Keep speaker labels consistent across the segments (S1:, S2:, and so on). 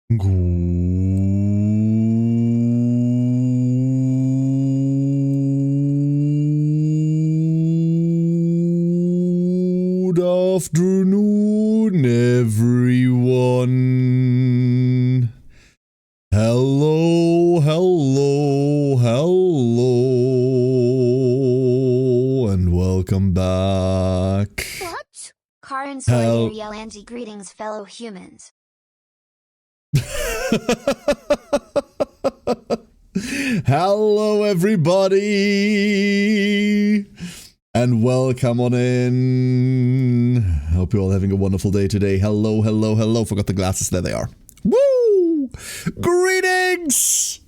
S1: Good afternoon, everyone. Hello, hello, hello, and welcome back.
S2: What? Karin Sawyer Yelanti, greetings, fellow humans.
S1: Hello, everybody, and welcome on in. Hope you're all having a wonderful day today. Hello, hello, hello. Forgot the glasses. There they are. Woo! Greetings!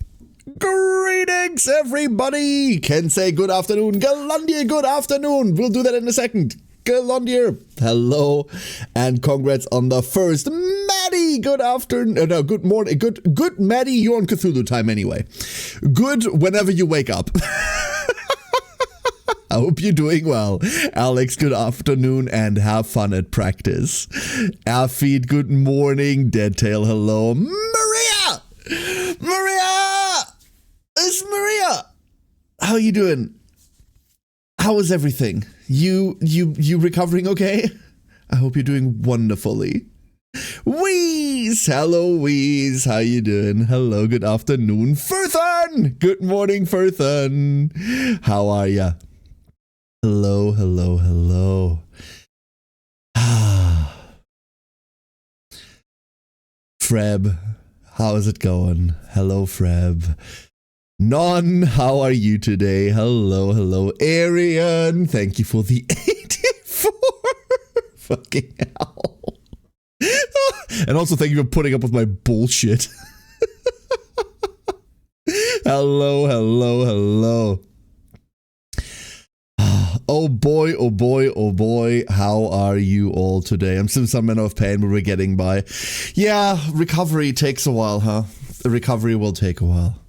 S1: Greetings, everybody! Can say good afternoon. Galandir, good afternoon. We'll do that in a second. Galandir, hello, and congrats on the first. Maddie, good afternoon. No, good morning. Good, Maddie. You're on Cthulhu time anyway. Good whenever you wake up. I hope you're doing well. Alex, good afternoon and have fun at practice. Afid, good morning. Deadtail, hello. Maria! Maria! It's Maria! How are you doing? How is everything? You recovering okay? I hope you're doing wonderfully. Wheeze! Hello, Wheeze. How you doing? Hello, good afternoon. Furthan! Good morning, Furthan. How are ya? Hello, hello, hello. Freb, how is it going? Hello, Freb. Non, how are you today? Hello, hello. Arian, thank you for the 84. Fucking hell. And also thank you for putting up with my bullshit. Hello, hello, hello. Oh boy, oh boy, oh boy, how are you all today? I'm still in some manner of pain, but we're getting by. Yeah, recovery takes a while, huh? The recovery will take a while.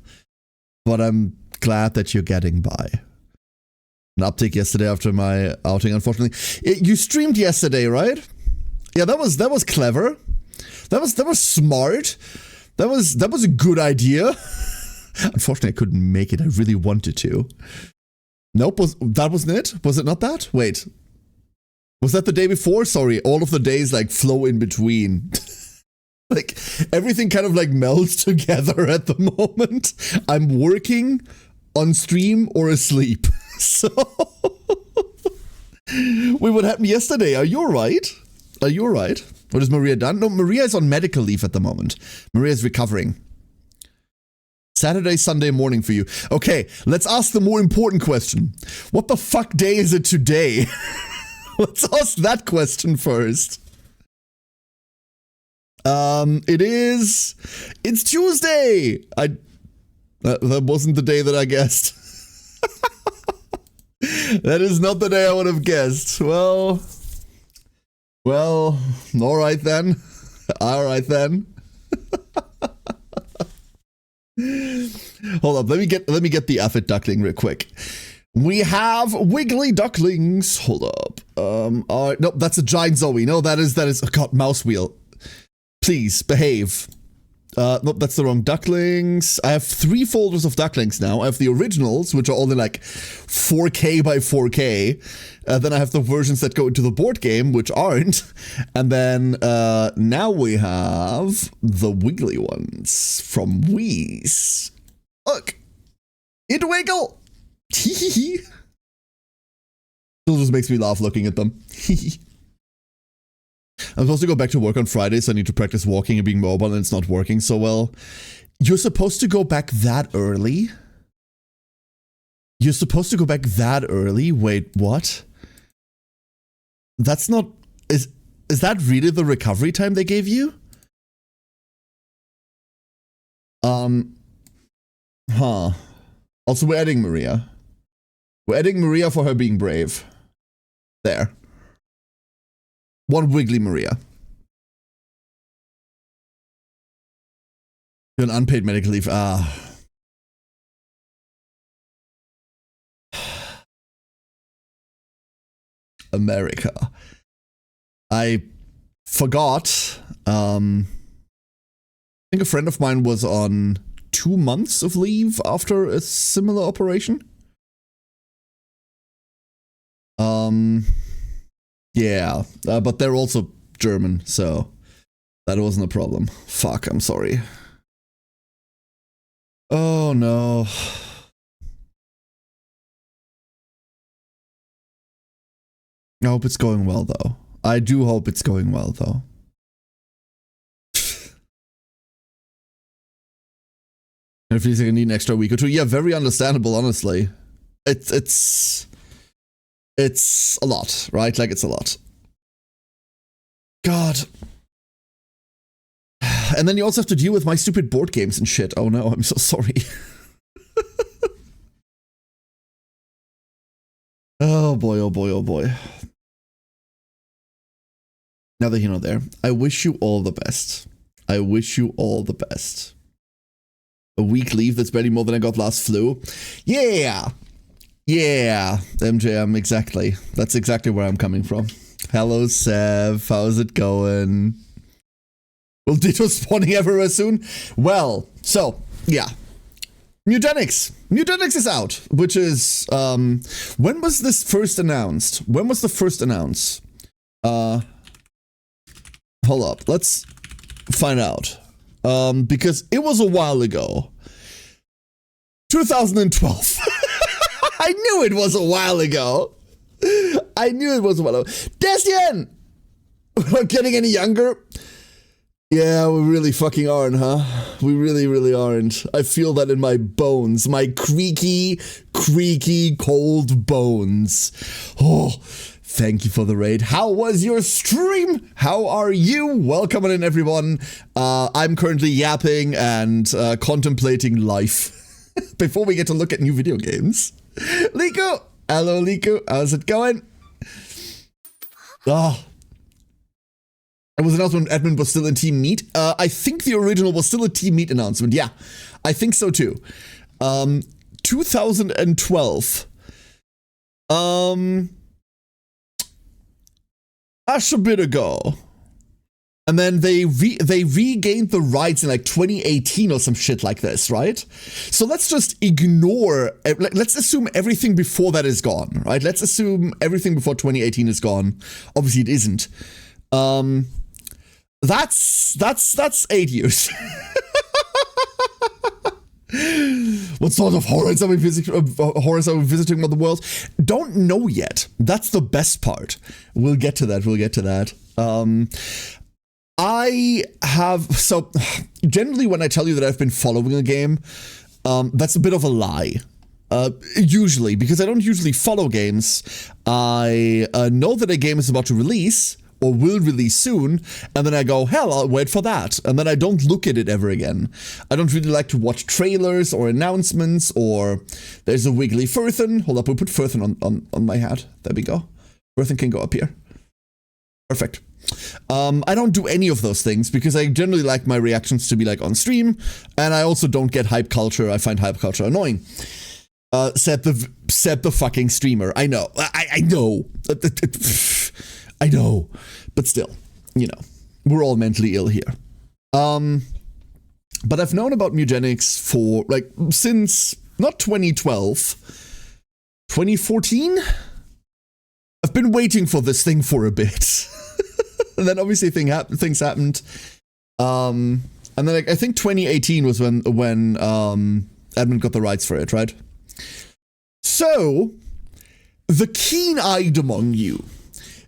S1: But I'm glad that you're getting by. An uptick yesterday after my outing, unfortunately. You streamed yesterday, right? Yeah, that was clever. That was smart. That was a good idea. Unfortunately, I couldn't make it. I really wanted to. Nope, that wasn't it? Was it not that? Wait. Was that the day before? Sorry, all of the days like flow in between. Like everything kind of like melds together at the moment. I'm working, on stream, or asleep. So wait, what happened yesterday? Are you alright? Are you alright? What has Maria done? No, Maria is on medical leave at the moment. Maria is recovering. Saturday, Sunday morning for you. Okay, let's ask the more important question. What the fuck day is it today? Let's ask that question first. It's Tuesday. That wasn't the day that I guessed. That is not the day I would have guessed. Well, all right then. All right then. Hold up, let me get the Affid duckling real quick. We have wiggly ducklings. Hold up. No, that's a giant Zoe. No, that is oh god, mouse wheel. Please behave. Nope, that's the wrong ducklings. I have 3 folders of ducklings now. I have the originals, which are all in like 4K by 4K. Then I have the versions that go into the board game, which aren't. And then now we have the wiggly ones from Wheeze. Look, it wiggle. Still just makes me laugh looking at them. I'm supposed to go back to work on Friday, so I need to practice walking and being mobile, and it's not working so well. You're supposed to go back that early? You're supposed to go back that early? Wait, what? That's not... Is that really the recovery time they gave you? Huh. Also, we're adding Maria. We're adding Maria for her being brave. There. One wiggly Maria. You're on unpaid medical leave. America. I forgot think a friend of mine was on 2 months of leave after a similar operation. Yeah, but they're also German, so that wasn't a problem. Fuck, I'm sorry. Oh no. I hope it's going well, though. I do hope it's going well, though. If you think I need an extra week or 2, yeah, very understandable, honestly. It's a lot, right? Like, it's a lot. God. And then you also have to deal with my stupid board games and shit. Oh no, I'm so sorry. Oh boy, oh boy, oh boy. Now that you're not there, I wish you all the best. I wish you all the best. A week leave, that's barely more than I got last flu. Yeah! Yeah, MJM, exactly. That's exactly where I'm coming from. Hello, Sev. How's it going? Will Ditto spawning everywhere soon? Well, so, yeah. Mewgenics. Mewgenics is out, which is, when was this first announced? When was the first announced? Hold up. Let's find out. Because it was a while ago. 2012. I knew it was a while ago. I knew it was a while ago. Destian! We're getting any younger? Yeah, we really fucking aren't, huh? We really, really aren't. I feel that in my bones. My creaky, cold bones. Oh, thank you for the raid. How was your stream? How are you? Welcome in, everyone. I'm currently yapping and contemplating life. Before we get to look at new video games. Liku! Hello, Liku. How's it going? Oh. It was announced when admin was still in Team Meat. I think the original was still a Team Meat announcement. Yeah, I think so too. 2012. That's a bit ago. And then they regained the rights in like 2018 or some shit like this, right? So let's just ignore, let's assume everything before that is gone, right? Let's assume everything before 2018 is gone. Obviously it isn't. That's 8 years. What sort of horrors are we visiting on the world? Don't know yet. That's the best part. We'll get to that. I have, so generally when I tell you that I've been following a game, that's a bit of a lie. Usually, because I don't usually follow games. I know that a game is about to release or will release soon, and then I go, hell, I'll wait for that. And then I don't look at it ever again. I don't really like to watch trailers or announcements, or there's a wiggly Furthen. Hold up, we'll put Furthen on my hat. There we go. Furthen can go up here. Perfect. I don't do any of those things because I generally like my reactions to be like on stream, and I also don't get hype culture. I find hype culture annoying. Said the fucking streamer. I know. I know. I know. But still, you know, we're all mentally ill here. But I've known about Mewgenics for like since not 2012, 2014. I've been waiting for this thing for a bit. And then obviously things happened. And then like, I think 2018 was when admin got the rights for it, right? So, the keen-eyed among you,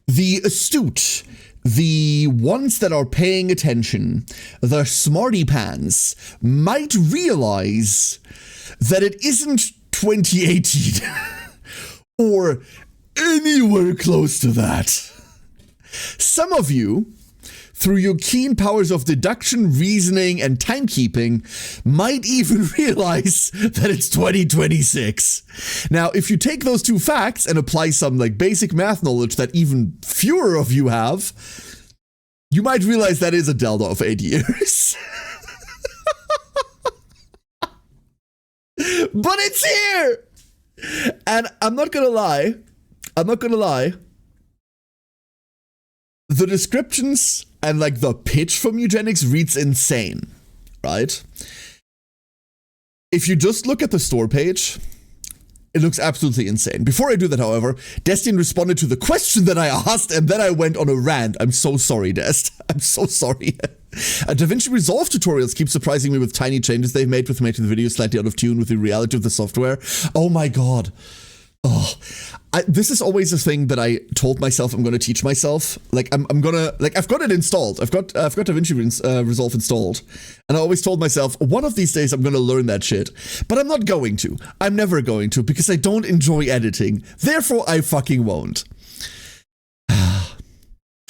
S1: the astute, the ones that are paying attention, the smarty pants, might realize that it isn't 2018 or anywhere close to that. Some of you, through your keen powers of deduction, reasoning, and timekeeping, might even realize that it's 2026. Now, if you take those two facts and apply some like basic math knowledge that even fewer of you have, you might realize that is a delta of 8 years. But it's here! And I'm not gonna lie, the descriptions and like the pitch for Mewgenics reads insane. right? If you just look at the store page, it looks absolutely insane. Before I do that, however, Destin responded to the question that I asked, and then I went on a rant. I'm so sorry, Dest. I'm so sorry. DaVinci Resolve tutorials keep surprising me with tiny changes they've made with making the video slightly out of tune with the reality of the software. Oh my god. Oh, this is always a thing that I told myself I'm going to teach myself. Like, I'm gonna, like, I've got it installed. I've got DaVinci Resolve installed. And I always told myself, one of these days I'm going to learn that shit. But I'm not going to. I'm never going to, because I don't enjoy editing. Therefore, I fucking won't.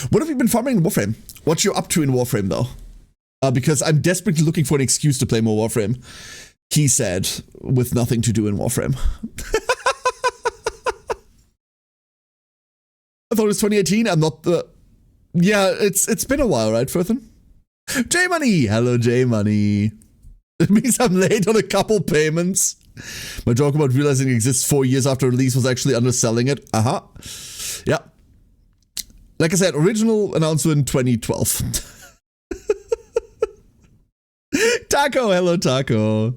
S1: What have you been farming in Warframe? What you up to in Warframe, though? Because I'm desperately looking for an excuse to play more Warframe. He said, with nothing to do in Warframe. I thought it was 2018. I'm not the... Yeah, it's been a while, right, Furthen? J-Money! Hello, J-Money. It means I'm late on a couple payments. My joke about realizing it exists 4 years after release was actually underselling it. Uh-huh. Yeah. Like I said, original announcement 2012. Taco! Hello, Taco.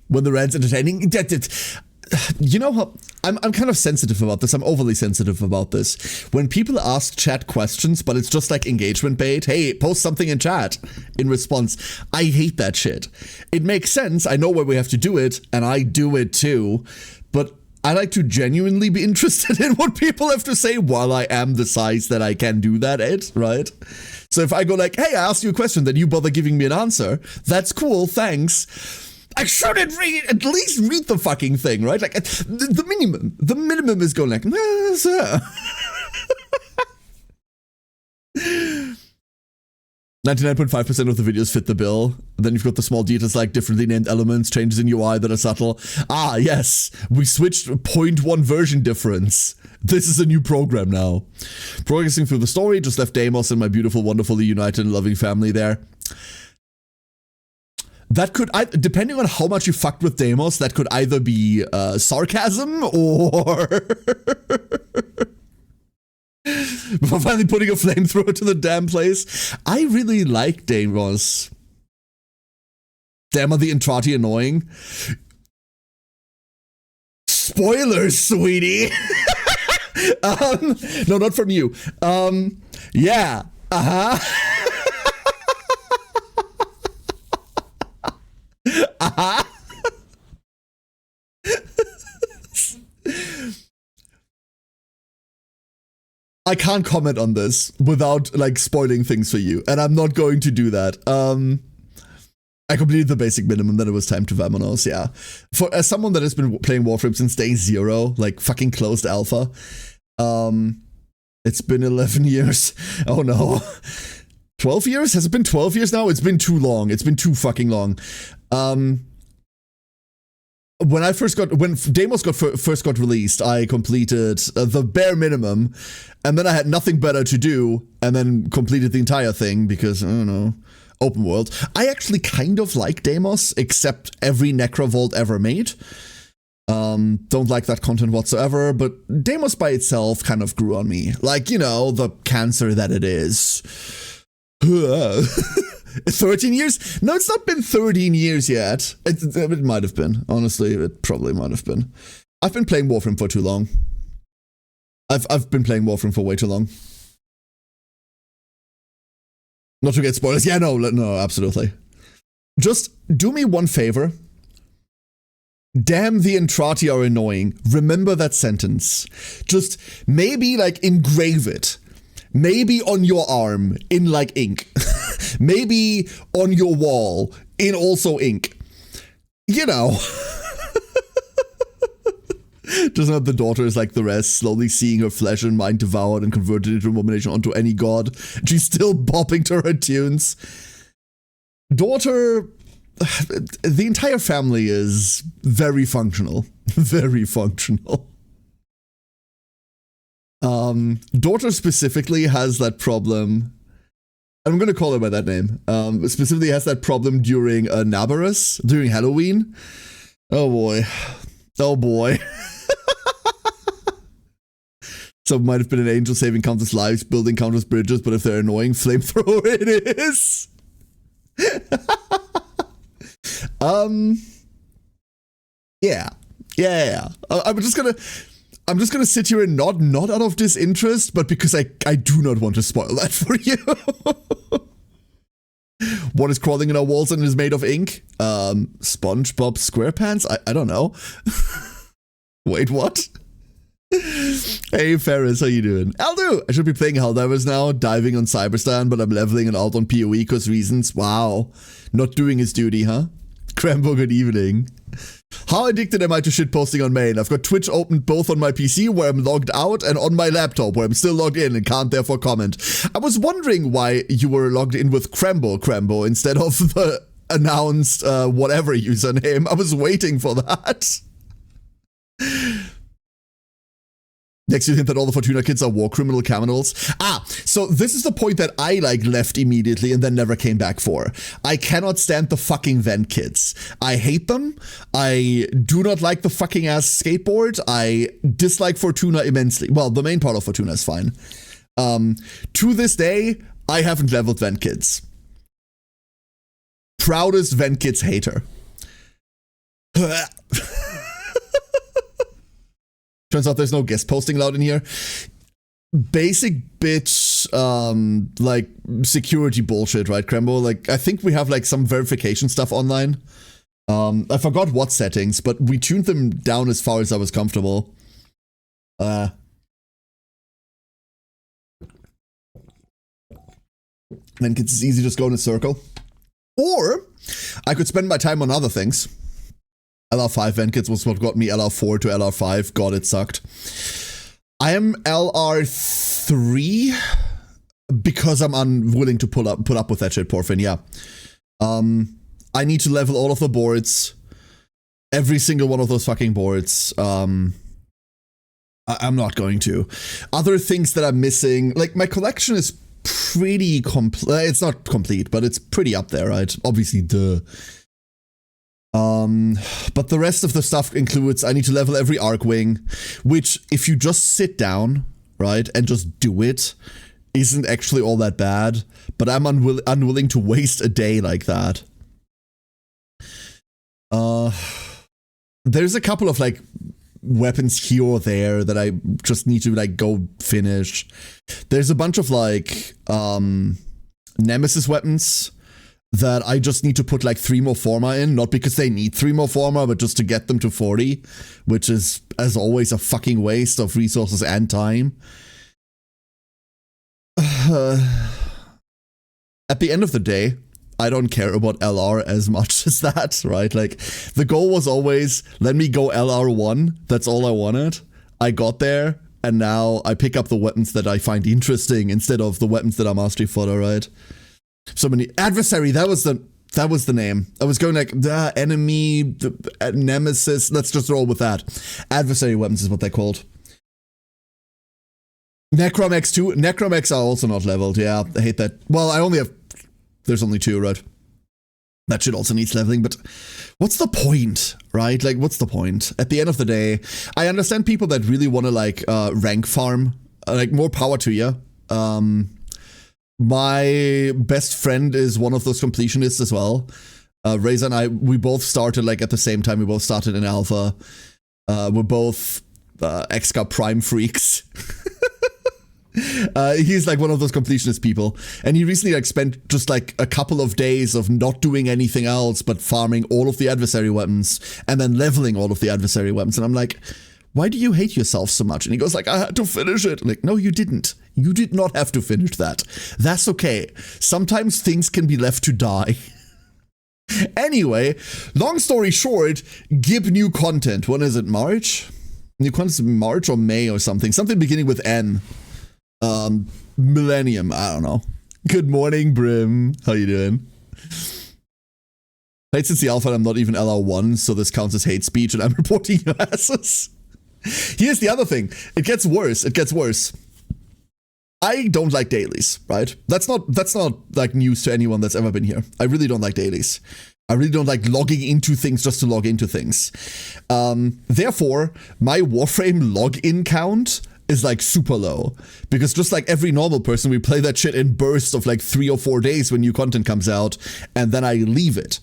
S1: When the rant's entertaining... You know how I'm kind of sensitive about this. I'm overly sensitive about this. When people ask chat questions, but it's just like engagement bait. Hey, post something in chat in response. I hate that shit. It makes sense. I know where we have to do it, and I do it too. But I like to genuinely be interested in what people have to say while I am the size that I can do that at, right? So if I go like, hey, I asked you a question, then you bother giving me an answer. That's cool, thanks. I shouldn't at least read the fucking thing, right? Like, the minimum is going like, nah, sir. 99.5% of the videos fit the bill. Then you've got the small details like differently named elements, changes in UI that are subtle. Ah, yes, we switched 0.1 version difference. This is a new program now. Progressing through the story, just left Deimos and my beautiful, wonderfully united and loving family there. That could, depending on how much you fucked with Deimos, that could either be sarcasm or before finally putting a flamethrower to the damn place. I really like Deimos. Damn, are the Entrati annoying? Spoilers, sweetie. No, not from you. Yeah. Uh-huh. Uh-huh. I can't comment on this without like spoiling things for you, and I'm not going to do that. I completed the basic minimum, then it was time to Vamonos, yeah. For as someone that has been playing Warframe since day 0, like fucking closed alpha, it's been 11 years. Oh no. 12 years? Has it been 12 years now? It's been too long. It's been too fucking long. When Deimos first got released, I completed the bare minimum, and then I had nothing better to do, and then completed the entire thing because, I don't know, open world. I actually kind of like Deimos, except every Necrovault ever made. Don't like that content whatsoever, but Deimos by itself kind of grew on me. Like, you know, the cancer that it is. 13 years? No, it's not been 13 years yet. It might have been. Honestly, it probably might have been. I've been playing Warframe for too long. I've been playing Warframe for way too long. Not to get spoilers. Yeah, no, absolutely. Just do me one favor. Damn, the Entrati are annoying. Remember that sentence. Just maybe like engrave it. Maybe on your arm in like ink. Maybe on your wall in also ink. You know. Just not the daughter is like the rest, slowly seeing her flesh and mind devoured and converted into abomination onto any god. She's still bopping to her tunes. Daughter, the entire family is very functional. Very functional. Daughter specifically has that problem. I'm gonna call her by that name. Specifically has that problem during Nabarus, during Halloween. Oh boy. Oh boy. So it might have been an angel saving countless lives, building countless bridges, but if they're annoying, flamethrower it is. Yeah. I'm just gonna sit here and not out of disinterest, but because I do not want to spoil that for you. What is crawling in our walls and is made of ink? SpongeBob SquarePants? I don't know. Wait, what? Hey Ferris, how you doing? Aldo! I should be playing Helldivers now, diving on Cyberstan, but I'm leveling and out on PoE cause reasons. Wow. Not doing his duty, huh? Crambo, good evening. How addicted am I to shitposting on main? I've got Twitch opened both on my PC where I'm logged out and on my laptop where I'm still logged in and can't therefore comment. I was wondering why you were logged in with Crambo instead of the announced whatever username. I was waiting for that. Next, you hint that all the Fortuna kids are war criminal criminals. So this is the point that I left immediately and then never came back for. I cannot stand the fucking vent kids. I hate them. I do not like the fucking ass skateboard. I dislike Fortuna immensely. Well, the main part of Fortuna is fine. To this day, I haven't leveled vent kids. Proudest vent kids hater. Turns out there's no guest posting allowed in here. Basic bitch, security bullshit, right, Krembo? I think we have, some verification stuff online. I forgot what settings, but we tuned them down as far as I was comfortable. Then it's easy to just go in a circle. Or, I could spend my time on other things. LR5 Venkits was what got me LR4 to LR5. God, it sucked. I am LR3 because I'm unwilling to put up with that shit, Porphin, yeah. I need to level all of the boards. Every single one of those fucking boards. I'm not going to. Other things that I'm missing, my collection is pretty complete. It's not complete, but it's pretty up there, right? Obviously, duh. But the rest of the stuff includes I need to level every arc wing, which if you just sit down, right, and just do it, isn't actually all that bad, but I'm unwilling to waste a day like that. There's a couple of weapons here or there that I just need to go finish. There's a bunch of Nemesis weapons that I just need to put 3 more forma in, not because they need 3 more forma, but just to get them to 40, which is, as always, a fucking waste of resources and time. At the end of the day, I don't care about LR as much as that, right? The goal was always, let me go LR1, that's all I wanted. I got there, and now I pick up the weapons that I find interesting instead of the weapons that are mastery fodder, right? So many adversary. That was the name. I was going enemy, nemesis. Let's just roll with that. Adversary weapons is what they're called. Necromex too. Necromex are also not leveled. Yeah, I hate that. Well, there's only 2, right? That shit also needs leveling, but what's the point, right? What's the point? At the end of the day, I understand people that really want to rank farm. More power to you. My best friend is one of those completionists as well. Reza and I, we both started at the same time. We both started in alpha. We're both XCOP Prime freaks. He's one of those completionist people. And he recently spent just a couple of days of not doing anything else but farming all of the adversary weapons and then leveling all of the adversary weapons. And I'm like, why do you hate yourself so much? And he goes I had to finish it. No, you didn't. You did not have to finish that. That's okay. Sometimes things can be left to die. Anyway, long story short, Gib new content. When is it? March? New content is March or May or something. Something beginning with N. Millennium. I don't know. Good morning, Brim. How you doing? Played since the alpha and I'm not even LR1, so this counts as hate speech and I'm reporting your asses. Here's the other thing. It gets worse. I don't like dailies, right? That's not news to anyone that's ever been here. I really don't like dailies. I really don't like logging into things just to log into things. Therefore, my Warframe login count is super low. Because just like every normal person, we play that shit in bursts of 3 or 4 days when new content comes out, and then I leave it.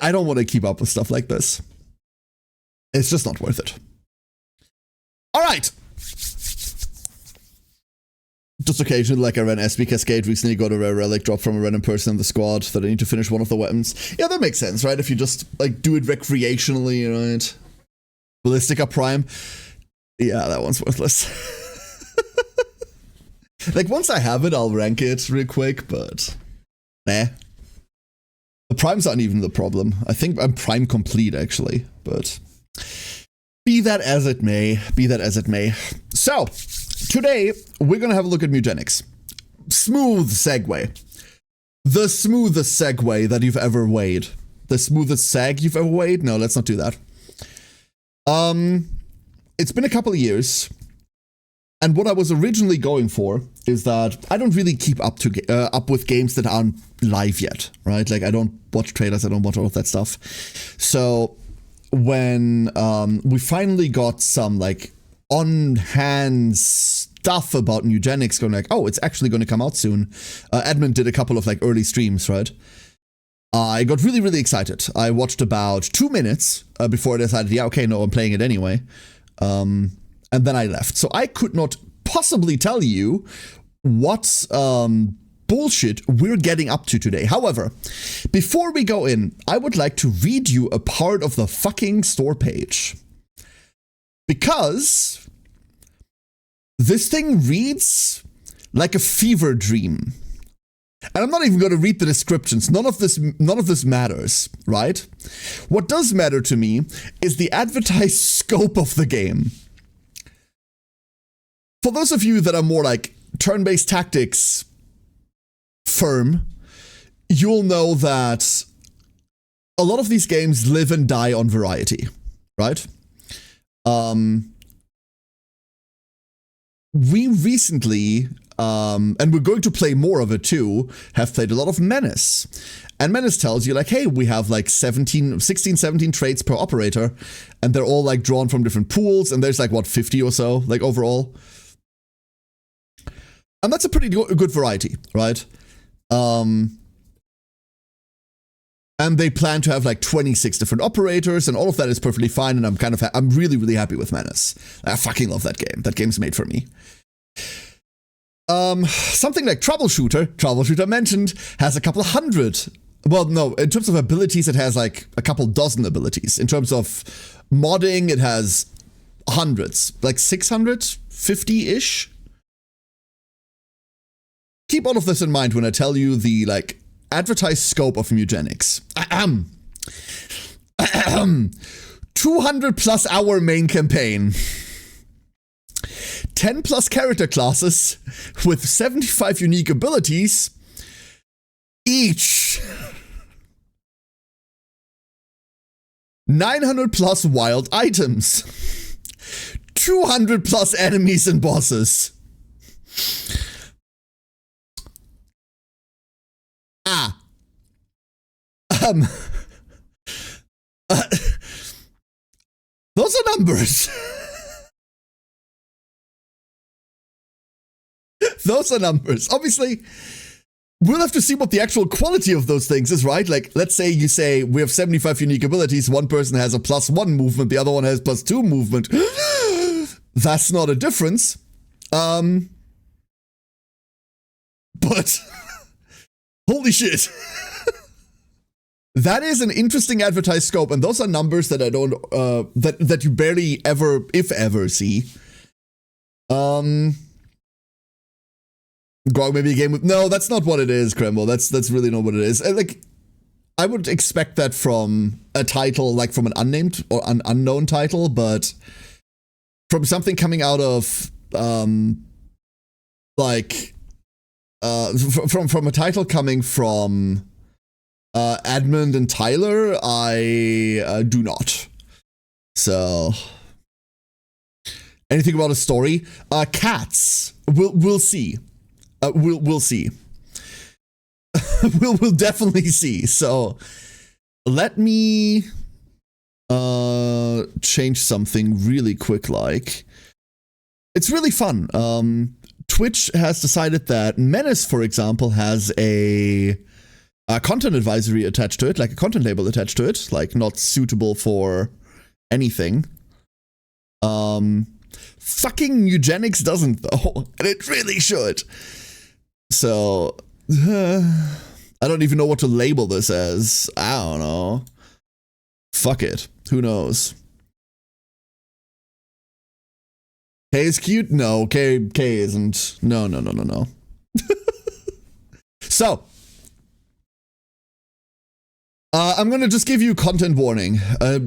S1: I don't want to keep up with stuff like this. It's just not worth it. All right. Just occasionally, like I ran SB Cascade recently, got a rare relic drop from a random person in the squad that I need to finish one of the weapons. Yeah, that makes sense, right? If you just like do it recreationally, right? Ballistica Prime. Yeah, that one's worthless. Like once I have it, I'll rank it real quick, but nah. The primes aren't even the problem. I think I'm prime complete actually, but be that as it may, be that as it may. So, today we're gonna have a look at Mewgenics. Smooth segue. The smoothest segue that you've ever weighed. The smoothest sag you've ever weighed? No, let's not do that. It's been a couple of years, and what I was originally going for is that I don't really keep up with games that aren't live yet, right? Like I don't watch trailers, I don't watch all of that stuff. So when we finally got some like on-hand stuff about Mewgenics going like, oh, it's actually going to come out soon. Admin did a couple of like early streams, right? I got really, really excited. I watched about 2 minutes before I decided, yeah, okay, no, I'm playing it anyway. And then I left. So I could not possibly tell you what bullshit we're getting up to today. However, before we go in, I would like to read you a part of the fucking store page. Because this thing reads like a fever dream. And I'm not even going to read the descriptions. None of this matters, right? What does matter to me is the advertised scope of the game. For those of you that are more like turn-based tactics firm, you'll know that a lot of these games live and die on variety, right? We recently, and we're going to play more of it too, have played a lot of Menace. And Menace tells you like, hey, we have like 16, 17 traits per operator, and they're all like drawn from different pools, and there's like, what, 50 or so, like overall. And that's a pretty good variety, right? And they plan to have like 26 different operators, and all of that is perfectly fine, and I'm really, really happy with Menace. I fucking love that game. That game's made for me. Something like Troubleshooter mentioned, has a couple hundred. Well, no, in terms of abilities, it has like a couple dozen abilities. In terms of modding, it has hundreds, like 650-ish. Keep all of this in mind when I tell you the like advertised scope of Mewgenics. 200 plus hour main campaign. 10 plus character classes with 75 unique abilities each. 900 plus wild items. 200 plus enemies and bosses. Those are numbers. Those are numbers. Obviously, we'll have to see what the actual quality of those things is, right? Like, let's say you say we have 75 unique abilities. One person has a +1 movement. The other one has +2 movement. That's not a difference. But holy shit. That is an interesting advertised scope, and those are numbers that I don't, that you barely ever, if ever, see. Grog maybe a game with, no, that's not what it is, Kreml. That's really not what it is. Like, I would expect that from a title, like from an unnamed or an unknown title, but from something coming out of, from a title coming from Admund and Tyler, I do not. So, anything about a story? Cats. We'll see. We'll see. we'll definitely see. So, let me change something really quick. Like, it's really fun. Twitch has decided that Menace, for example, has a content advisory attached to it, like a content label attached to it, like not suitable for anything. Fucking Mewgenics doesn't though, and it really should. So, I don't even know what to label this as. I don't know. Fuck it. Who knows? K is cute? No, K isn't. No. So, I'm gonna just give you content warning, a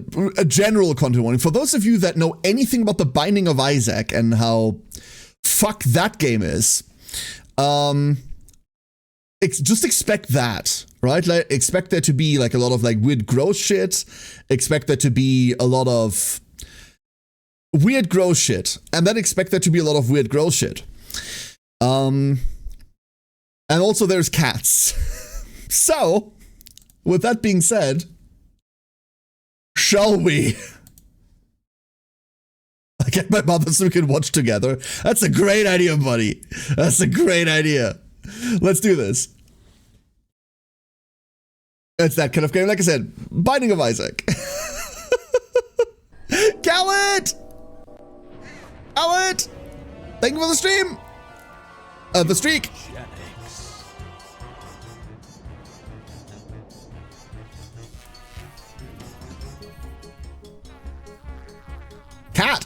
S1: general content warning. For those of you that know anything about The Binding of Isaac and how fuck that game is, just expect that, right? Like, expect there to be like a lot of like weird gross shit. Expect there to be a lot of weird gross shit, and then expect there to be a lot of weird gross shit. And also there's cats. So, with that being said, shall we? I get my mother so we can watch together. That's a great idea, buddy. That's a great idea. Let's do this. It's that kind of game. Like I said, Binding of Isaac. Khaled! Khaled! Thank you for the stream! The streak! Cat!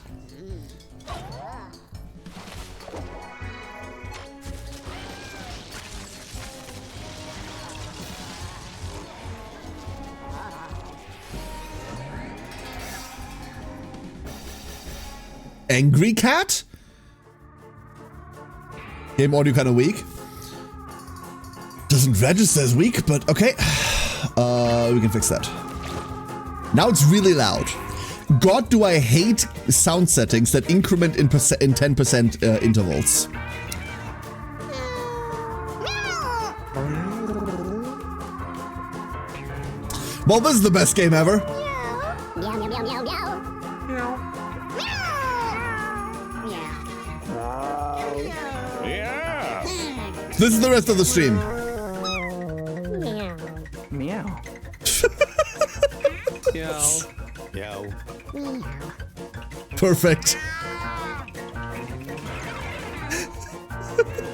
S1: Angry cat? Game audio kind of weak. Doesn't register as weak, but okay. We can fix that. Now it's really loud. God, do I hate sound settings that increment in 10% intervals. Well, this is the best game ever. This is the rest of the stream.
S3: Meow.
S4: Meow.
S1: Perfect.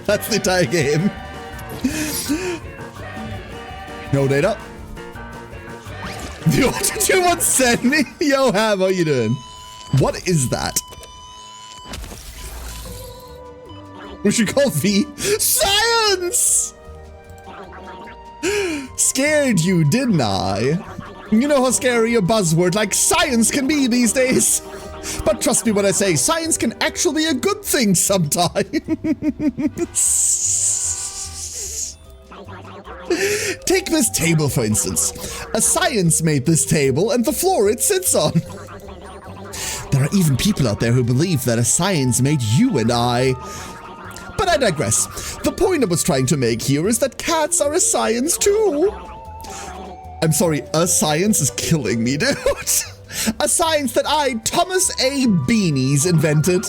S1: That's the entire game. No data. What did you want to send me? Yo, Ham, how you doing? What is that? We should call V Science! Scared you, didn't I? You know how scary a buzzword like science can be these days. But trust me when I say science can actually be a good thing sometimes. Take this table, for instance. A science made this table and the floor it sits on. There are even people out there who believe that a science made you and I. But I digress. The point I was trying to make here is that cats are a science too. I'm sorry, a science is killing me, dude. A science that I, Thomas A. Beanies, invented.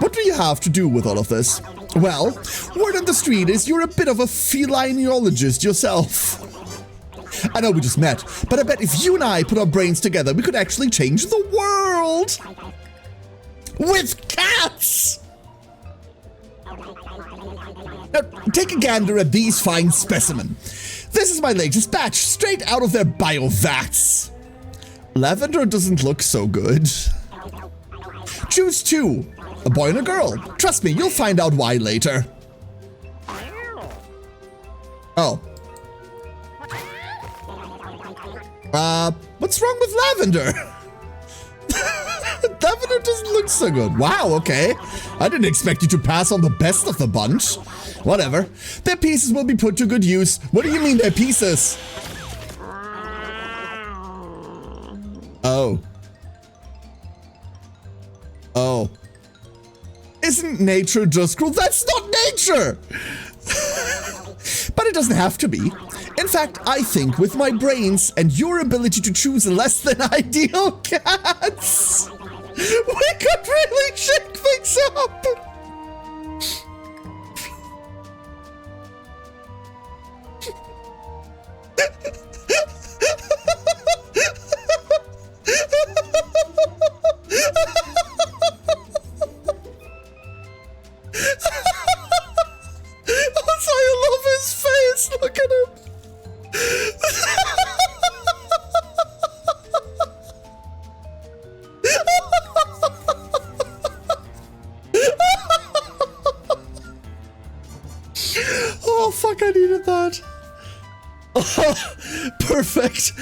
S1: What do you have to do with all of this? Well, word on the street is you're a bit of a felineologist yourself. I know we just met, but I bet if you and I put our brains together, we could actually change the world. With cats! Now, take a gander at these fine specimen. This is my latest batch, straight out of their biovats. Lavender doesn't look so good. Choose two, a boy and a girl. Trust me, you'll find out why later. Oh. What's wrong with Lavender? Lavender doesn't look so good. Wow, okay. I didn't expect you to pass on the best of the bunch. Whatever. Their pieces will be put to good use. What do you mean their pieces? Oh. Oh. Isn't nature just cruel? That's not nature! But it doesn't have to be. In fact, I think with my brains and your ability to choose less than ideal cats, we could really shake things up! I needed that. Oh, perfect.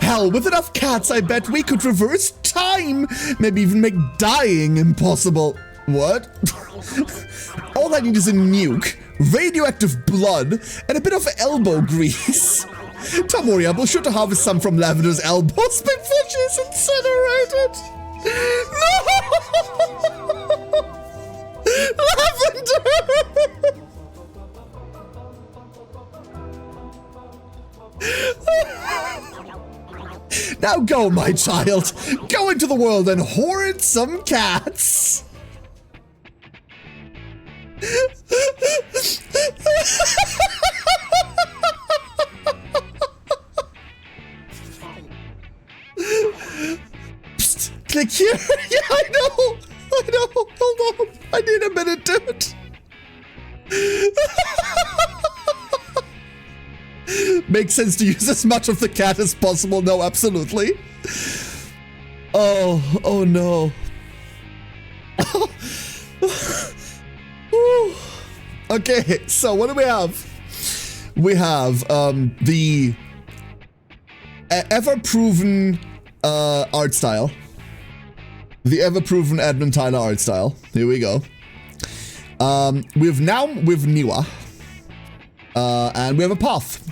S1: Hell, with enough cats, I bet we could reverse time. Maybe even make dying impossible. What? All I need is a nuke, radioactive blood, and a bit of elbow grease. Don't worry, I'll be sure to harvest some from Lavender's elbows before she's incinerated. No! Lavender! Now go, my child. Go into the world and hoard some cats. Psst, click here. Yeah, I know. Hold on. I need a minute, dude. Makes sense to use as much of the cat as possible. No, absolutely. Oh no. Okay, so what do we have? We have the ever-proven art style. The ever-proven Edmund Tyler art style. Here we go. We've now with Niwa. And we have a path.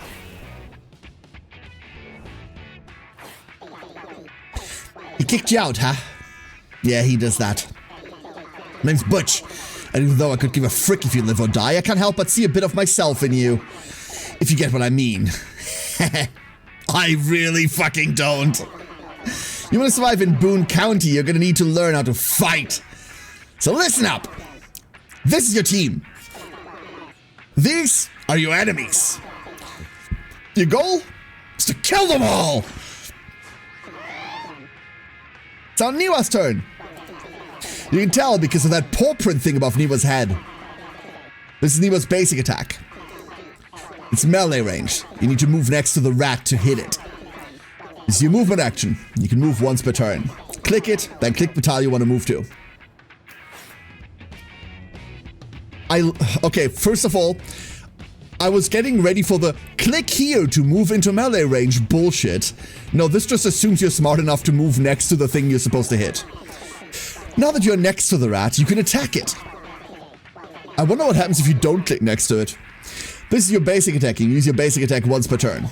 S1: He kicked you out, huh? Yeah, he does that. My name's Butch, and even though I could give a frick if you live or die, I can't help but see a bit of myself in you. If you get what I mean. I really fucking don't. You want to survive in Boone County, you're gonna need to learn how to fight. So listen up. This is your team. These are your enemies. Your goal is to kill them all. It's on Niwa's turn. You can tell because of that paw print thing above Niwa's head. This is Niwa's basic attack. It's melee range. You need to move next to the rat to hit it. This is your movement action. You can move once per turn. Click it, then click the tile you want to move to. Okay, first of all, I was getting ready for the click here to move into melee range bullshit. No, this just assumes you're smart enough to move next to the thing you're supposed to hit. Now that you're next to the rat, you can attack it. I wonder what happens if you don't click next to it. This is your basic attack. You can use your basic attack once per turn.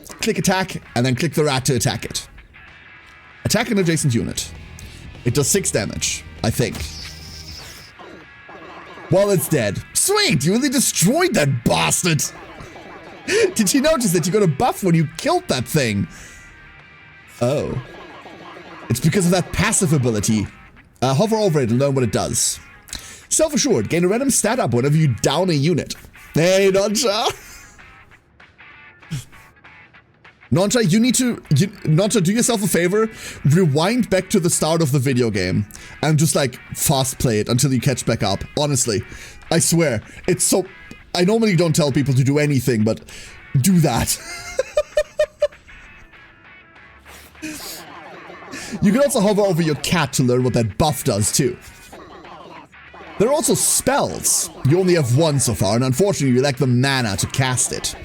S1: Click attack, and then click the rat to attack it. Attack an adjacent unit. It does 6 damage, I think. Well, it's dead. Sweet, you really destroyed that bastard. Did you notice that you got a buff when you killed that thing? Oh. It's because of that passive ability. Hover over it and learn what it does. Self-assured, gain a random stat up whenever you down a unit. Hey, Noncha. Noncha, you need to... Noncha, do yourself a favor. Rewind back to the start of the video game. And just, like, fast play it until you catch back up. Honestly. I swear. It's so... I normally don't tell people to do anything, but do that. You can also hover over your cat to learn what that buff does, too. There are also spells. You only have one so far, and unfortunately you lack the mana to cast it.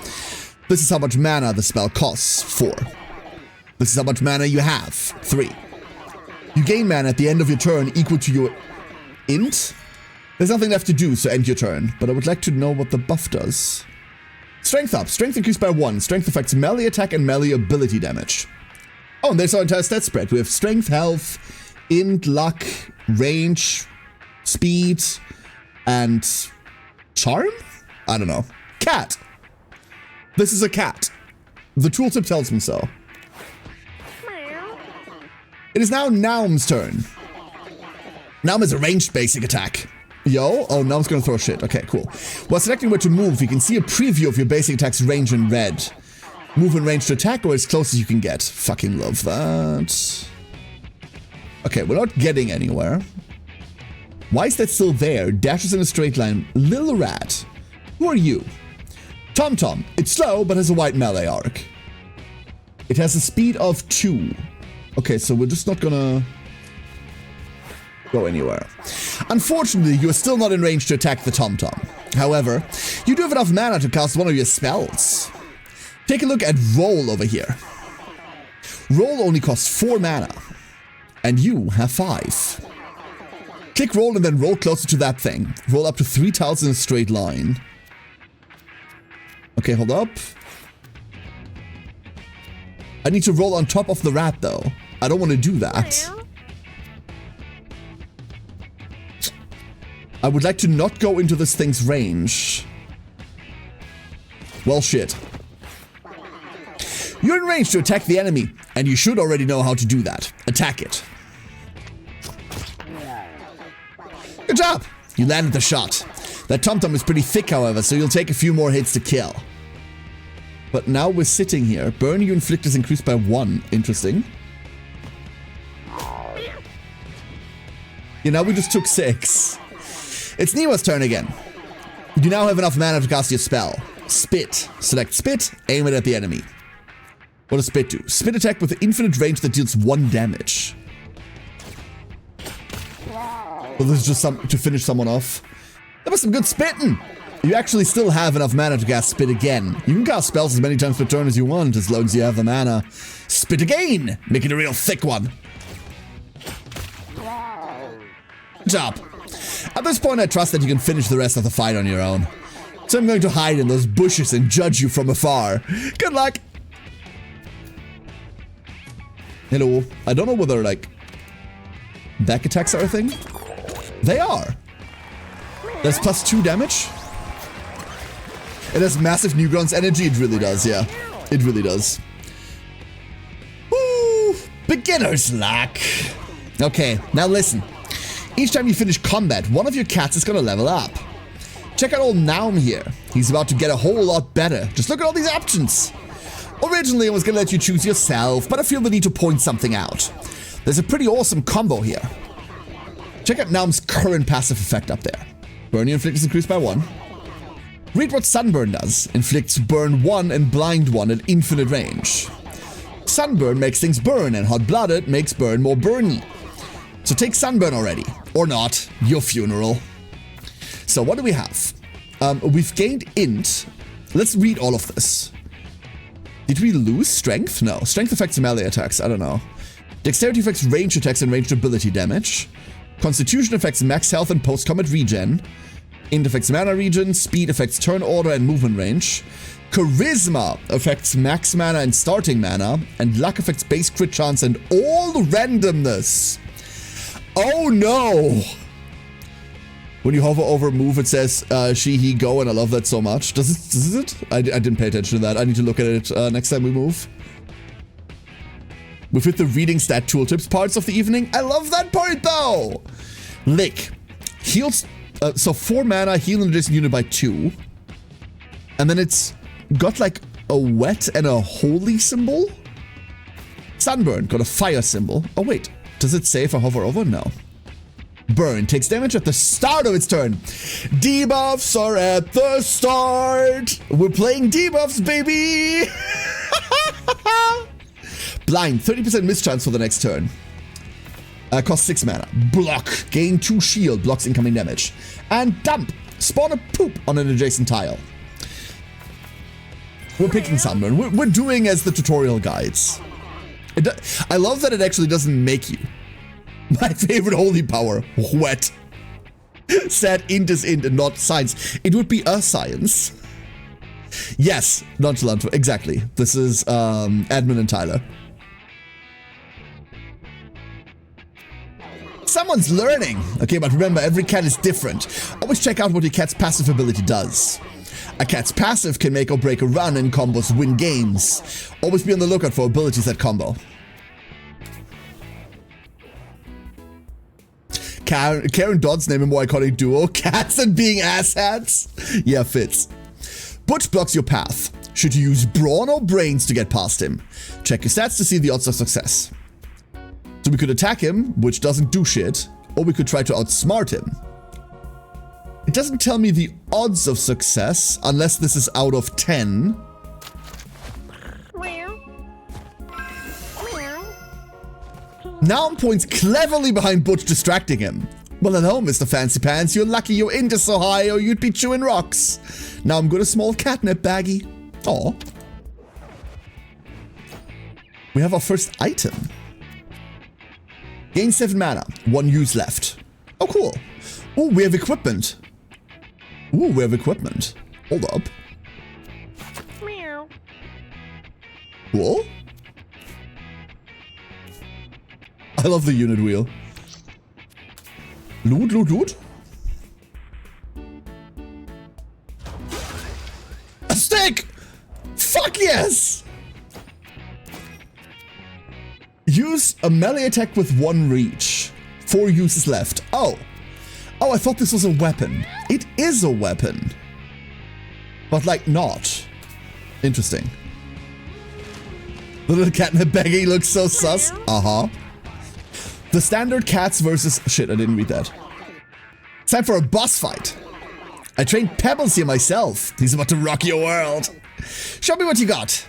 S1: This is how much mana the spell costs, 4. This is how much mana you have, 3. You gain mana at the end of your turn equal to your int. There's nothing left to do, so end your turn, but I would like to know what the buff does. Strength up. Strength increased by 1. Strength affects melee attack and melee ability damage. Oh, and there's our entire stat spread. We have strength, health, int, luck, range, speed, and charm? I don't know. Cat. This is a cat. The tooltip tells me so. It is now Naum's turn. Naum is a ranged basic attack. Yo, oh, Naum's gonna throw shit. Okay, cool. While selecting where to move, you can see a preview of your basic attack's range in red. Move in range to attack or as close as you can get. Fucking love that. Okay, we're not getting anywhere. Why is that still there? Dashes in a straight line. Lil Rat. Who are you? TomTom. It's slow, but has a wide melee arc. It has a speed of 2. Okay, so we're just not gonna go anywhere. Unfortunately, you are still not in range to attack the TomTom. However, You do have enough mana to cast one of your spells. Take a look at Roll over here. Roll only costs 4 mana. And you have 5. Click Roll and then roll closer to that thing. Roll up to 3 tiles in a straight line. Okay, hold up. I need to roll on top of the rat though. I don't want to do that. I would like to not go into this thing's range. Well, shit. You're in range to attack the enemy, and you should already know how to do that. Attack it. Good job! You landed the shot. That TomTom is pretty thick, however, so you'll take a few more hits to kill. But now we're sitting here. Burn you inflict is increased by 1. Interesting. Yeah, now we just took 6. It's Niwa's turn again. You now have enough mana to cast your spell. Spit. Select Spit, aim it at the enemy. What does Spit do? Spit attack with infinite range that deals 1 damage. Well, this is just to finish someone off. That was some good spitting. You actually still have enough mana to cast Spit again. You can cast spells as many times per turn as you want, as long as you have the mana. Spit again! Make it a real thick one. Good job. At this point, I trust that you can finish the rest of the fight on your own. So I'm going to hide in those bushes and judge you from afar. Good luck! Hello. I don't know whether, like, back attacks are a thing. They are. That's plus 2 damage. It has massive Newgrounds energy. It really does, yeah. It really does. Woo! Beginner's luck. Okay, now listen. Each time you finish combat, one of your cats is gonna level up. Check out old Naum here. He's about to get a whole lot better. Just look at all these options. Originally, I was gonna let you choose yourself, but I feel the need to point something out. There's a pretty awesome combo here. Check out Naum's current passive effect up there. Burn you inflict is increased by 1. Read what Sunburn does. Inflicts burn 1 and blind 1 at infinite range. Sunburn makes things burn, and Hot-Blooded makes burn more burny. So take Sunburn already. Or not. Your funeral. So what do we have? We've gained int. Let's read all of this. Did we lose strength? No. Strength affects melee attacks. I don't know. Dexterity affects range attacks and ranged ability damage. Constitution affects max health and post-combat regen. Int affects mana regen. Speed affects turn order and movement range. Charisma affects max mana and starting mana. And luck affects base crit chance and all randomness. Oh no! When you hover over move, it says she, he, go, and I love that so much. Does it? I didn't pay attention to that. I need to look at it next time we move. We've hit the reading stat tooltips parts of the evening. I love that part though! Lick. Heals, so 4 mana, heal an adjacent unit by 2. And then it's got like a wet and a holy symbol? Sunburn got a fire symbol. Oh wait, does it say if I hover over? No. Burn takes damage at the start of its turn. Debuffs are at the start. We're playing debuffs, baby. Blind, 30% mischance for the next turn. Costs 6 mana. Block, gain 2 shield, blocks incoming damage. And dump, spawn a poop on an adjacent tile. We're picking Sunburn. We're doing as the tutorial guides. I love that it actually doesn't make you. My favorite holy power, wet. Sad int is int and not science. It would be a science. Yes, nonchalant, exactly. This is Admin and Tyler. Someone's learning. Okay, but remember, every cat is different. Always check out what your cat's passive ability does. A cat's passive can make or break a run, and combos win games. Always be on the lookout for abilities that combo. Karen Dodd's name a more iconic duo. Cats and being asshats? Yeah, fits. Butch blocks your path. Should you use brawn or brains to get past him? Check your stats to see the odds of success. So we could attack him, which doesn't do shit, or we could try to outsmart him. It doesn't tell me the odds of success, unless this is out of 10. Naum points cleverly behind Butch, distracting him. Well, hello, Mr. Fancy Pants. You're lucky your int is so high or you'd be chewing rocks. Now I'm good a small catnip baggie. Aw. We have our first item. Gain 7 mana. 1 use left. Oh, cool. Oh, we have equipment. Ooh, we have equipment. Hold up.
S3: Meow.
S1: Cool. I love the unit wheel. Loot, loot, loot. A stick! Fuck yes! Use a melee attack with 1 reach. 4 uses left. Oh. Oh, I thought this was a weapon. It is a weapon. But like not. Interesting. The little catnip baggie looks so sus. Uh-huh. The standard cats versus... Shit, I didn't read that. It's time for a boss fight. I trained Pebbles here myself. He's about to rock your world. Show me what you got.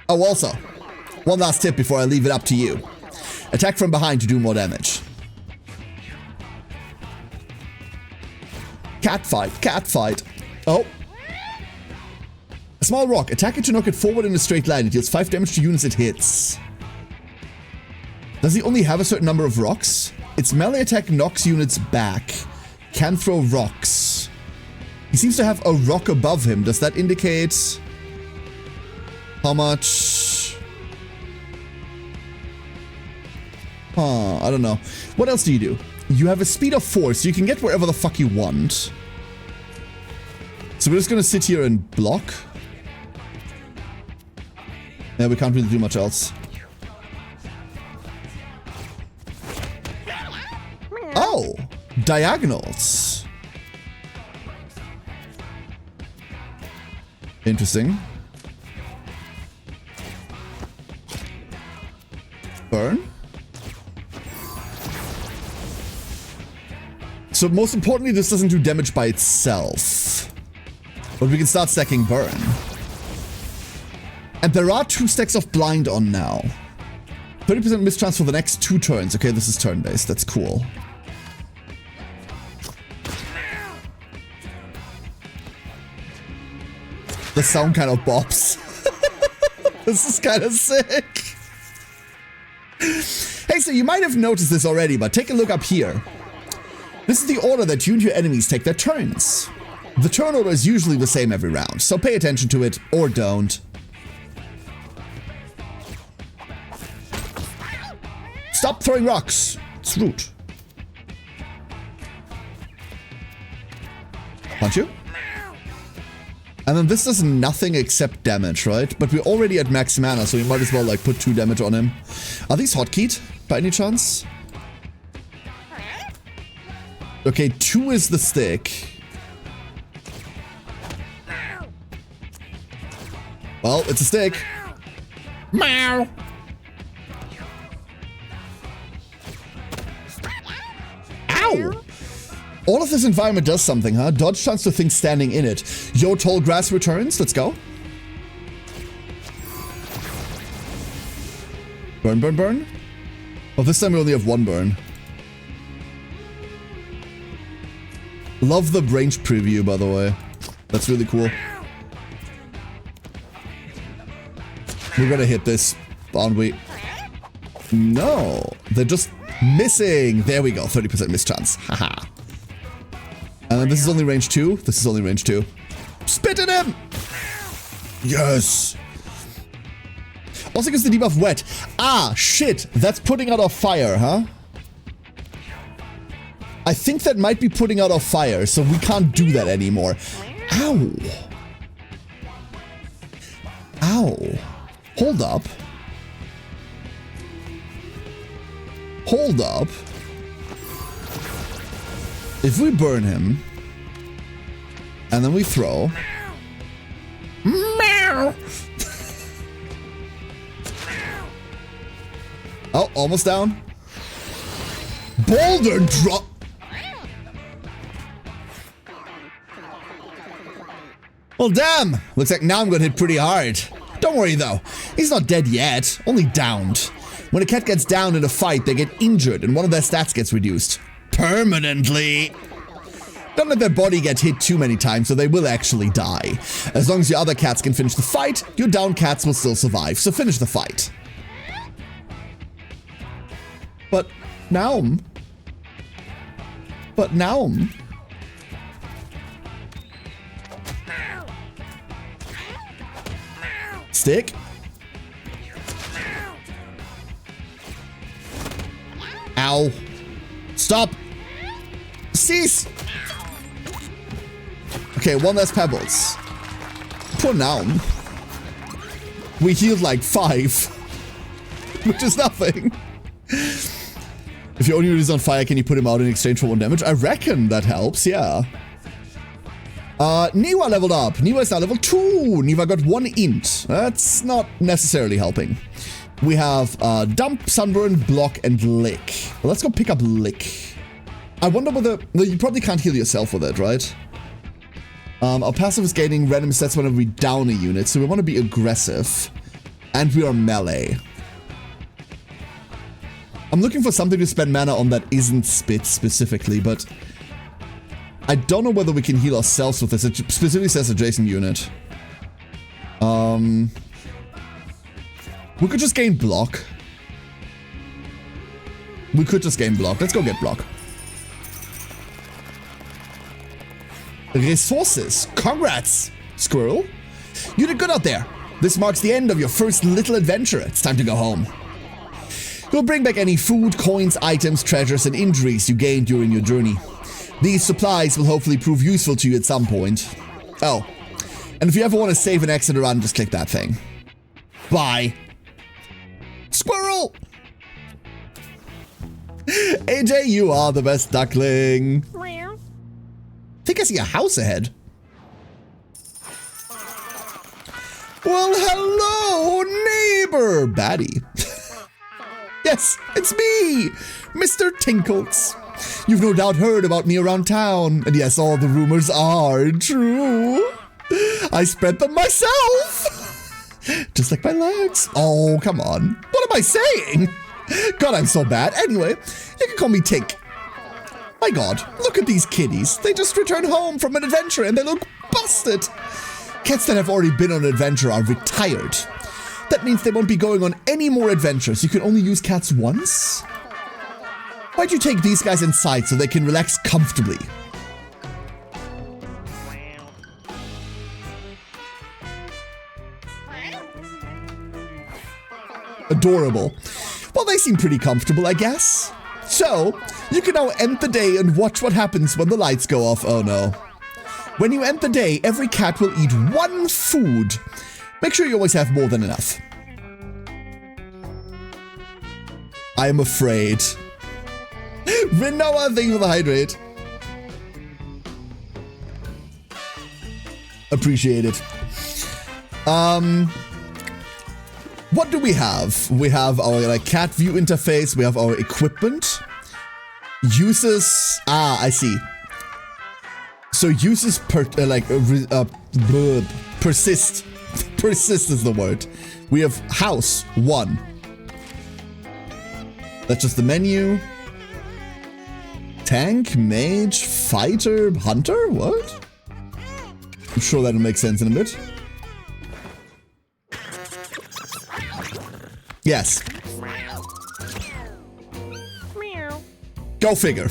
S1: Oh, also, one last tip before I leave it up to you. Attack from behind to do more damage. Cat fight, cat fight. Oh. A small rock. Attack it to knock it forward in a straight line. It deals 5 damage to units it hits. Does he only have a certain number of rocks? Its melee attack knocks units back. Can throw rocks. He seems to have a rock above him. Does that indicate how much? I don't know. What else do you do? You have a speed of 4, so you can get wherever the fuck you want. So we're just gonna sit here and block. Yeah, we can't really do much else. Oh, diagonals. Interesting. Burn. So most importantly, this doesn't do damage by itself. But we can start stacking burn. And there are 2 stacks of blind on now. 30% mischance for the next 2 turns. Okay, this is turn-based. That's cool. The sound kind of bops. This is kind of sick. Hey, so you might have noticed this already, but take a look up here. This is the order that you and your enemies take their turns. The turn order is usually the same every round, so pay attention to it or don't. Stop throwing rocks. It's rude. Punch you. And then this does nothing except damage, right? But we're already at max mana, so we might as well like put 2 damage on him. Are these hotkeyed by any chance? Okay, 2 is the stick. Well, it's a stick. Meow. Ow! All of this environment does something, huh? Dodge chance to things standing in it. Yo, tall grass returns. Let's go. Burn, burn, burn. Well, this time we only have 1 burn. Love the range preview, by the way. That's really cool. We're gonna hit this, aren't we? No, they're just missing. There we go, 30% mischance. Haha. And then this is only range 2. This is only range 2. Spit at him! Yes! Also gets the debuff wet. Ah, shit. That's putting out our fire, huh? I think that might be putting out our fire, so we can't do that anymore. Ow! Ow. Hold up. Hold up. If we burn him, and then we throw. Meow. Oh, almost down. Boulder drop. Well, damn. Looks like now I'm gonna hit pretty hard. Don't worry though. He's not dead yet, only downed. When a cat gets downed in a fight, they get injured and one of their stats gets reduced. permanently. Don't let their body get hit too many times, so they will actually die. As long as your other cats can finish the fight, your down cats will still survive, so finish the fight. But now... Stick. Ow. Stop. Cease. Okay, one less pebbles. Poor Naum. We healed like 5. Which is nothing. If your own unit is on fire, can you put him out in exchange for 1 damage? I reckon that helps, yeah. Niwa leveled up. Niwa is now level 2. Niwa got 1 int. That's not necessarily helping. We have Dump, Sunburn, Block, and Lick. Well, let's go pick up Lick. I wonder whether... No, you probably can't heal yourself with it, right? Our passive is gaining random stats whenever we down a unit, so we want to be aggressive. And we are melee. I'm looking for something to spend mana on that isn't spit specifically, but... I don't know whether we can heal ourselves with this. It specifically says adjacent unit. We could just gain block. Let's go get block. Resources. Congrats, Squirrel. You did good out there. This marks the end of your first little adventure. It's time to go home. You'll bring back any food, coins, items, treasures, and injuries you gained during your journey. These supplies will hopefully prove useful to you at some point. Oh, and if you ever want to save and exit a run, just click that thing. Bye. Squirrel! AJ, you are the best duckling.
S3: Meow.
S1: I think I see a house ahead. Well, hello, neighbor baddie. Yes, it's me, Mr. Tinkles. You've no doubt heard about me around town, and yes, all the rumors are true. I spread them myself. Just like my legs. Oh, come on. What am I saying? God, I'm so bad. Anyway, you can call me Tink. My God, look at these kitties. They just returned home from an adventure and they look busted. Cats that have already been on an adventure are retired. That means they won't be going on any more adventures. You can only use cats once? Why'd you take these guys inside so they can relax comfortably? Adorable. Well, they seem pretty comfortable, I guess. So, you can now end the day and watch what happens when the lights go off. Oh no. When you end the day, every cat will eat 1 food. Make sure you always have more than enough. I am afraid. Rinoa, thank you for the hydrate. Appreciate it. What do we have? We have our cat view interface. We have our equipment. Uses. Ah, I see. So uses persist. Persist is the word. We have house 1. That's just the menu. Tank, mage, fighter, hunter? What? I'm sure that'll make sense in a bit. Yes.
S3: Meow.
S1: Go figure.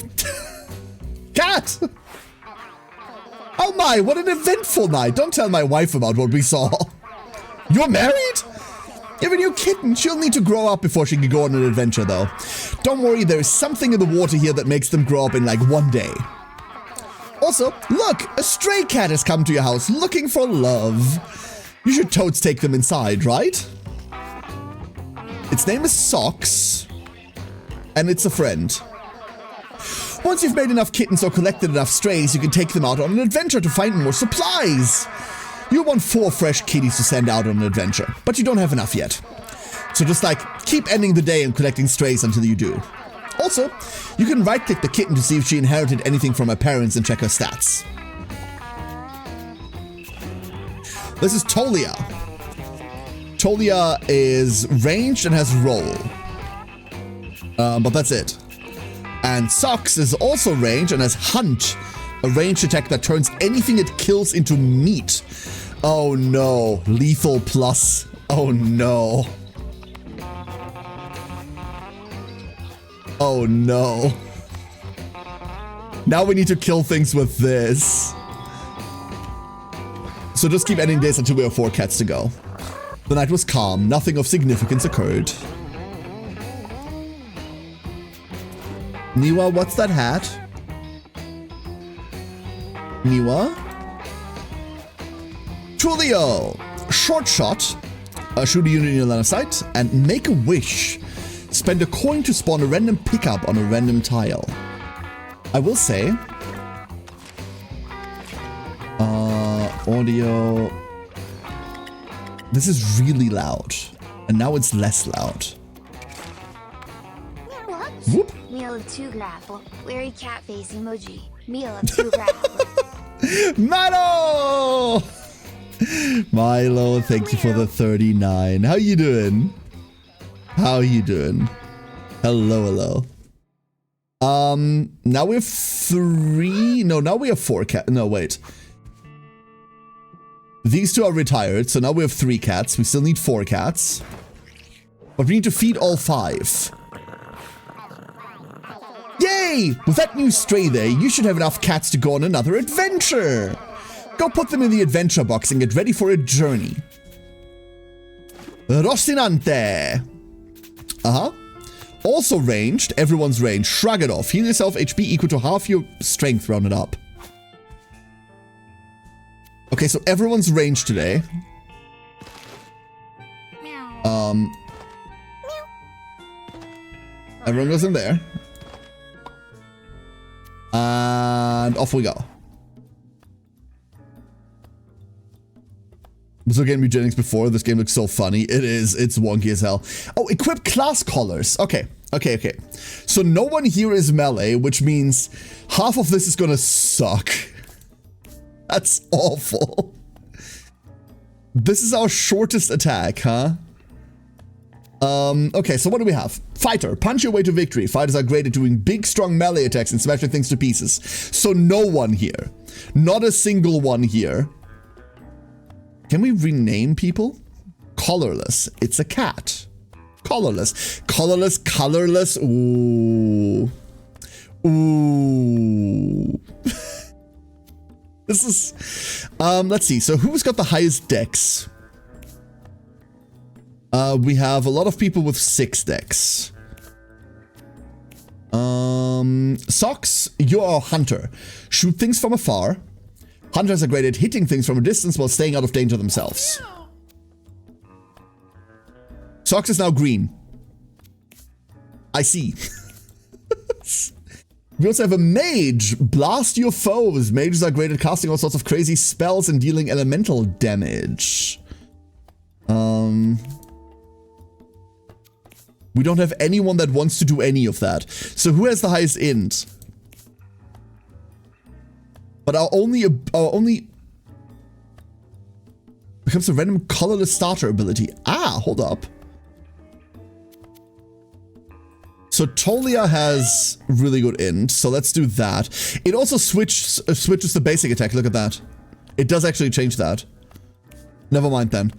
S1: Cat! Oh my, what an eventful night. Don't tell my wife about what we saw. You're married? You have a new kitten. She'll need to grow up before she can go on an adventure, though. Don't worry, there is something in the water here that makes them grow up in like 1 day. Also, look, a stray cat has come to your house looking for love. You should totes take them inside, right? Its name is Socks, and it's a friend. Once you've made enough kittens or collected enough strays, you can take them out on an adventure to find more supplies. You want 4 fresh kitties to send out on an adventure, but you don't have enough yet. So just keep ending the day and collecting strays until you do. Also, you can right-click the kitten to see if she inherited anything from her parents and check her stats. This is Tolia. Tolia is ranged and has roll. But that's it. And Socks is also ranged and has Hunt, a ranged attack that turns anything it kills into meat. Oh no, lethal plus. Oh no. Oh no. Now we need to kill things with this. So just keep ending days until we have 4 cats to go. The night was calm, nothing of significance occurred. Niwa, what's that hat? Niwa? Tulio! Short shot. Shoot a unit in your line of sight and make a wish. Spend a coin to spawn a random pickup on a random tile. I will say... audio... This is really loud. And now it's less loud. Whoop.
S2: Meal of 2 grapple. Weary cat face emoji. Meal of 2 grapple.
S1: Milo! Milo, thank you for the 39. How you doing? How you doing? Hello, hello. Now we have 3... No, now we have 4 cats. No, wait. These 2 are retired, so now we have 3 cats. We still need 4 cats. But we need to feed all 5. Yay! With that new stray there, you should have enough cats to go on another adventure. Go put them in the adventure box and get ready for a journey. Rocinante. Uh-huh. Also ranged, everyone's ranged. Shrug it off. Heal yourself HP equal to half your strength rounded up. Okay, so everyone's ranged today. Everyone goes in there. And off we go. I was looking at Mewgenics before. This game looks so funny. It is. It's wonky as hell. Oh, equip class collars. Okay. Okay. So no one here is melee, which means half of this is gonna suck. That's awful. This is our shortest attack, huh? Okay, so what do we have? Fighter, punch your way to victory. Fighters are great at doing big, strong melee attacks and smashing things to pieces. So no one here. Not a single one here. Can we rename people? Colorless. It's a cat. Colorless. Colorless, colorless. Ooh. Ooh. This is... let's see. So who's got the highest dex? We have a lot of people with 6 decks. Socks, you're a hunter. Shoot things from afar. Hunters are great at hitting things from a distance while staying out of danger themselves. Socks is now green. I see. We also have a mage. Blast your foes. Mages are great at casting all sorts of crazy spells and dealing elemental damage. We don't have anyone that wants to do any of that. So who has the highest int? But our only becomes a random colorless starter ability. Ah, hold up. So Tolia has really good int, so let's do that. It also switches the basic attack. Look at that. It does actually change that. Never mind then.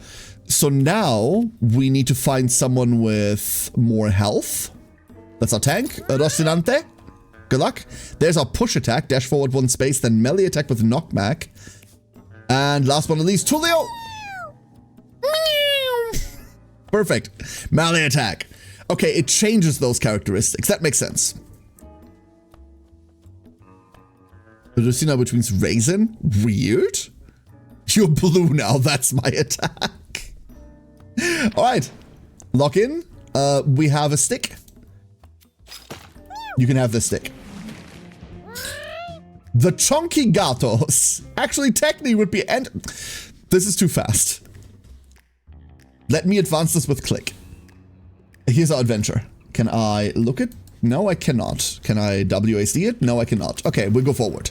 S1: So now we need to find someone with more health. That's our tank, Rocinante. Good luck. There's our push attack, dash forward 1 space, then melee attack with knockback. And last but not least, Tulio. Perfect. Melee attack. Okay, it changes those characteristics. That makes sense. Lucina, which means raisin? Weird. You're blue now. That's my attack. All right. Lock in. We have a stick. You can have this stick. The chunky gatos. Actually, technically would be end. This is too fast. Let me advance this with click. Here's our adventure. Can I look it? No, I cannot. Can I WASD it? No, I cannot. Okay, we'll go forward.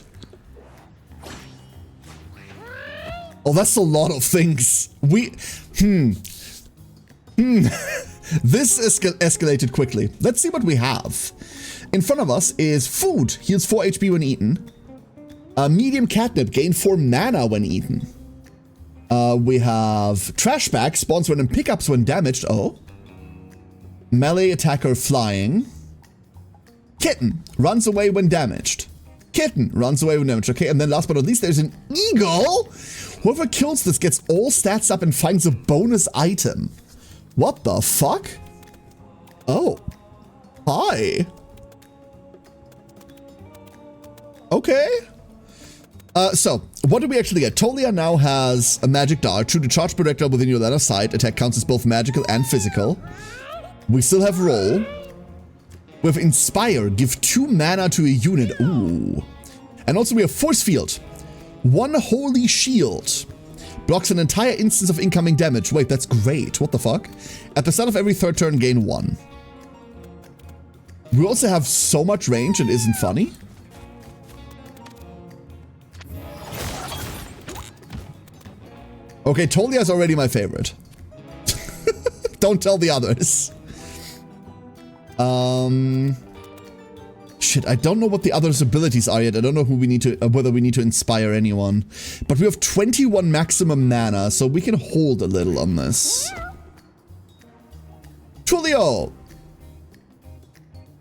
S1: Oh, that's a lot of things. This escalated quickly. Let's see what we have. In front of us is food. Heals 4 HP when eaten. Medium catnip. Gain 4 mana when eaten. We have trash bag. Spawns random pickups when damaged. Oh. Melee attacker flying. Kitten. Runs away when damaged. Kitten. Runs away when damaged. Okay, and then last but not least, there's an eagle. Whoever kills this gets all stats up and finds a bonus item. What the fuck? Oh. Hi. Okay. So, what do we actually get? Tolia now has a magic dart. Shoot a charge projectile within your line of sight. Attack counts as both magical and physical. We still have roll. We have inspire. Give 2 mana to a unit. Ooh. And also we have force field. 1 holy shield. Blocks an entire instance of incoming damage. Wait, that's great. What the fuck? At the start of every third turn, gain 1. We also have so much range, it isn't funny. Okay, Tolia is already my favorite. Don't tell the others. Shit, I don't know what the others' abilities are yet. I don't know who we need to, whether we need to inspire anyone. But we have 21 maximum mana, so we can hold a little on this. Tulio!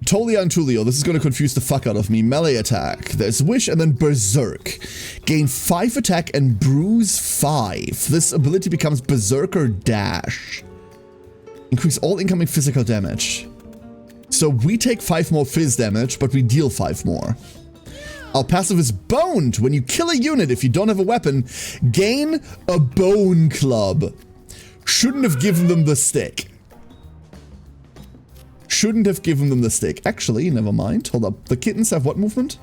S1: Tolia and Tulio. This is going to confuse the fuck out of me. Melee attack. There's Wish and then Berserk. Gain 5 attack and bruise 5. This ability becomes Berserker Dash. Increase all incoming physical damage. So we take 5 more fizz damage, but we deal 5 more. Our passive is Boned. When you kill a unit, if you don't have a weapon, gain a bone club. Shouldn't have given them the stick. Shouldn't have given them the stick. Actually, never mind. Hold up. The kittens have what movement?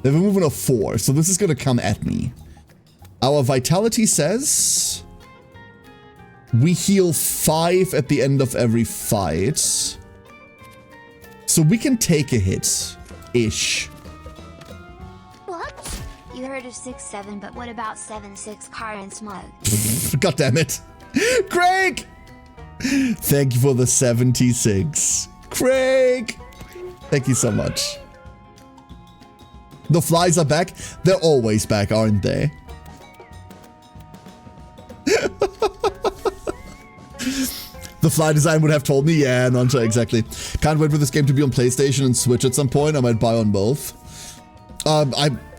S1: They have a movement of 4, so this is going to come at me. Our vitality says we heal 5 at the end of every fight. So we can take a hit-ish.
S2: What? You heard of 6-7, but what about 7-6 car and smug?
S1: God damn it. Craig! Thank you for the 76. Craig! Thank you so much. The flies are back. They're always back, aren't they? The fly design would have told me, yeah, Noncha, exactly. Can't wait for this game to be on PlayStation and Switch at some point. I might buy on both.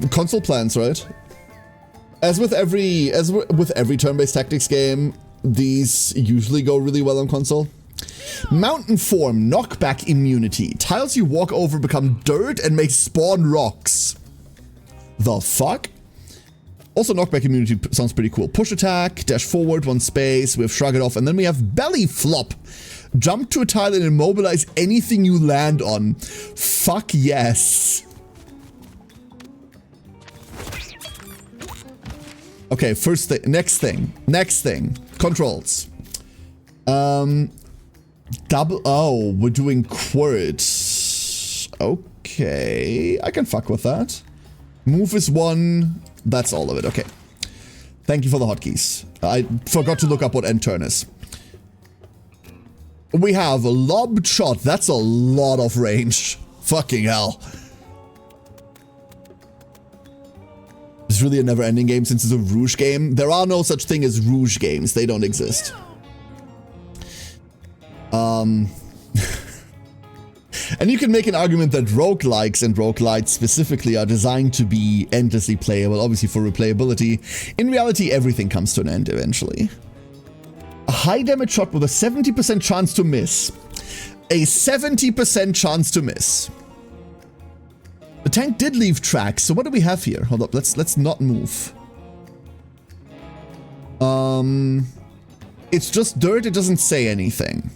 S1: Console plans, right? As with every turn-based tactics game, these usually go really well on console. Mountain form, knockback immunity. Tiles you walk over become dirt and may spawn rocks. The fuck? Also, knockback immunity sounds pretty cool. Push attack, dash forward, 1 space, we have shrug it off, and then we have belly flop. Jump to a tile and immobilize anything you land on. Fuck yes. Okay, first thing, next thing. Controls. Oh, we're doing quirts. Okay, I can fuck with that. Move is 1. That's all of it. Okay. Thank you for the hotkeys. I forgot to look up what end turn is. We have a lob shot. That's a lot of range. Fucking hell. It's really a never-ending game since it's a Rouge game. There are no such thing as Rouge games. They don't exist. And you can make an argument that roguelikes and roguelites specifically are designed to be endlessly playable, obviously for replayability. In reality, everything comes to an end eventually. A high damage shot with a 70% chance to miss. A 70% chance to miss. The tank did leave tracks, so what do we have here? Hold up, let's not move. It's just dirt, it doesn't say anything.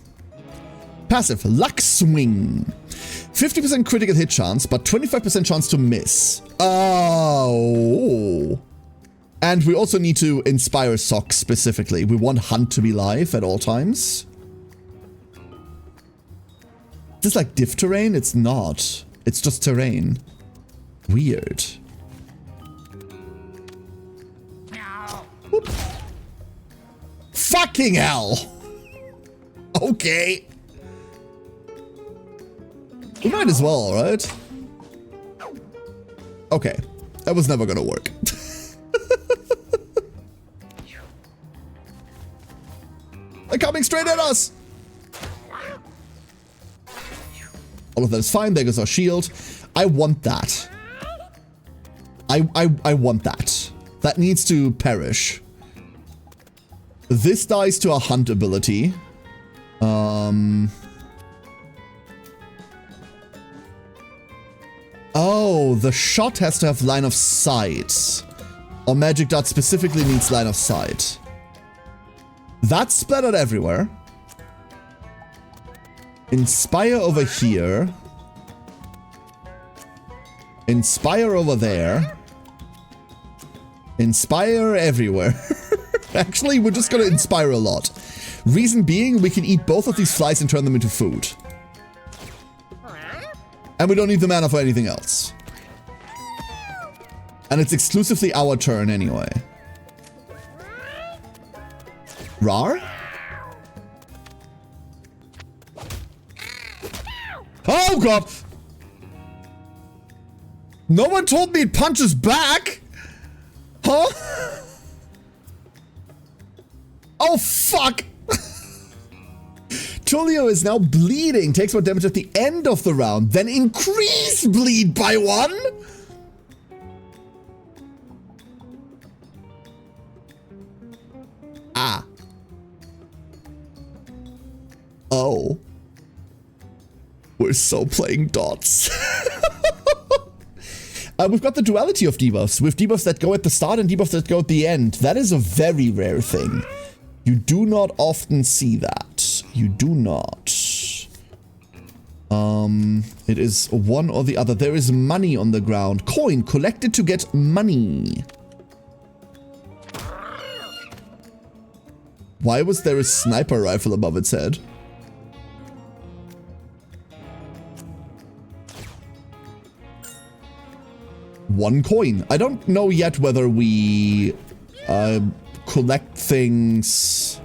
S1: Passive, luck swing. 50% critical hit chance, but 25% chance to miss. Oh. And we also need to inspire socks specifically. We want Hunt to be live at all times. Is this like diff terrain? It's not. It's just terrain. Weird. Whoop. Fucking hell. Okay. We might as well, right? Okay. That was never gonna work. They're coming straight at us! All of that is fine. There goes our shield. I want that. I want that. That needs to perish. This dies to our hunt ability. Oh, the shot has to have line of sight. Or magic dot specifically needs line of sight. That's splattered everywhere. Inspire over here. Inspire over there. Inspire everywhere. Actually, we're just gonna inspire a lot. Reason being, we can eat both of these flies and turn them into food. And we don't need the mana for anything else. And it's exclusively our turn anyway. Rar? Oh god! No one told me it punches back! Huh? Oh fuck! Tulio is now bleeding, takes more damage at the end of the round, then increase bleed by 1? Ah. Oh. We're so playing dots. We've got the duality of debuffs. With debuffs that go at the start and debuffs that go at the end. That is a very rare thing. You do not often see that. You do not. It is one or the other. There is money on the ground. Coin collected to get money. Why was there a sniper rifle above its head? One coin. I don't know yet whether we collect things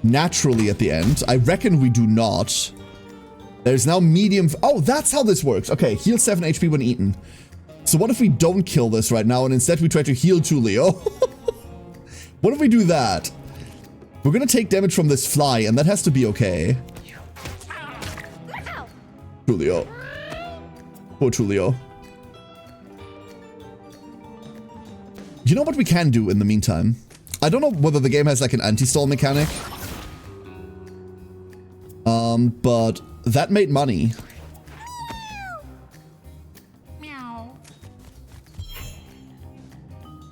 S1: naturally at the end. I reckon we do not. There's now medium... Oh, that's how this works. Okay, heal 7 HP when eaten. So what if we don't kill this right now and instead we try to heal Tulio? What if we do that? We're gonna take damage from this fly and that has to be okay. Tulio. Poor Tulio. You know what we can do in the meantime? I don't know whether the game has like an anti-stall mechanic. But that made money.
S3: Meow.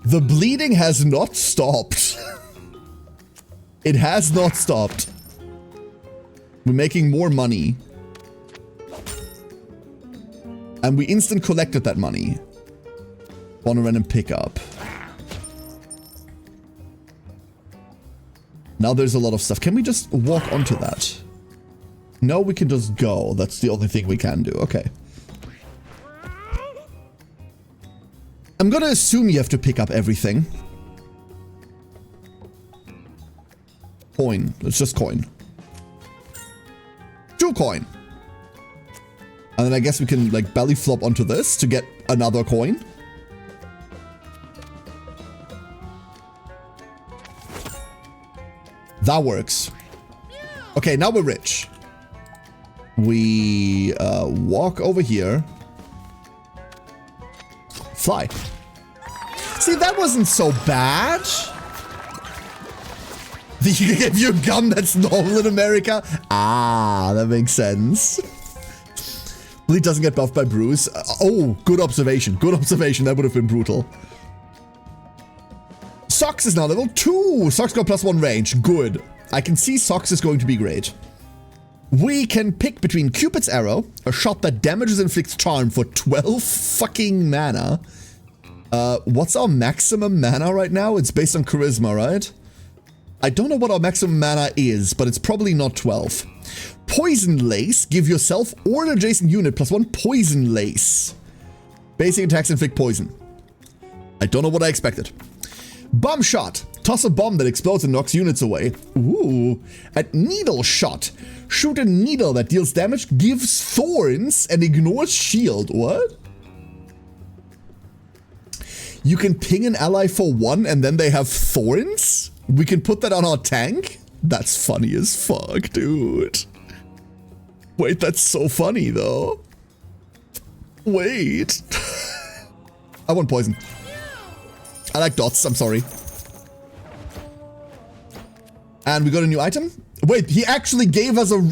S1: The bleeding has not stopped. It has not stopped. We're making more money. And we instant collected that money. On a random pickup. Now there's a lot of stuff. Can we just walk onto that? No, we can just go. That's the only thing we can do. Okay. I'm gonna assume you have to pick up everything. Coin. It's just coin. 2 coin. And then I guess we can like belly flop onto this to get another coin. That works. Okay, now we're rich. We walk over here. Fly. See, that wasn't so bad. You give you a gun that's normal in America? Ah, that makes sense. Bleed doesn't get buffed by Bruce. Oh, good observation. Good observation. That would have been brutal. Socks is now level 2. Socks got +1 range. Good. I can see Socks is going to be great. We can pick between Cupid's Arrow, a shot that damages and inflicts charm for 12 fucking mana. What's our maximum mana right now? It's based on charisma, right? I don't know what our maximum mana is, but it's probably not 12. Poison Lace, give yourself or an adjacent unit +1 Poison Lace. Basic attacks inflict poison. I don't know what I expected. Bomb Shot, Toss a bomb that explodes and knocks units away. Ooh. At needle shot. Shoot a needle that deals damage, gives thorns, and ignores shield. What? You can ping an ally for 1 and then they have thorns? We can put that on our tank? That's funny as fuck, dude. Wait, that's so funny though. Wait. I want poison. I like dots, I'm sorry. And we got a new item? Wait, he actually gave us a...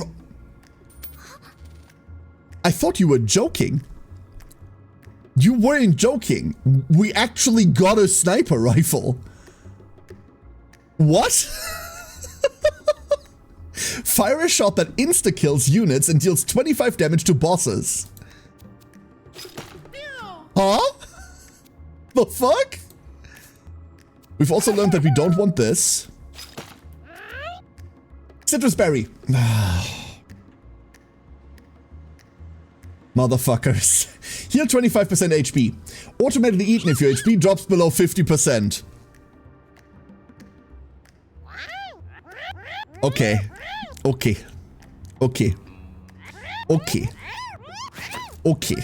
S1: I thought you were joking. You weren't joking. We actually got a sniper rifle. What? Fire a shot that insta-kills units and deals 25 damage to bosses. Huh? The fuck? We've also learned that we don't want this. Citrus berry. Motherfuckers. Heal 25% HP. Automatically eaten if your HP drops below 50%. Okay. Okay. Okay. Okay. Okay.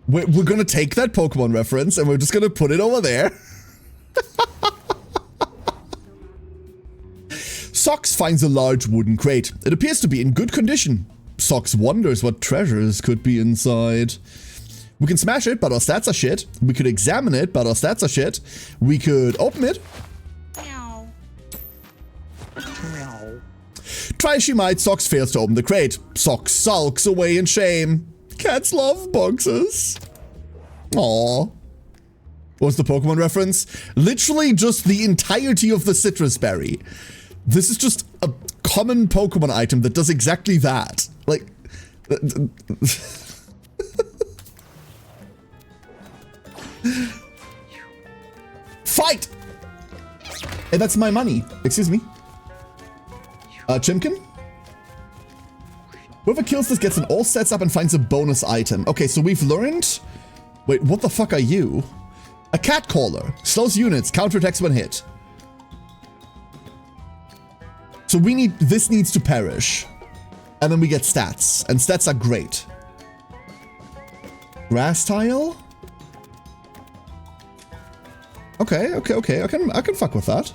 S1: We're gonna take that Pokemon reference and we're just gonna put it over there. Sox finds a large wooden crate. It appears to be in good condition. Sox wonders what treasures could be inside. We can smash it, but our stats are shit. We could examine it, but our stats are shit. We could open it.
S3: Meow.
S4: Meow.
S1: Try as she might, Sox fails to open the crate. Sox sulks away in shame. Cats love boxes. Aww. What's the Pokemon reference? Literally just the entirety of the citrus berry. This is just a common Pokemon item that does exactly that. Like... Fight! Hey, that's my money. Excuse me. Chimkin? Whoever kills this gets an all sets up and finds a bonus item. Okay, so we've learned... Wait, what the fuck are you? A cat caller. Slows units, counterattacks when hit. So we need... This needs to perish. And then we get stats. And stats are great. Grass tile? Okay, okay, okay. I can fuck with that.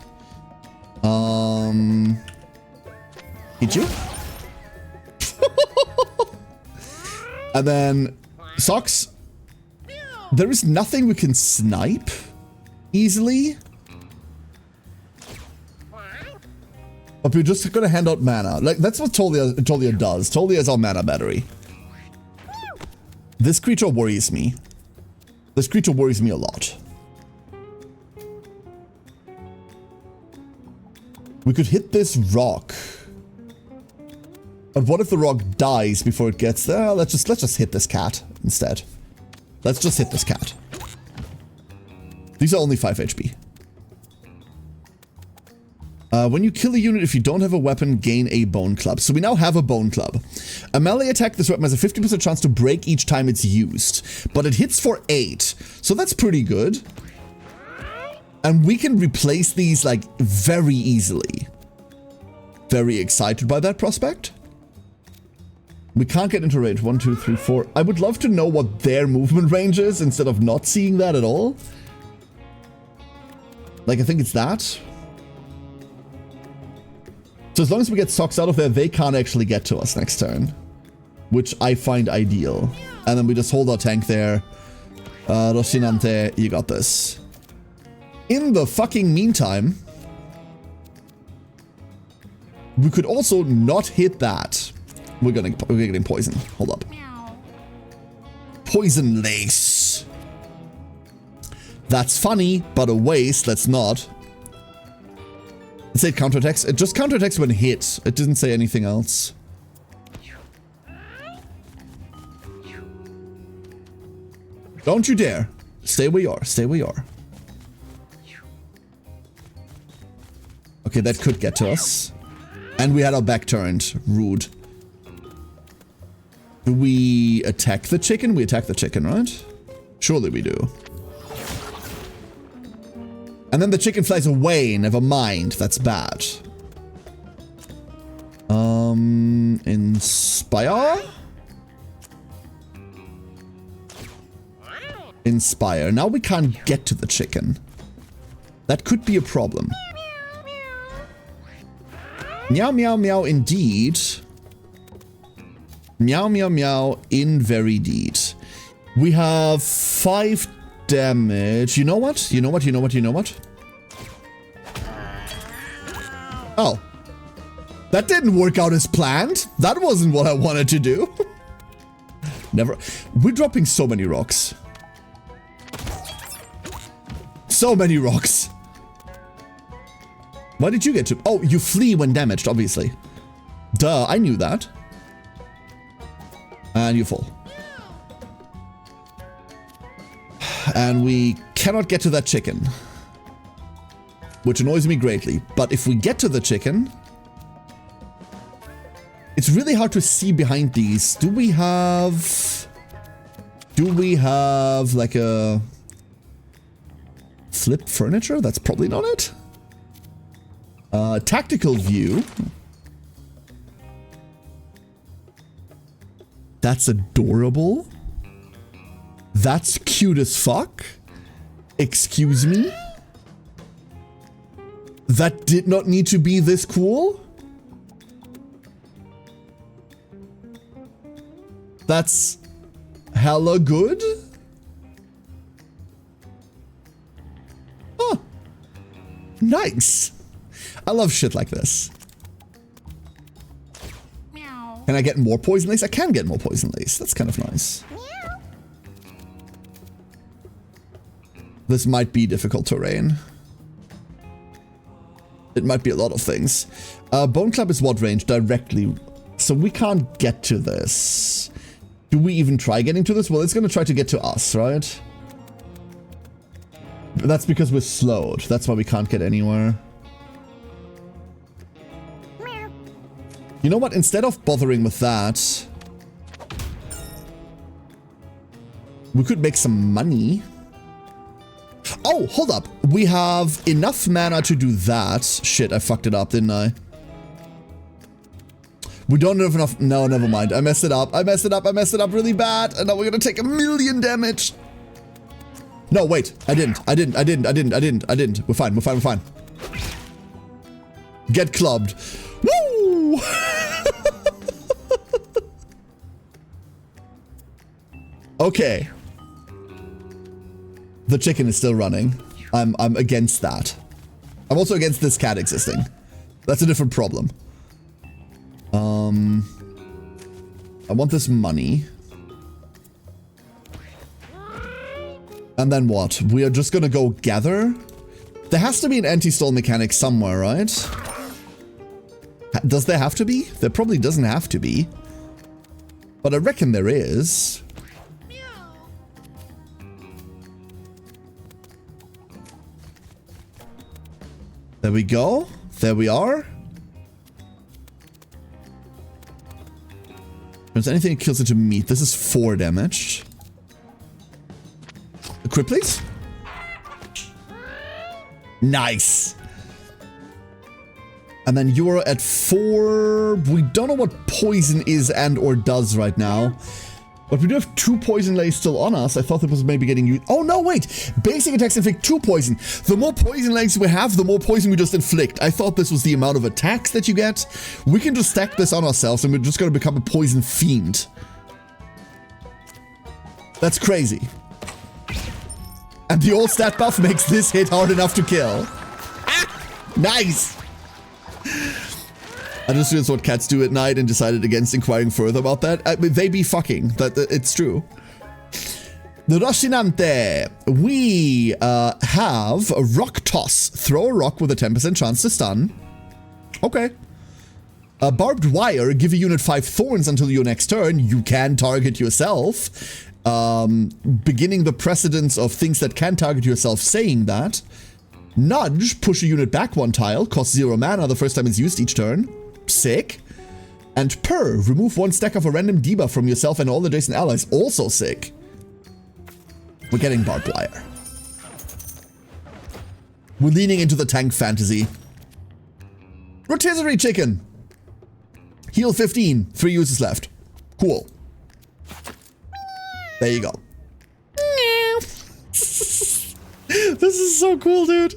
S1: Hit you? And then socks. There is nothing we can snipe easily. But we're just gonna hand out mana. Like, that's what Tolia does. Tolia is our mana battery. This creature worries me. This creature worries me a lot. We could hit this rock. But what if the rock dies before it gets there? Let's just hit this cat instead. Let's just hit this cat. These are only 5 HP. When you kill a unit, if you don't have a weapon, gain a bone club. So we now have a bone club. A melee attack, this weapon has a 50% chance to break each time it's used. But it hits for 8. So that's pretty good. And we can replace these, like, very easily. Very excited by that prospect. We can't get into range. 1, 2, 3, 4. I would love to know what their movement range is instead of not seeing that at all. Like, I think it's that. So as long as we get Socks out of there, they can't actually get to us next turn. Which I find ideal. And then we just hold our tank there. Roshinante, you got this. In the fucking meantime, we could also not hit that. We're getting poison. Hold up.
S3: Meow.
S1: Poison lace. That's funny, but a waste. Let's not. It said counterattacks. It just counterattacks when hit. It didn't say anything else. Don't you dare. Stay where you are. Stay where you are. Okay, that could get to us. And we had our back turned. Rude. Do we attack the chicken? We attack the chicken, right? Surely we do. And then the chicken flies away. Never mind. That's bad. Inspire? Inspire. Now we can't get to the chicken. That could be a problem. Meow, meow, meow, indeed. Meow, meow, meow, in very deed. We have 5 damage. You know what? You know what? You know what? You know what? Oh. That didn't work out as planned. That wasn't what I wanted to do. Never. We're dropping so many rocks. So many rocks. Why did you get to? Oh, you flee when damaged, obviously. Duh, I knew that. And you fall. And we cannot get to that chicken. Which annoys me greatly. But if we get to the chicken... It's really hard to see behind these. Do we have like a flip furniture? That's probably not it. Tactical view. That's adorable. That's cute as fuck. Excuse me? That did not need to be this cool? That's hella good. Oh, nice. I love shit like this.
S3: Meow.
S1: Can I get more poison lace? I can get more poison lace. That's kind of nice.
S2: Meow.
S1: This might be difficult terrain. It might be a lot of things. Bone Club is what range? Directly. So we can't get to this. Do we even try getting to this? Well, it's going to try to get to us, right? But that's because we're slowed. That's why we can't get anywhere.
S2: Meow.
S1: You know what? Instead of bothering with that, we could make some money. Oh, hold up. We have enough mana to do that. Shit, I fucked it up, didn't I? We don't have enough. No, never mind. I messed it up. I messed it up. I messed it up really bad. And now we're going to take 1,000,000 damage. No, wait. I didn't. We're fine. We're fine. We're fine. Get clubbed. Woo! Okay. The chicken is still running. I'm against that. I'm also against this cat existing. That's a different problem. I want this money. And then what? We are just gonna go gather? There has to be an anti-stall mechanic somewhere, right? Does there have to be? There probably doesn't have to be. But I reckon there is. There we go. There we are. If there's anything that kills into meat, this is 4 damage. Equip, please. Nice. And then you're at 4. We don't know what poison is and or does right now. But we do have 2 poison lays still on us. I thought that was maybe getting you. Oh, no, wait. Basic attacks inflict 2 poison. The more poison lays we have, the more poison we just inflict. I thought this was the amount of attacks that you get. We can just stack this on ourselves and we're just going to become a poison fiend. That's crazy. And the old stat buff makes this hit hard enough to kill. Ah, nice. I just realized what cats do at night and decided against inquiring further about that. I mean, they be fucking. It's true. The Roshinante. We have a rock toss. Throw a rock with a 10% chance to stun. Okay. A barbed wire. Give a unit 5 thorns until your next turn. You can target yourself. Beginning the precedence of things that can target yourself saying that. Nudge. Push a unit back 1 tile. Costs 0 mana the first time it's used each turn. Sick. And Purr, remove 1 stack of a random debuff from yourself and all adjacent allies. Also sick. We're getting barbed wire. We're leaning into the tank fantasy. Rotisserie chicken. Heal 15. 3 uses left. Cool. There you go. This is so cool, dude.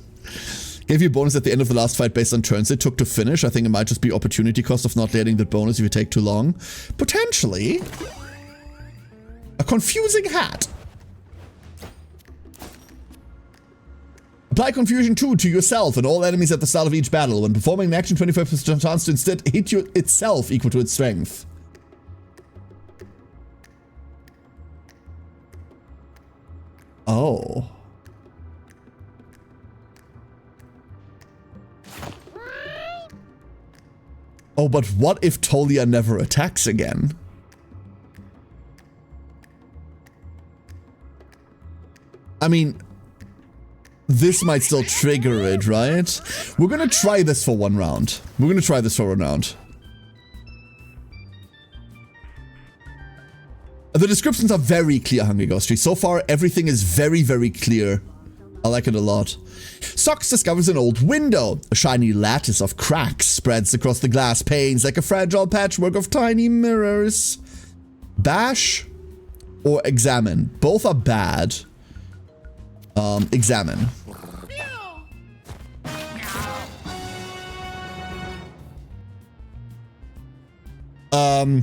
S1: Gave you a bonus at the end of the last fight based on turns it took to finish. I think it might just be opportunity cost of not getting the bonus if you take too long. Potentially. A confusing hat. Apply Confusion 2 to yourself and all enemies at the start of each battle. When performing an action, 25% chance to instead hit you itself equal to its strength. Oh. Oh, but what if Tolia never attacks again? I mean, this might still trigger it, right? We're gonna try this for one round. We're gonna try this for one round. The descriptions are very clear, Hungry Ghost Tree. So far, everything is very, very clear. I like it a lot. Socks discovers an old window. A shiny lattice of cracks spreads across the glass panes like a fragile patchwork of tiny mirrors. Bash or examine? Both are bad. Examine.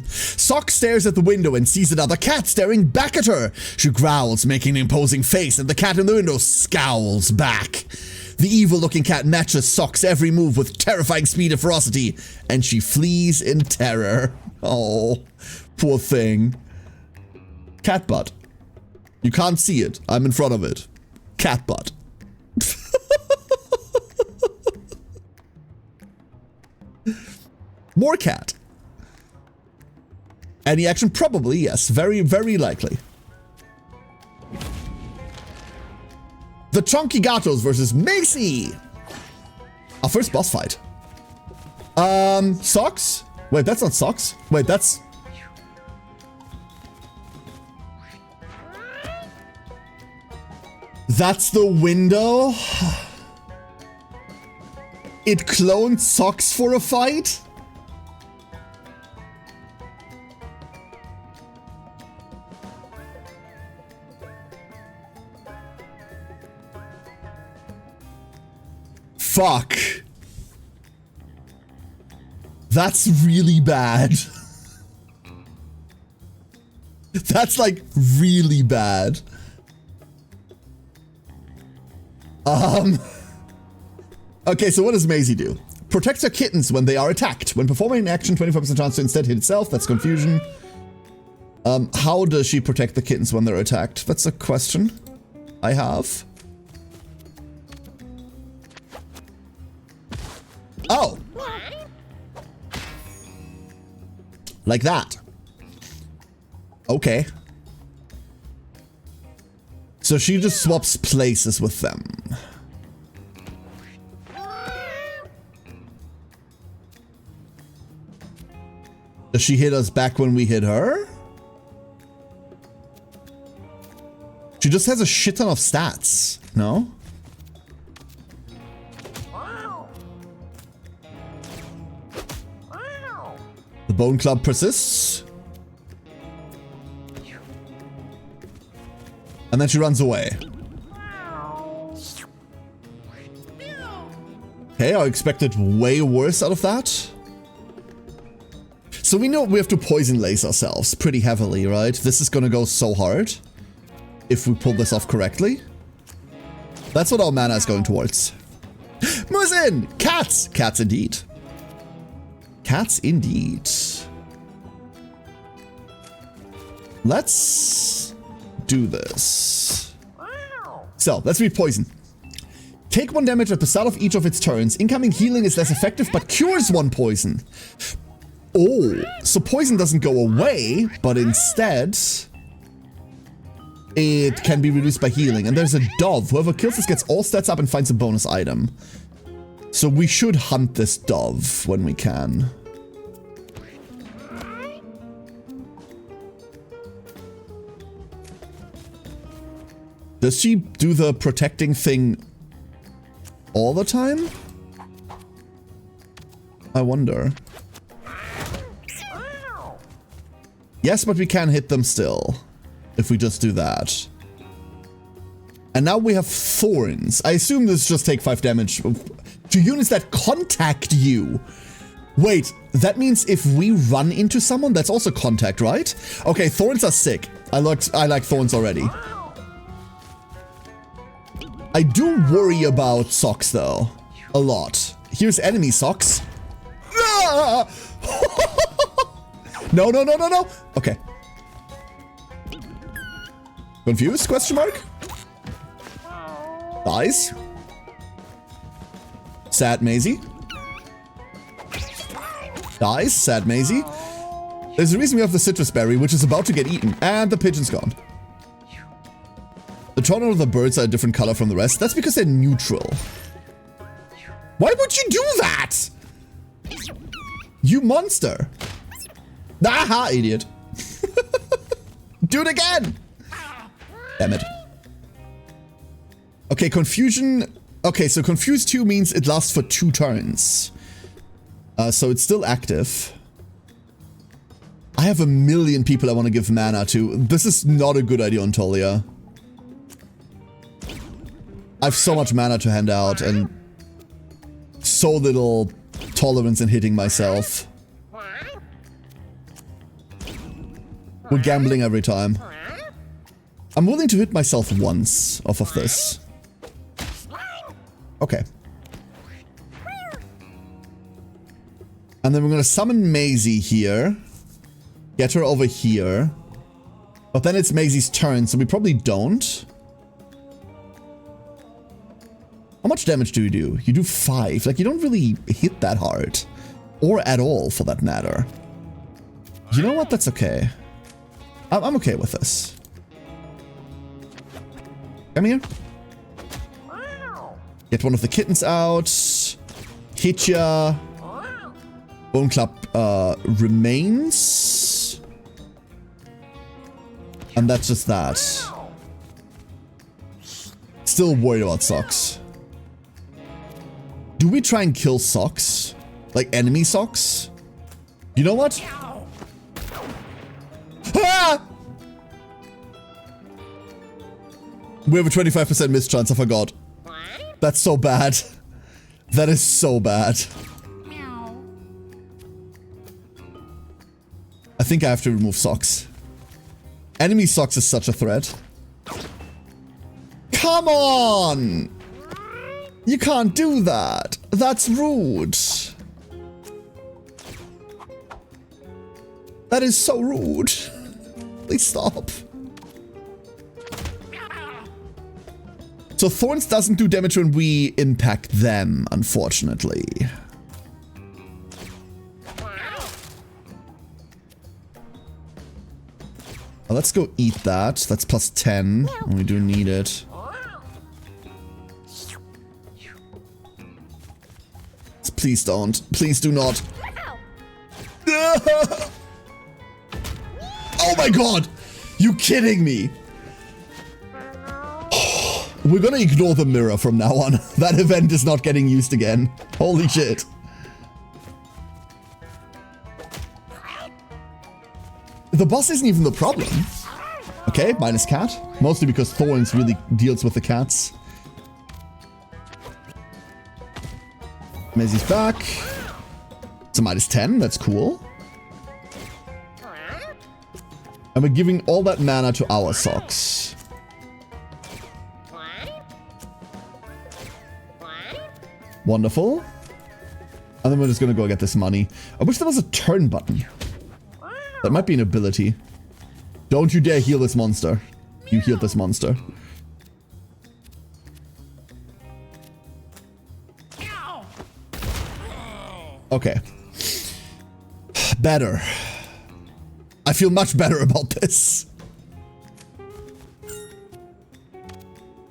S1: Sock stares at the window and sees another cat staring back at her. She growls, making an imposing face, and the cat in the window scowls back. The evil-looking cat matches Sock's every move with terrifying speed and ferocity, and she flees in terror. Oh, poor thing. Cat butt. You can't see it. I'm in front of it. Cat butt. More cat. Any action? Probably, yes. Very, very likely. The Chunky Gatos versus Macy. Our first boss fight. Socks? Wait, that's not Socks. Wait, that's... That's the window? It cloned Socks for a fight? Fuck. That's really bad. That's like really bad. Okay, so what does Maisie do? Protects her kittens when they are attacked. When performing an action, 25% chance to instead hit itself. That's confusion. How does she protect the kittens when they're attacked? That's a question I have. Oh. Like that. Okay. So she just swaps places with them. Does she hit us back when we hit her? She just has a shit ton of stats, no? The Bone Club persists. And then she runs away. Okay, I expected way worse out of that. So we know we have to poison lace ourselves pretty heavily, right? This is gonna go so hard if we pull this off correctly. That's what our mana is going towards. Musin! Cats! Cats indeed. Cats indeed. Let's do this. So, let's read poison. Take 1 damage at the start of each of its turns. Incoming healing is less effective, but cures 1 poison. Oh, so poison doesn't go away, but instead it can be reduced by healing. And there's a dove. Whoever kills this gets all stats up and finds a bonus item. So we should hunt this dove when we can. Does she do the protecting thing all the time? I wonder. Yes, but we can hit them still. If we just do that. And now we have thorns. I assume this just take 5 damage to units that contact you. Wait, that means if we run into someone, that's also contact, right? Okay, thorns are sick. I like thorns already. I do worry about socks though. A lot. Here's enemy socks. Ah! No, no, no, no, no. Okay. Confused? Question mark? Dies. Sad Maisie. Dies. Sad Maisie. There's a reason we have the citrus berry, which is about to get eaten. And the pigeon's gone. The tornado of the birds are a different color from the rest. That's because they're neutral. Why would you do that? You monster. Aha, idiot. Do it again. Damn it. Okay, confusion. Okay, so confuse 2 means it lasts for 2 turns. So it's still active. I have a million people I want to give mana to. This is not a good idea on Tolia. I have so much mana to hand out and so little tolerance in hitting myself. We're gambling every time. I'm willing to hit myself once off of this. Okay. And then we're gonna summon Maisie here. Get her over here. But then it's Maisie's turn, so we probably don't. How much damage do you do? You do 5. Like, you don't really hit that hard. Or at all, for that matter. You know what? That's okay. I'm okay with this. Come here. Get one of the kittens out. Hit ya. Bone Club remains. And that's just that. Still worried about socks. Do we try and kill socks? Like enemy socks? You know what? Ah! We have a 25% mischance, I forgot. That's so bad. That is so bad. I think I have to remove socks. Enemy socks is such a threat. Come on! You can't do that. That's rude. That is so rude. Please stop. So Thorns doesn't do damage when we impact them, unfortunately. Well, let's go eat that. That's plus 10. And we do need it. Please don't. Please do not. Oh my god! You kidding me? We're gonna ignore the mirror from now on. That event is not getting used again. Holy shit. The boss isn't even the problem. Okay, minus cat. Mostly because Thorns really deals with the cats. Maisie's back. It's a minus 10. That's cool. And we're giving all that mana to our socks. Wonderful. And then we're just gonna go get this money. I wish there was a turn button. That might be an ability. Don't you dare heal this monster. You healed this monster. Okay. Better. I feel much better about this.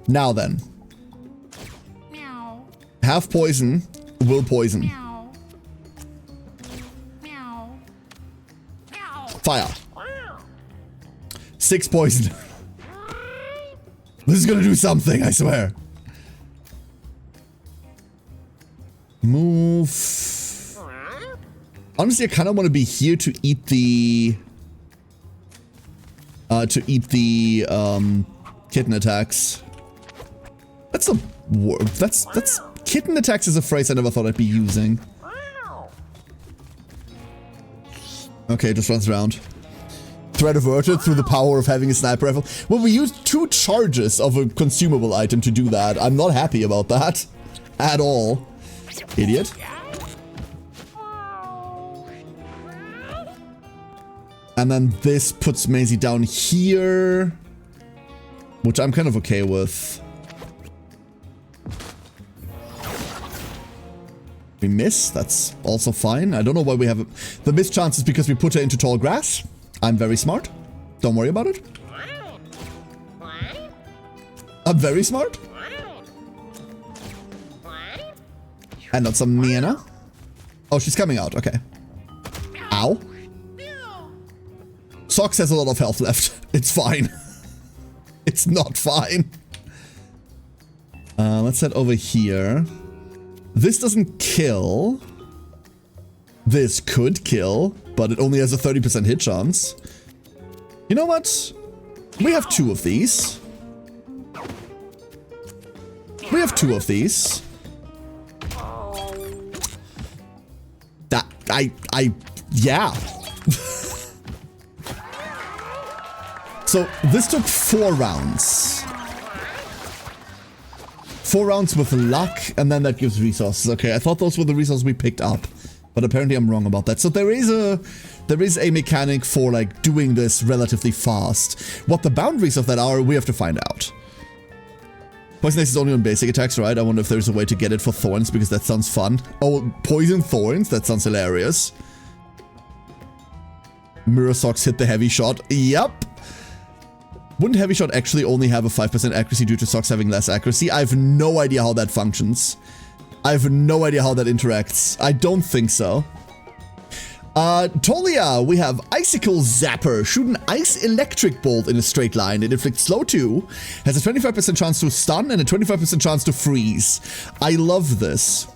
S1: Now then.
S3: Meow.
S1: Half poison will poison.
S3: Meow. Meow. Meow.
S1: Fire. 6 poison. This is gonna do something, I swear. Move. Honestly, I kind of want to be here to eat the... kitten attacks. That's a word. That's kitten attacks is a phrase I never thought I'd be using. Okay, just runs around. Threat averted through the power of having a sniper rifle. Well, we used 2 charges of a consumable item to do that. I'm not happy about that. At all. Idiot. And then this puts Maisie down here. Which I'm kind of okay with. We miss. That's also fine. I don't know why we have the miss chance is because we put her into tall grass. I'm very smart. Don't worry about it. I'm very smart. And not some Miana. Oh, she's coming out. Okay. Ow. Socks has a lot of health left. It's fine. It's not fine. Let's head over here. This doesn't kill. This could kill, but it only has a 30% hit chance. You know what? We have 2 of these. We have 2 of these. Yeah. So this took 4 rounds. 4 rounds with luck, and then that gives resources. Okay, I thought those were the resources we picked up, but apparently I'm wrong about that. So there is a mechanic for like doing this relatively fast. What the boundaries of that are, we have to find out. Poison Ace is only on basic attacks, right? I wonder if there's a way to get it for thorns, because that sounds fun. Oh, poison thorns? That sounds hilarious. Mirror Socks hit the heavy shot. Yep. Wouldn't heavy shot actually only have a 5% accuracy due to Socks having less accuracy? I have no idea how that functions. I have no idea how that interacts. I don't think so. Tolia, we have Icicle Zapper. Shoot an ice electric bolt in a straight line. It inflicts slow 2, has a 25% chance to stun and a 25% chance to freeze. I love this.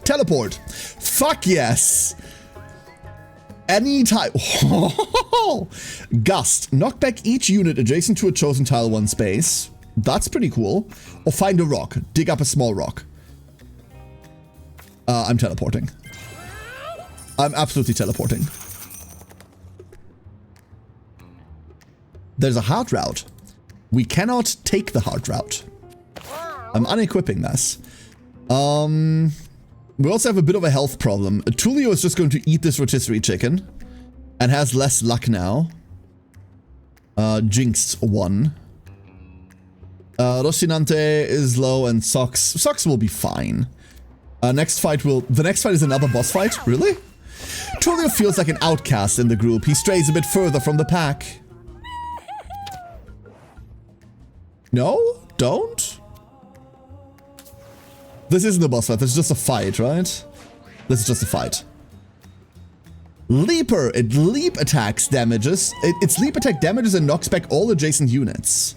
S1: Teleport. Fuck yes. Anytime. Gust. Knock back each unit adjacent to a chosen tile 1 space. That's pretty cool. Or find a rock. Dig up a small rock. I'm teleporting. I'm absolutely teleporting. There's a hard route. We cannot take the hard route. I'm unequipping this. We also have a bit of a health problem. Tulio is just going to eat this rotisserie chicken. And has less luck now. Jinxed 1. Rocinante is low and Socks will be fine. The next fight is another boss fight? Really? Tulio feels like an outcast in the group. He strays a bit further from the pack. No? Don't? This isn't a boss fight. This is just a fight, right? This is just a fight. Leaper. It leap attacks damages. Its leap attack damages and knocks back all adjacent units.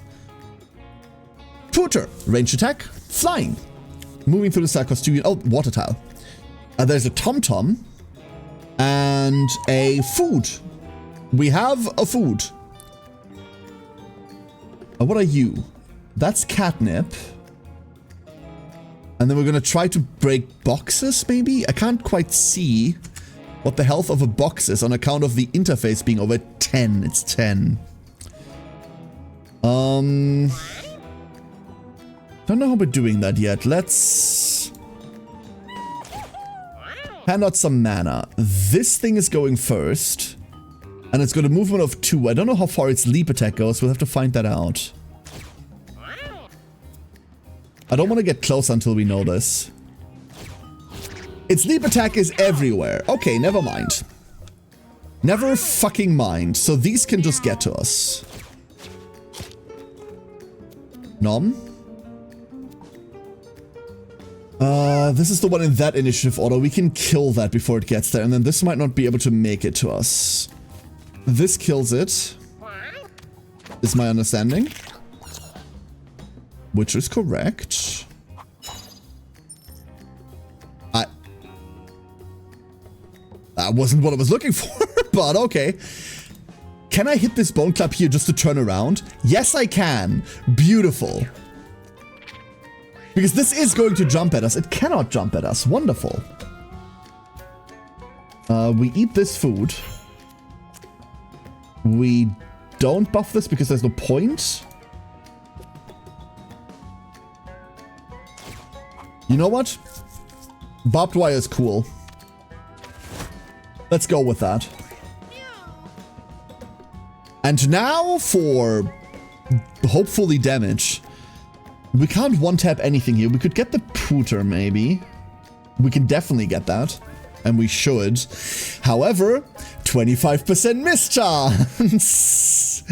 S1: Tutor. Range attack. Flying. Moving through the Sarcosturian. Oh, water tile. There's a tom-tom. And a food. We have a food. What are you? That's catnip. And then we're gonna try to break boxes, maybe? I can't quite see what the health of a box is on account of the interface being over 10. It's 10. Don't know how we're doing that yet. Let's hand out some mana. This thing is going first. And it's got a movement of 2. I don't know how far its leap attack goes. We'll have to find that out. I don't want to get close until we know this. Its leap attack is everywhere. Okay, never mind. Never fucking mind. So these can just get to us. Nom? This is the one in that initiative order. We can kill that before it gets there. And then this might not be able to make it to us. This kills it. Is my understanding. Which is correct. That wasn't what I was looking for, but okay. Can I hit this bone club here just to turn around? Yes, I can. Beautiful. Because this is going to jump at us. It cannot jump at us. Wonderful. We eat this food. We don't buff this because there's no point. You know what? Barbed wire is cool. Let's go with that. And now for hopefully damage. We can't one-tap anything here. We could get the Pooter, maybe. We can definitely get that. And we should. However, 25% miss chance.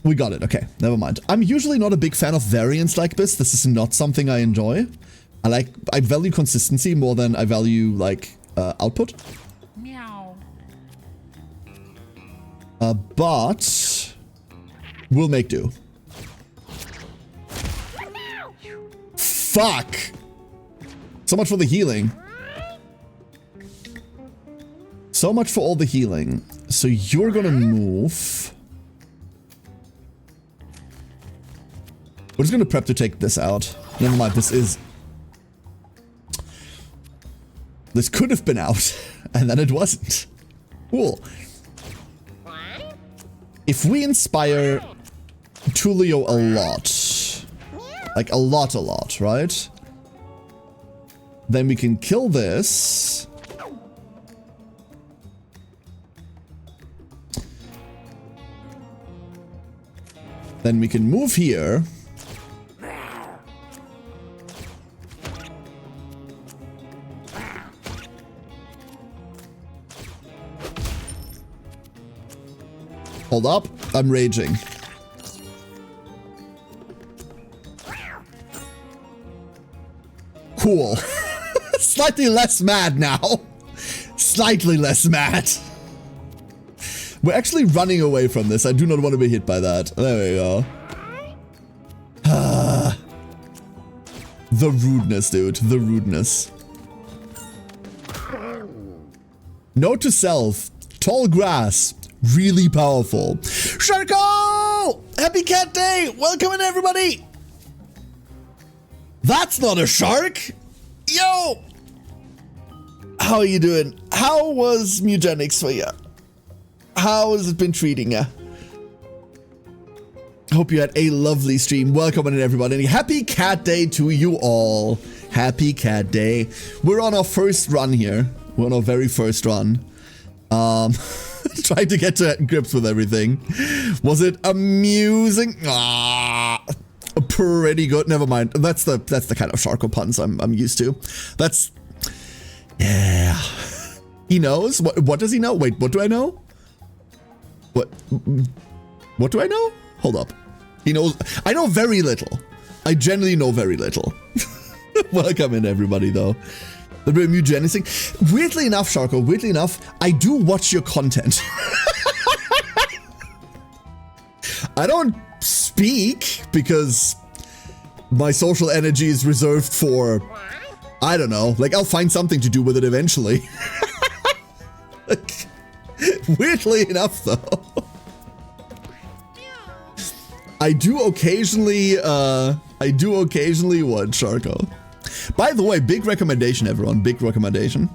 S1: We got it. Okay, never mind. I'm usually not a big fan of variants like this. This is not something I enjoy. I value consistency more than I value, like, output.
S3: Meow.
S1: But we'll make do. Fuck! So much for the healing. So much for all the healing. So you're gonna move. We're just gonna prep to take this out. Never mind, this could have been out, and then it wasn't. Cool. If we inspire Tulio a lot, like a lot, right? Then we can kill this. Then we can move here. Hold up, I'm raging. Cool. Slightly less mad now. Slightly less mad. We're actually running away from this. I do not want to be hit by that. There we go. The rudeness, dude. The rudeness. Note to self. Tall grass. Really powerful. Sharko! Happy Cat Day! Welcome in, everybody! That's not a shark! Yo! How are you doing? How was Mewgenics for you? How has it been treating you? Hope you had a lovely stream. Welcome in, everybody. Happy Cat Day to you all. Happy Cat Day. We're on our first run here. We're on our very first run. Trying to get to grips with everything. Was it amusing? Ah, pretty good. Never mind. That's the kind of Sharko puns I'm used to. That's, yeah. He knows. What does he know? Wait, what do I know? What do I know? Hold up. He knows. I know very little. I generally know very little. Welcome in, everybody, though. The Mewgenics thing. Weirdly enough, Sharko, weirdly enough, I do watch your content. I don't speak because my social energy is reserved for, I don't know, like I'll find something to do with it eventually. Like, weirdly enough, though. I do occasionally watch Sharko. By the way, big recommendation, everyone. Big recommendation.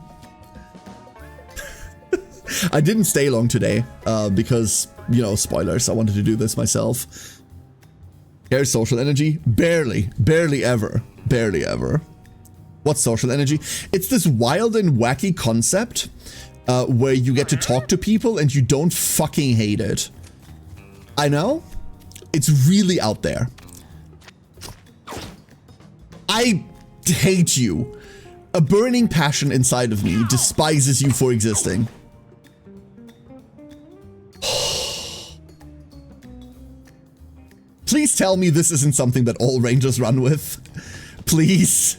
S1: I didn't stay long today because, you know, spoilers. I wanted to do this myself. Here's social energy. Barely ever. What's social energy? It's this wild and wacky concept where you get to talk to people and you don't fucking hate it. I know. It's really out there. I hate you. A burning passion inside of me despises you for existing. Please tell me this isn't something that all rangers run with. Please.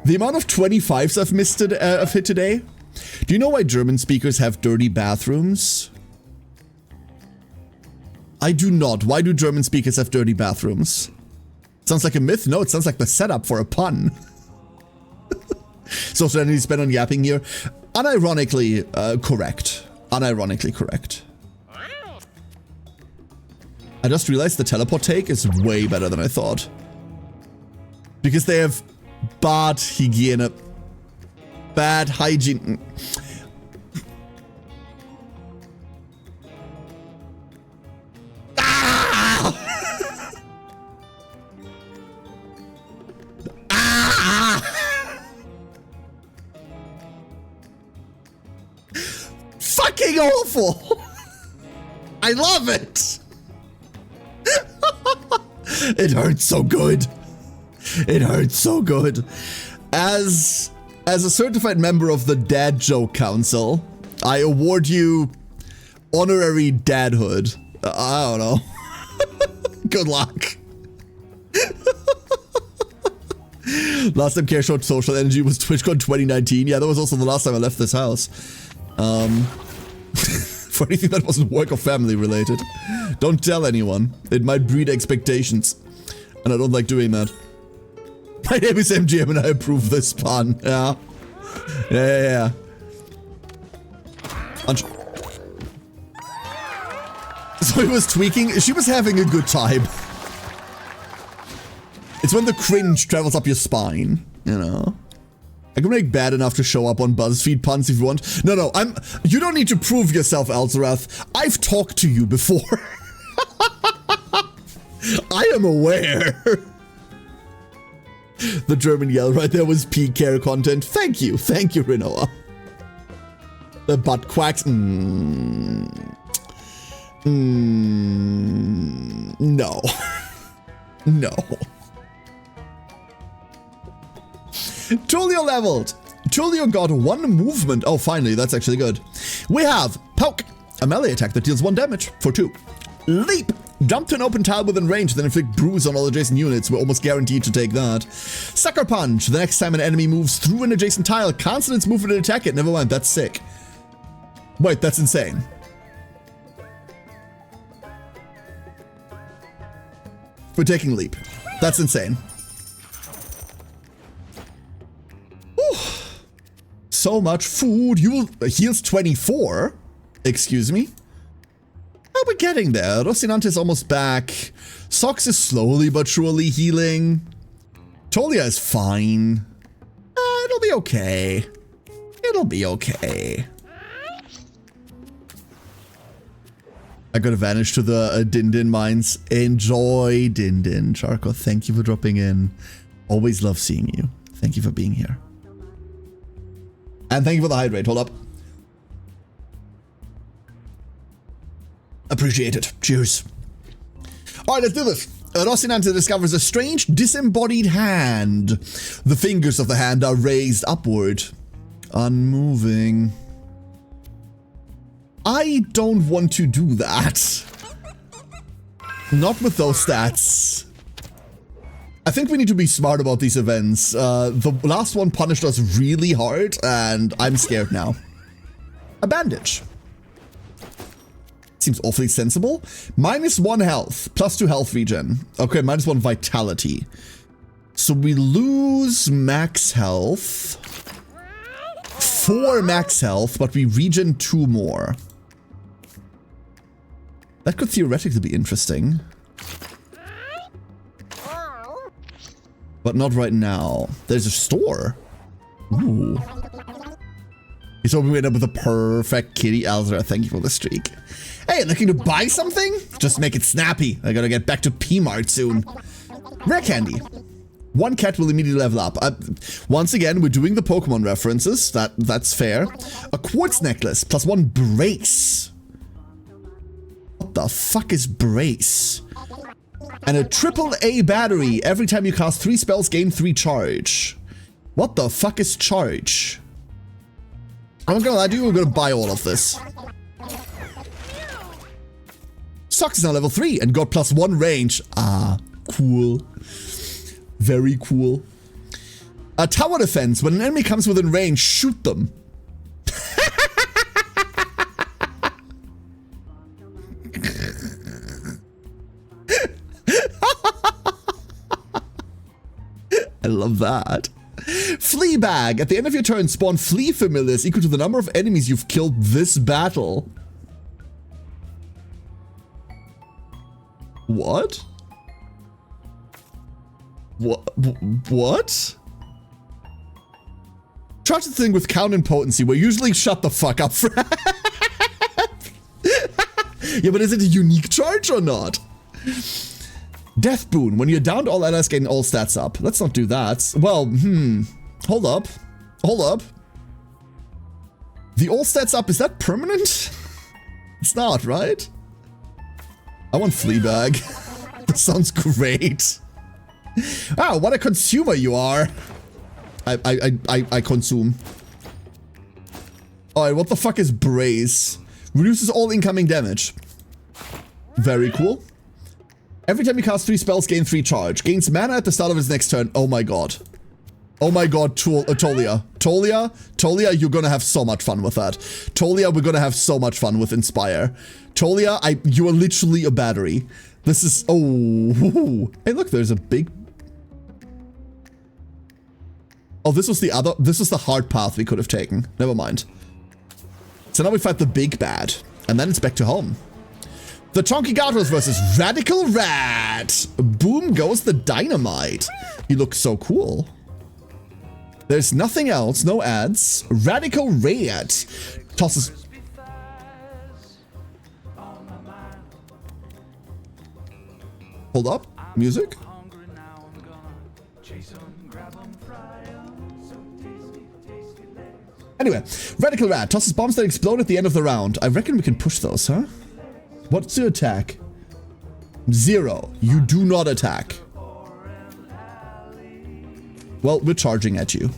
S1: The amount of 25s I've missed I've hit today. Do you know why German speakers have dirty bathrooms? I do not. Why do German speakers have dirty bathrooms? Sounds like a myth? No, it sounds like the setup for a pun. Social energy spent on yapping here. Unironically correct. Unironically correct. I just realized the teleport take is way better than I thought. Because they have bad hygiene. Bad hygiene. Ah! Ah! Fucking awful! I love it! It hurts so good. It hurts so good. As a certified member of the Dad Joke Council, I award you honorary dadhood. I don't know. Good luck. Last time Care showed social energy was TwitchCon 2019. Yeah, that was also the last time I left this house. For anything that wasn't work or family related. Don't tell anyone. It might breed expectations. And I don't like doing that. My name is MGM and I approve this pun. Yeah. Yeah. So he was tweaking. She was having a good time. It's when the cringe travels up your spine, you know. I can make bad enough to show up on BuzzFeed puns if you want. No, you don't need to prove yourself, Elzarath. I've talked to you before. I am aware. The German yell right there was peak care content. Thank you, Rinoa. The butt quacks. No. No. Tulio leveled. Tulio got 1 movement. Oh, finally, that's actually good. We have Poke, a melee attack that deals 1 damage for 2. Leap, jump to an open tile within range, then inflict bruise on all adjacent units. We're almost guaranteed to take that. Sucker Punch, the next time an enemy moves through an adjacent tile, cancel its movement and attack it. Never mind, that's sick. Wait, that's insane. We're taking Leap. That's insane. Whew. So much food. You heals 24. Excuse me. Oh, we're getting there. Rocinante is almost back. Sox is slowly but surely healing. Tolia is fine. It'll be okay. It'll be okay. I got a vanish to the Din Din mines. Enjoy, Din Din. Charco, thank you for dropping in. Always love seeing you. Thank you for being here. And thank you for the hydrate. Hold up. Appreciate it. Cheers. All right, let's do this. Rocinante discovers a strange disembodied hand. The fingers of the hand are raised upward, unmoving. I don't want to do that. Not with those stats. I think we need to be smart about these events. The last one punished us really hard, and I'm scared now. A bandage. Seems awfully sensible. -1 health, +2 health regen. Okay, -1 vitality. So we lose max health. 4 max health, but we regen 2 more. That could theoretically be interesting. But not right now. There's a store. Ooh. He's hoping we end up with a perfect kitty. Alzara, thank you for the streak. Hey, looking to buy something? Just make it snappy. I gotta get back to P-Mart soon. Rare candy. 1 cat will immediately level up. Once again, we're doing the Pokemon references. That's fair. A quartz necklace, +1 brace. What the fuck is brace? And a AAA battery. Every time you cast 3 spells, gain 3 charge. What the fuck is charge? I'm not gonna lie to you, we're gonna buy all of this. Sox is now level 3 and got +1 range. Ah, cool. Very cool. A tower defense. When an enemy comes within range, shoot them. I love that. Fleabag. At the end of your turn, spawn flea familiars equal to the number of enemies you've killed this battle. What? What? Charge the thing with count and potency. We're usually shut the fuck up, Fred. Yeah, but is it a unique charge or not? Death boon. When you're downed, all allies gain all stats up. Let's not do that. Well, hold up. Hold up. The all stats up, is that permanent? It's not, right? I want Fleabag. That sounds great. Wow, what a consumer you are. I consume. Alright, what the fuck is Brace? Reduces all incoming damage. Very cool. Every time you cast 3 spells, gain 3 charge. Gains mana at the start of his next turn. Oh my god. Oh my god, Tolia. Tolia, you're gonna have so much fun with that. Tolia, we're gonna have so much fun with Inspire. Tolia, you are literally a battery. This is... Oh. Hey, look, there's a big... Oh, this was the hard path we could have taken. Never mind. So now we fight the big bad. And then it's back to home. The Chonky Gatos versus Radical Rat. Boom goes the dynamite. You look so cool. There's nothing else. No ads. Radical Rat tosses... Hold up. Music. Anyway, Radical Rat tosses bombs that explode at the end of the round. I reckon we can push those, huh? What's your attack? 0. You do not attack. Well, we're charging at you.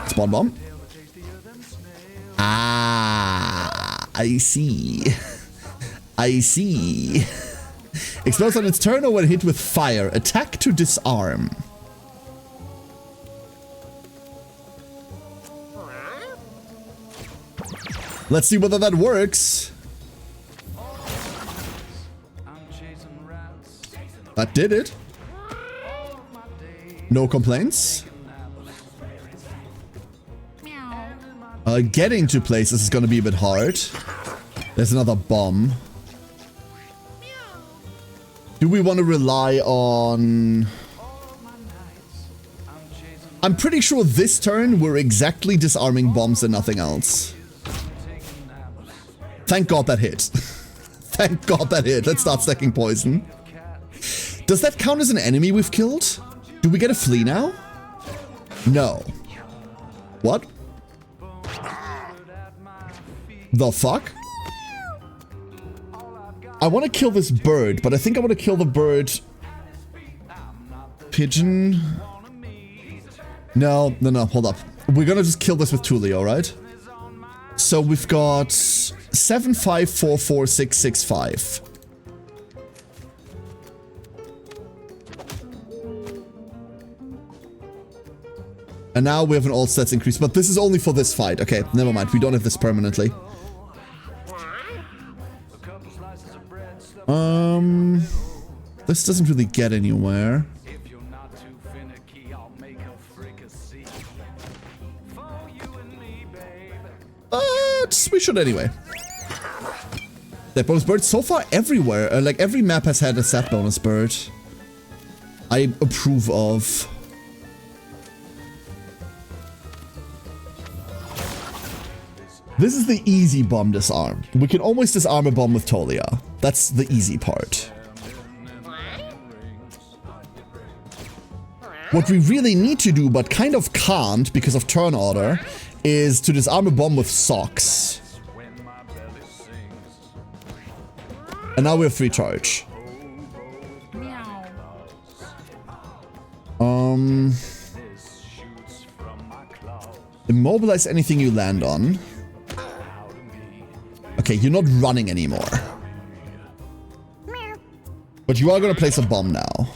S1: Spawn bomb. Ah, I see. I see. Explodes on its turn or when hit with fire. Attack to disarm. Let's see whether that works. That did it. No complaints. Getting to places is gonna be a bit hard. There's another bomb. Do we want to rely on... I'm pretty sure this turn we're exactly disarming bombs and nothing else. Thank God that hit. Thank God that hit. Let's start stacking poison. Does that count as an enemy we've killed? Do we get a flea now? No. What? The fuck? I want to kill this bird, but I think I want to kill the bird... Pigeon? No, hold up. We're gonna just kill this with Tulio, right? So we've got 7544665. And now we have an all stats increase, but this is only for this fight. Okay, never mind. We don't have this permanently. This doesn't really get anywhere. But we should anyway. That bonus bird so far everywhere. Like every map has had a stat bonus bird. I approve of. This is the easy bomb disarm. We can always disarm a bomb with Tolia. That's the easy part. What we really need to do, but kind of can't because of turn order, is to disarm a bomb with socks. And now we have 3 charge. Immobilize anything you land on. Okay, you're not running anymore. But you are gonna place a bomb now.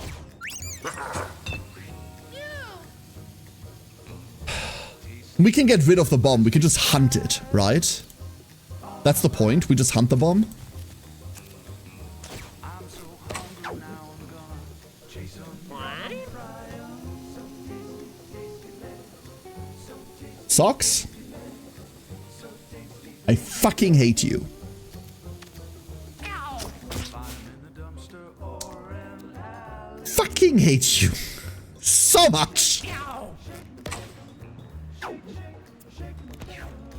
S1: We can get rid of the bomb. We can just hunt it, right? That's the point. We just hunt the bomb. Socks? I fucking hate you. Fucking hate you. So much.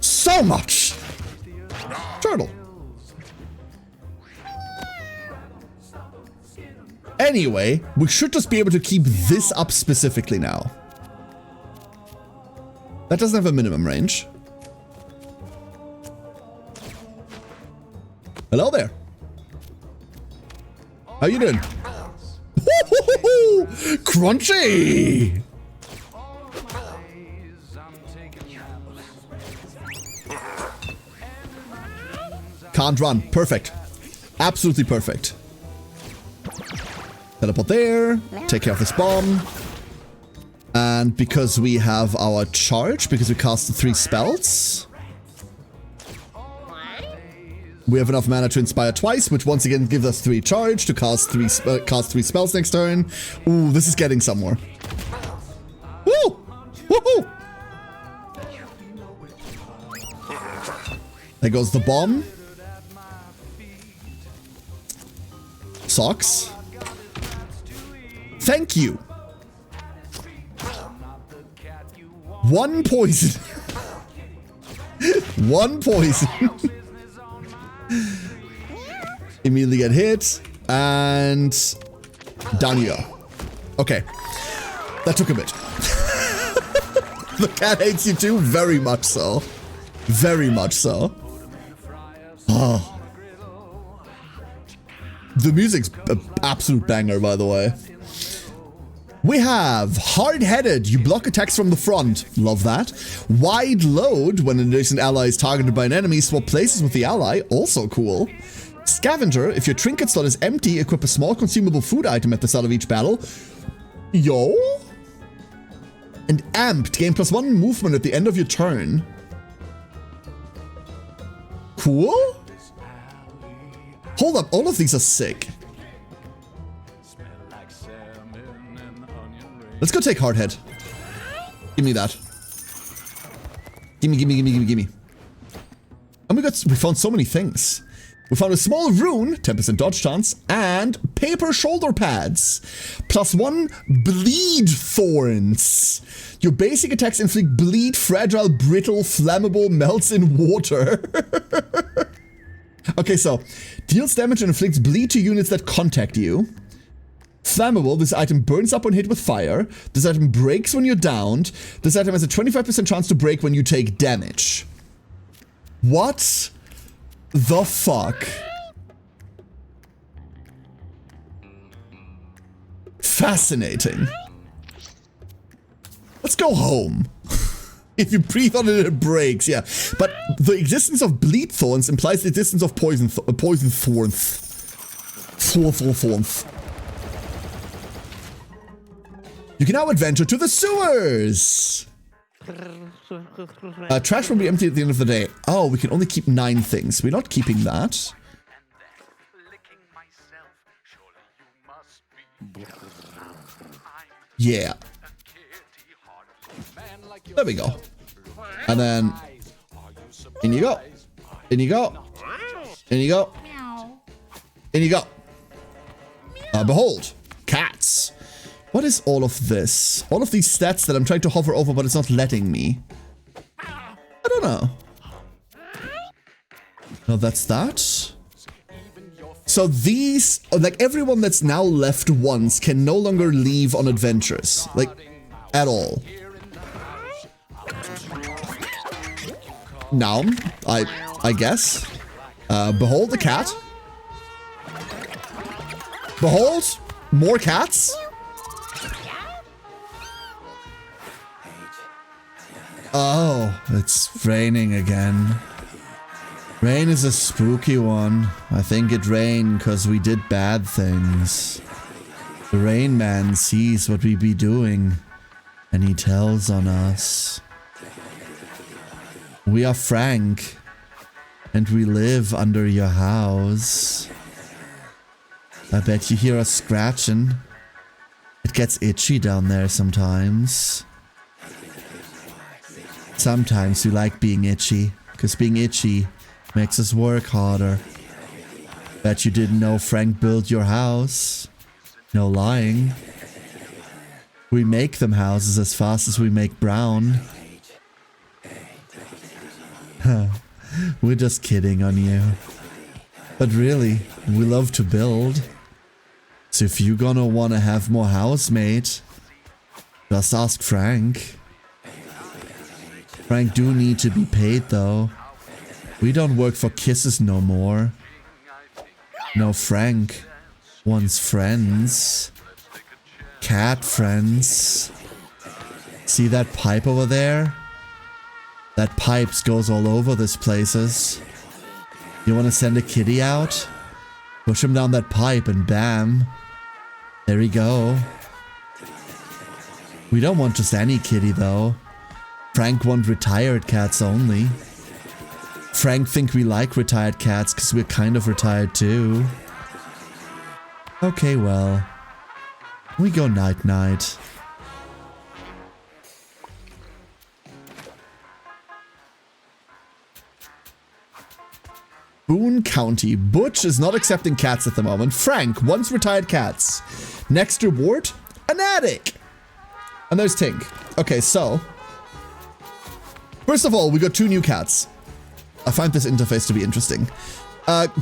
S1: So much. Turtle. Anyway, we should just be able to keep this up specifically now. That doesn't have a minimum range. Hello there. How you doing? Crunchy! Can't run. Perfect. Absolutely perfect. Teleport there. Take care of this bomb. And because we have our charge, because we cast the 3 spells, we have enough mana to inspire twice, which once again gives us 3 charge to cast 3 spells next turn. Ooh, this is getting somewhere. Woo! Woohoo! There goes the bomb. Socks. Thank you. 1 poison. 1 poison. Immediately get hit. And down you go. Okay. That took a bit. The cat hates you too? Very much so. Very much so. Oh. The music's an absolute banger, by the way. We have Hard-Headed. You block attacks from the front. Love that. Wide Load. When an adjacent ally is targeted by an enemy, swap places with the ally. Also cool. Scavenger. If your trinket slot is empty, equip a small consumable food item at the start of each battle. Yo. And Amped. Gain +1 movement at the end of your turn. Cool. Hold up. All of these are sick. Let's go take Hardhead. Give me that. Gimme, gimme, gimme, gimme, gimme. And we found so many things. We found a small rune, 10% dodge chance, and paper shoulder pads. +1 bleed thorns. Your basic attacks inflict bleed, fragile, brittle, flammable, melts in water. Okay, so deals damage and inflicts bleed to units that contact you. Flammable, this item burns up when hit with fire. This item breaks when you're downed. This item has a 25% chance to break when you take damage. What the fuck? Fascinating. Let's go home. If you breathe on it, it breaks, yeah. But the existence of bleed thorns implies the existence of poison thorns. Thorns. You can now adventure to the sewers! Trash will be empty at the end of the day. Oh, we can only keep 9 things. We're not keeping that. Yeah. There we go. And then... in you go. In you go. In you go. In you go. Behold. Cats. What is all of this? All of these stats that I'm trying to hover over, but it's not letting me. I don't know. No, that's that. So these, like everyone that's now left once can no longer leave on adventures. Like, at all. Now, I guess. Behold the cat. Behold, more cats. Oh, it's raining again. Rain is a spooky one. I think it rained because we did bad things. The Rain Man sees what we be doing, and he tells on us. We are Frank, and we live under your house. I bet you hear us scratching. It gets itchy down there sometimes. Sometimes we like being itchy, because being itchy makes us work harder. Bet you didn't know Frank built your house. No lying. We make them houses as fast as we make brown. We're just kidding on you. But really, we love to build. So if you're gonna wanna have more housemate, just ask Frank. Frank do need to be paid though. We don't work for kisses no more. No, Frank wants friends. Cat friends. See that pipe over there? That pipe goes all over this places. You wanna send a kitty out? Push him down that pipe and bam. There we go. We don't want just any kitty though. Frank want retired cats only. Frank think we like retired cats because we're kind of retired too. Okay, well. We go night-night. Boone County. Butch is not accepting cats at the moment. Frank wants retired cats. Next reward? An attic! And there's Tink. Okay, so. First of all, we got 2 new cats. I find this interface to be interesting.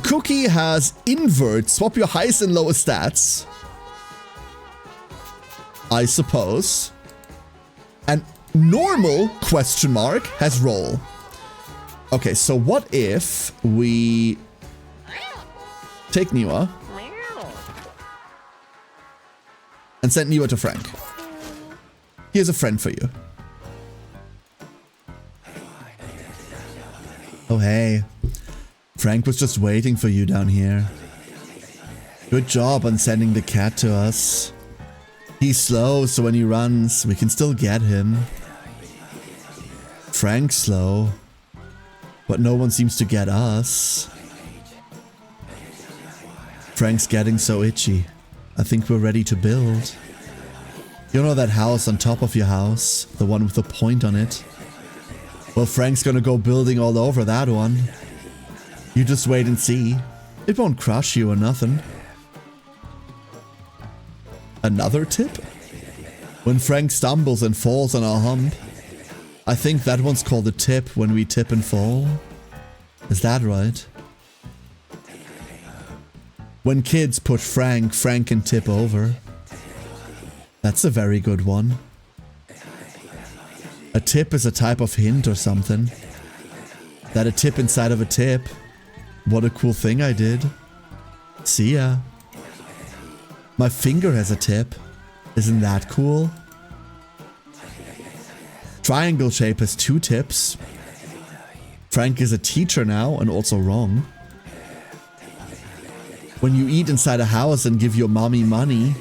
S1: Cookie has invert. Swap your highest and lowest stats. I suppose. And normal, question mark, has roll. Okay, so what if we take Niwa and send Niwa to Frank? Here's a friend for you. Oh, hey. Frank was just waiting for you down here. Good job on sending the cat to us. He's slow, so when he runs, we can still get him. Frank's slow. But no one seems to get us. Frank's getting so itchy. I think we're ready to build. You know that house on top of your house? The one with the point on it? Well, Frank's gonna go building all over that one. You just wait and see. It won't crush you or nothing. Another tip? When Frank stumbles and falls on our hump. I think that one's called a tip when we tip and fall. Is that right? When kids push Frank, Frank can tip over. That's a very good one. A tip is a type of hint or something. That a tip inside of a tip. What a cool thing I did. See ya. My finger has a tip. Isn't that cool? Triangle shape has 2 tips. Frank is a teacher now and also wrong. When you eat inside a house and give your mommy money,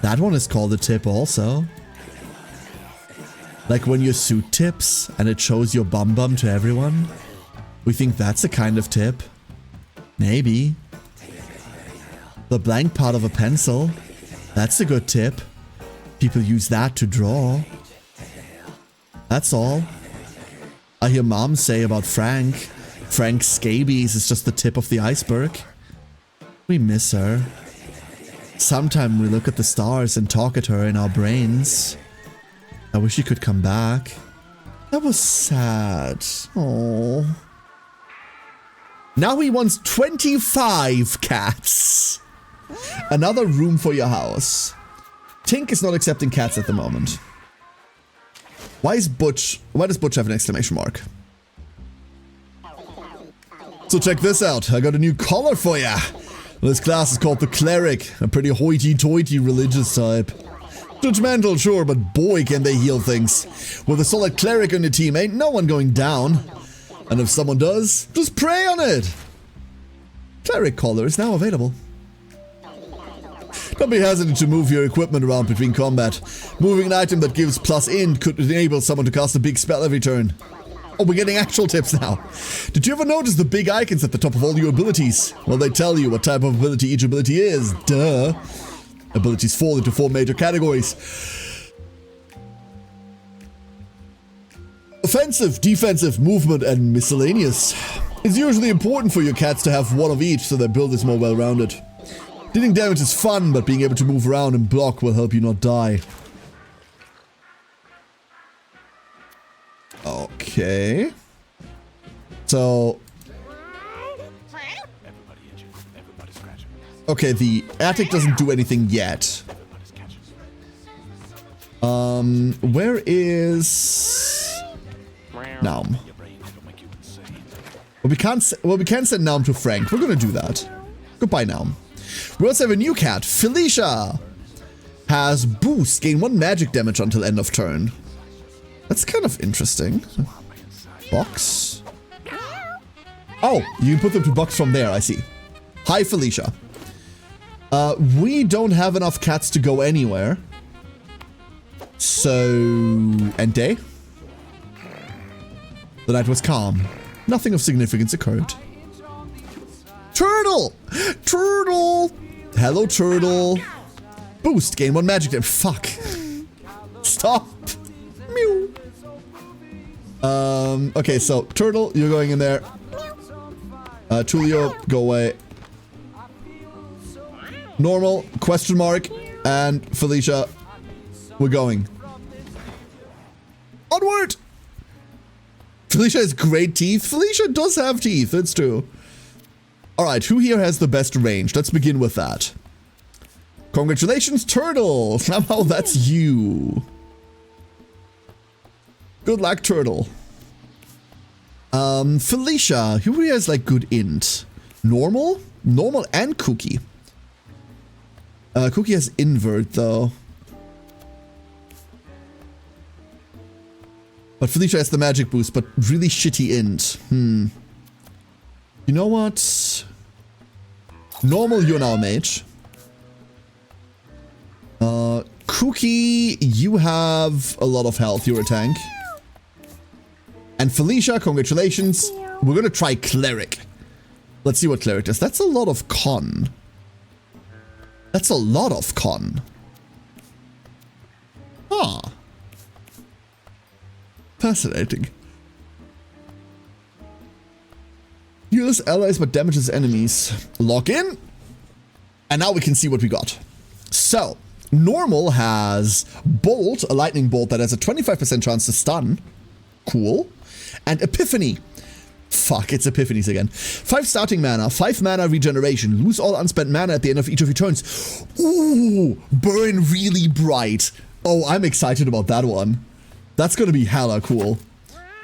S1: that one is called a tip also. Like when your suit tips and it shows your bum bum to everyone. We think that's a kind of tip. Maybe. The blank part of a pencil. That's a good tip. People use that to draw. That's all. I hear mom say about Frank. Frank's scabies is just the tip of the iceberg. We miss her. Sometimes we look at the stars and talk at her in our brains. I wish she could come back. That was sad. Oh. Now he wants 25 cats. Another room for your house. Tink is not accepting cats at the moment. Why does Butch have an exclamation mark? So check this out. I got a new collar for ya. This class is called the Cleric. A pretty hoity-toity religious type. Judgmental, sure, but boy can they heal things. With a solid Cleric on your team, ain't no one going down. And if someone does, just pray on it. Cleric collar is now available. Don't be hesitant to move your equipment around between combat. Moving an item that gives plus int could enable someone to cast a big spell every turn. Oh, we're getting actual tips now. Did you ever notice the big icons at the top of all your abilities? Well, they tell you what type of ability each ability is. Duh. Abilities fall into 4 major categories. Offensive, defensive, movement, and miscellaneous. It's usually important for your cats to have one of each so their build is more well-rounded. Dealing damage is fun, but being able to move around and block will help you not die. Okay. So... okay, the attic doesn't do anything yet. Where is... Naum? Well, we can send Naum to Frank. We're gonna do that. Goodbye, Naum. We also have a new cat. Felicia has boost. Gain 1 magic damage until end of turn. That's kind of interesting. Box. Oh, you can put them to box from there, I see. Hi, Felicia. We don't have enough cats to go anywhere. So... and day? The night was calm. Nothing of significance occurred. Turtle! Turtle! Hello, Turtle. Boost. Gain 1 magic damage. Fuck. Stop. Mew. Okay, so Turtle, you're going in there. Tulio, go away. Normal, question mark, and Felicia, we're going. Onward! Felicia has great teeth. Felicia does have teeth, it's true. Alright, who here has the best range? Let's begin with that. Congratulations, Turtle! Somehow that's you. Good luck, Turtle. Felicia, who here has like good int? Normal? Normal and Cookie. Cookie has invert though. But Felicia has the magic boost, but really shitty int. You know what? Normal, you're now a mage. Cookie, you have a lot of health, you're a tank. And Felicia, congratulations. We're gonna try Cleric. Let's see what Cleric does. That's a lot of con. That's a lot of con. Ah. Fascinating. Heals allies but damages enemies. Lock in. And now we can see what we got. So, Normal has Bolt, a lightning bolt that has a 25% chance to stun. Cool. And Epiphany. Fuck, it's Epiphanies again. 5 starting mana, 5 mana regeneration. Lose all unspent mana at the end of each of your turns. Ooh, burn really bright. Oh, I'm excited about that one. That's gonna be hella cool.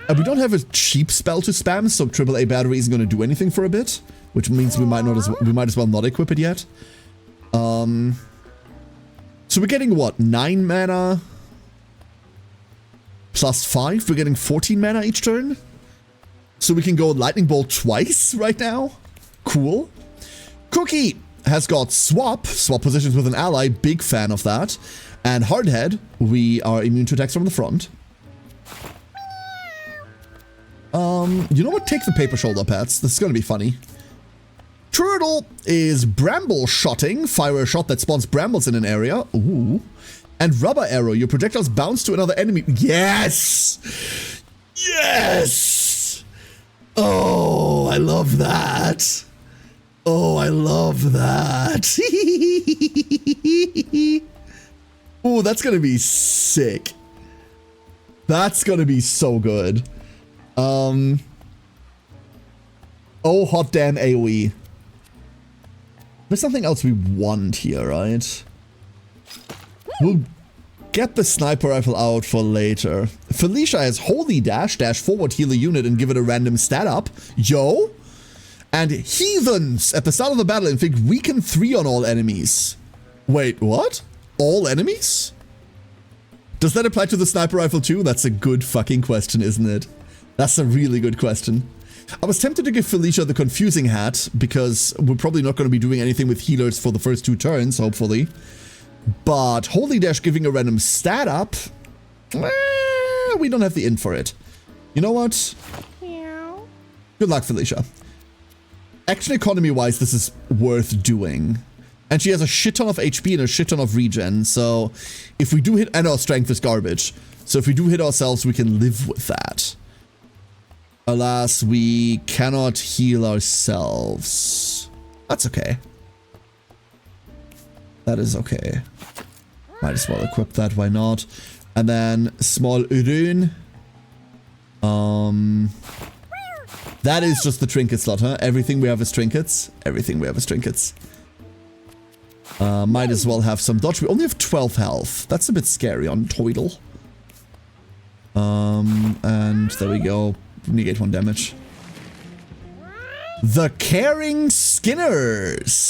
S1: We don't have a cheap spell to spam, so AAA battery isn't gonna do anything for a bit, which means we might as well not equip it yet. So we're getting what? 9 mana plus 5. We're getting 14 mana each turn. So we can go Lightning Bolt twice right now. Cool. Cookie has got Swap positions with an ally. Big fan of that. And Hardhead, we are immune to attacks from the front. You know what? Take the paper shoulder pads. This is gonna be funny. Turtle is Bramble Shotting. Fire a shot that spawns brambles in an area. Ooh. And Rubber Arrow. Your projectiles bounce to another enemy. Yes! Yes! Oh, I love that. Oh, I love that. Oh, that's gonna be sick. That's gonna be so good. Oh, hot damn AoE. There's something else we want here, right? We'll get the sniper rifle out for later. Felicia has Holy Dash, dash forward, heal a unit, and give it a random stat up. Yo! And Heathens! At the start of the battle, inflict weaken 3 on all enemies. Wait, what? All enemies? Does that apply to the sniper rifle too? That's a good fucking question, isn't it? That's a really good question. I was tempted to give Felicia the confusing hat, because we're probably not going to be doing anything with healers for the first 2 turns, hopefully. But Holy Dash giving a random stat up, we don't have the int for it. You know what? Good luck, Felicia. Action economy wise, this is worth doing. And she has a shit ton of HP and a shit ton of regen, so if we do hit, and our strength is garbage. So if we do hit ourselves, we can live with that. Alas, we cannot heal ourselves. That's okay. That is okay. Might as well equip that, why not? And then small rune. That is just the trinket slot, huh? Everything we have is trinkets. Everything we have is trinkets. Might as well have some dodge. We only have 12 health. That's a bit scary on Toidle. And there we go. Negate 1 damage. The Caring Skinners.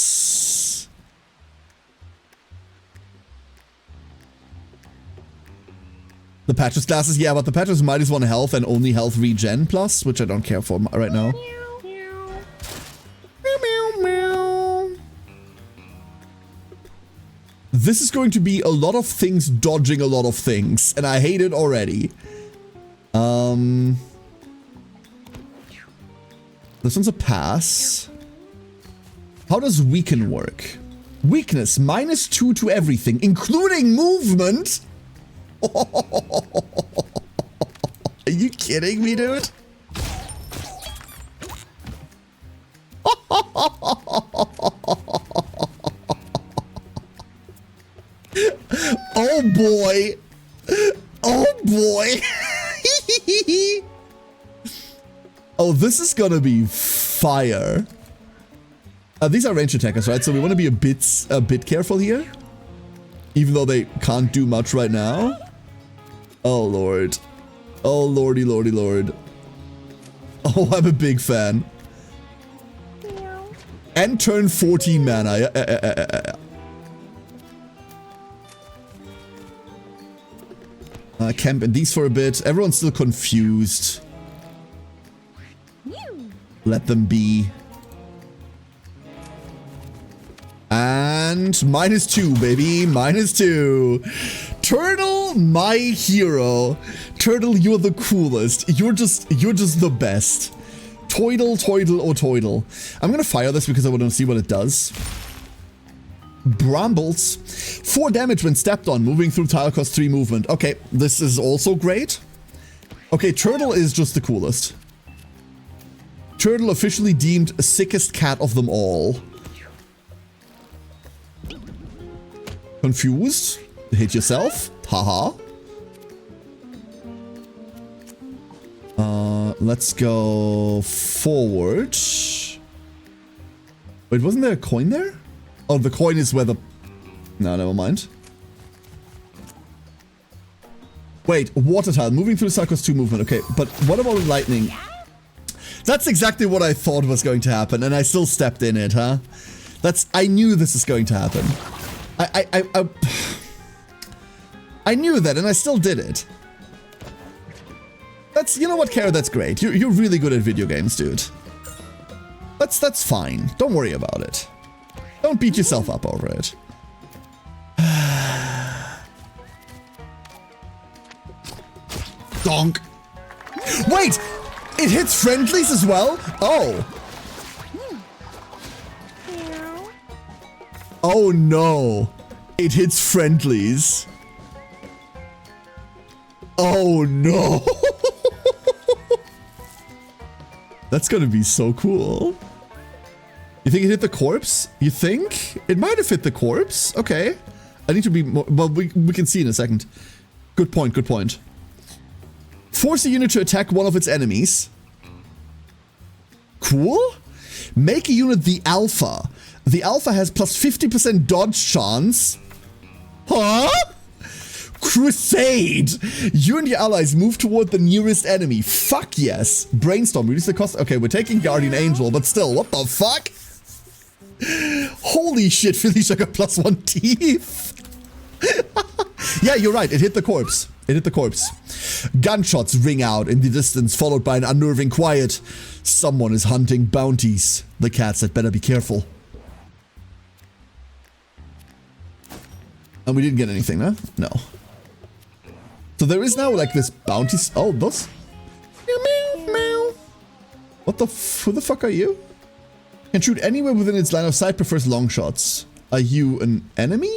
S1: The Patches classes, yeah, but the Patches minus 1 health and only health regen plus, which I don't care for right now. Meow, meow, meow. This is going to be a lot of things dodging a lot of things, and I hate it already. This one's a pass. How does weaken work? Weakness, -2 to everything, including movement? Are you kidding me, dude? Oh boy. Oh boy. Oh, this is gonna be fire. These are range attackers, right? So we want to be a bit careful here. Even though they can't do much right now. Oh lord. Oh lordy lordy lord. Oh, I'm a big fan. And turn 14 mana. Camp in these for a bit. Everyone's still confused. Let them be. And -2, baby. -2. Turtle, my hero. Turtle, you're the coolest. You're just the best. Toidle, Toidle, oh Toidle. I'm gonna fire this because I want to see what it does. Brambles. 4 damage when stepped on. Moving through tile costs 3 movement. Okay, this is also great. Okay, Turtle is just the coolest. Turtle officially deemed sickest cat of them all. Confused? Hit yourself? Haha. Let's go forward. Wait, wasn't there a coin there? Oh, the coin is where the... No, never mind. Wait, water tile. Moving through the cycles 2 movement. Okay, but what about lightning? That's exactly what I thought was going to happen, and I still stepped in it, huh? I knew this is going to happen. I knew that, and I still did it. You know what, Kara, that's great. You're really good at video games, dude. That's fine. Don't worry about it. Don't beat yourself up over it. Donk. Wait! It hits friendlies as well? Oh. Oh no. It hits friendlies. Oh no. That's gonna be so cool. You think it hit the corpse? You think? It might have hit the corpse. Okay. I need to be more... Well, we can see in a second. Good point, good point. Force a unit to attack one of its enemies. Cool. Make a unit the Alpha. The Alpha has plus 50% dodge chance. Huh? Crusade! You and your allies move toward the nearest enemy. Fuck yes. Brainstorm. Reduce the cost. Okay, we're taking Guardian Angel, but still, what the fuck? Holy shit, Felicia got +1 teeth. Yeah, you're right. It hit the corpse. It hit the corpse. Gunshots ring out in the distance, followed by an unnerving quiet. Someone is hunting bounties. The cat said, better be careful. And we didn't get anything, huh? No. So there is now like this bounties. Oh, those. Meow, meow, meow. What the? Who the fuck are you? Can shoot anywhere within its line of sight. Prefers long shots. Are you an enemy?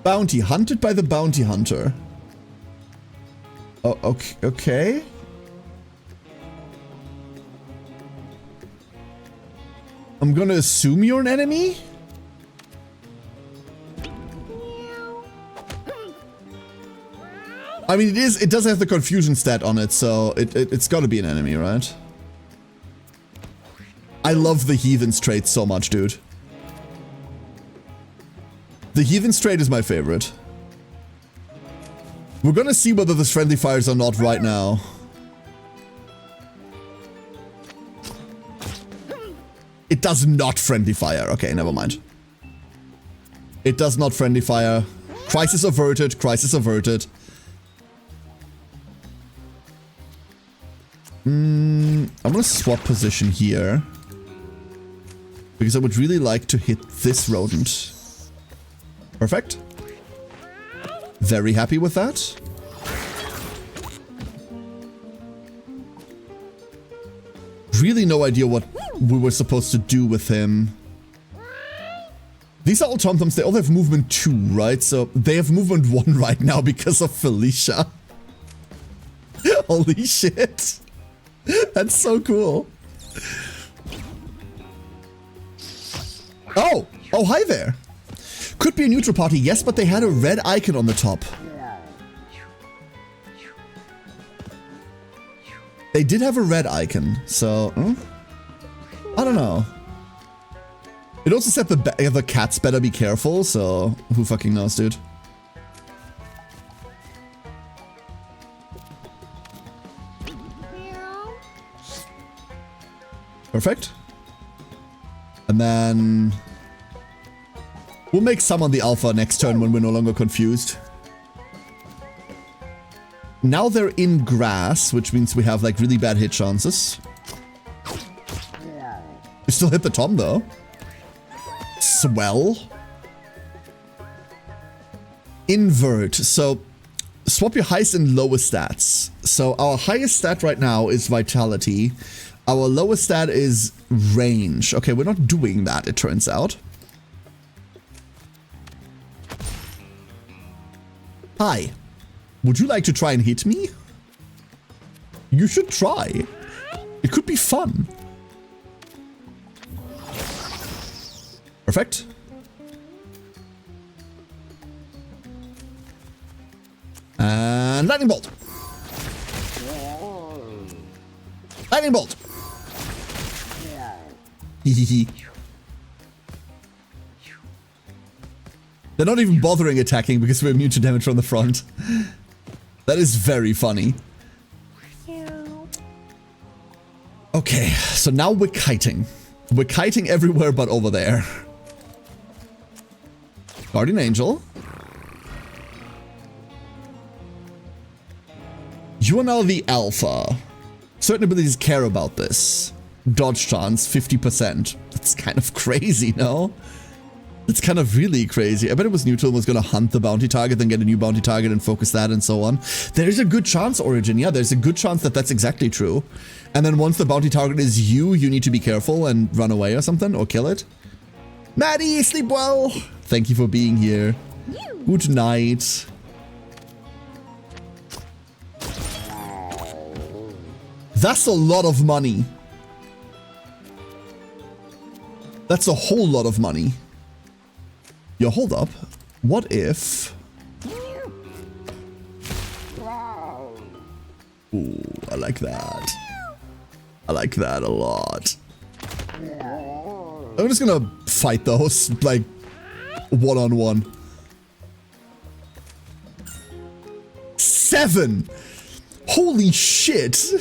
S1: Bounty. Hunted by the bounty hunter. Oh, okay. Okay. I'm gonna assume you're an enemy? I mean, it does have the confusion stat on it, so it's gotta be an enemy, right? I love the Heathen's trait so much, dude. The Heathen's trait is my favorite. We're gonna see whether there's friendly fires or not right now. It does not friendly fire. Okay, never mind. It does not friendly fire. Crisis averted. Crisis averted. I'm gonna swap position here. Because I would really like to hit this rodent. Perfect. Very happy with that. Really no idea what we were supposed to do with him. These are all TomToms. They all have movement 2, right? So they have movement 1 right now because of Felicia. Holy shit. That's so cool. Oh! Oh, hi there. Could be a neutral party, yes, but they had a red icon on the top. They did have a red icon, so... I don't know. It also said the cats better be careful, so who fucking knows, dude. Perfect. And then... we'll make summon the alpha next turn when we're no longer confused. Now they're in grass, which means we have like really bad hit chances. We still hit the Tom though. Swell. Invert. So swap your highest and lowest stats. So our highest stat right now is vitality. Our lowest stat is range. Okay, we're not doing that, it turns out. Hi. Would you like to try and hit me? You should try. It could be fun. Perfect. And lightning bolt. Lightning bolt. Hehehe. They're not even bothering attacking because we're immune to damage from the front. That is very funny. Okay, so now we're kiting. We're kiting everywhere but over there. Guardian Angel. You are now the alpha. Certain abilities care about this. Dodge chance, 50%. That's kind of crazy, no? It's kind of really crazy. I bet it was neutral and was going to hunt the bounty target, then get a new bounty target and focus that and so on. There's a good chance, Origin. Yeah, there's a good chance that that's exactly true. And then once the bounty target is you need to be careful and run away or something or kill it. Maddie, sleep well. Thank you for being here. Good night. That's a lot of money. That's a whole lot of money. Yo, hold up. What if... ooh, I like that. I like that a lot. I'm just gonna fight those, like, one-on-one. 7! Holy shit!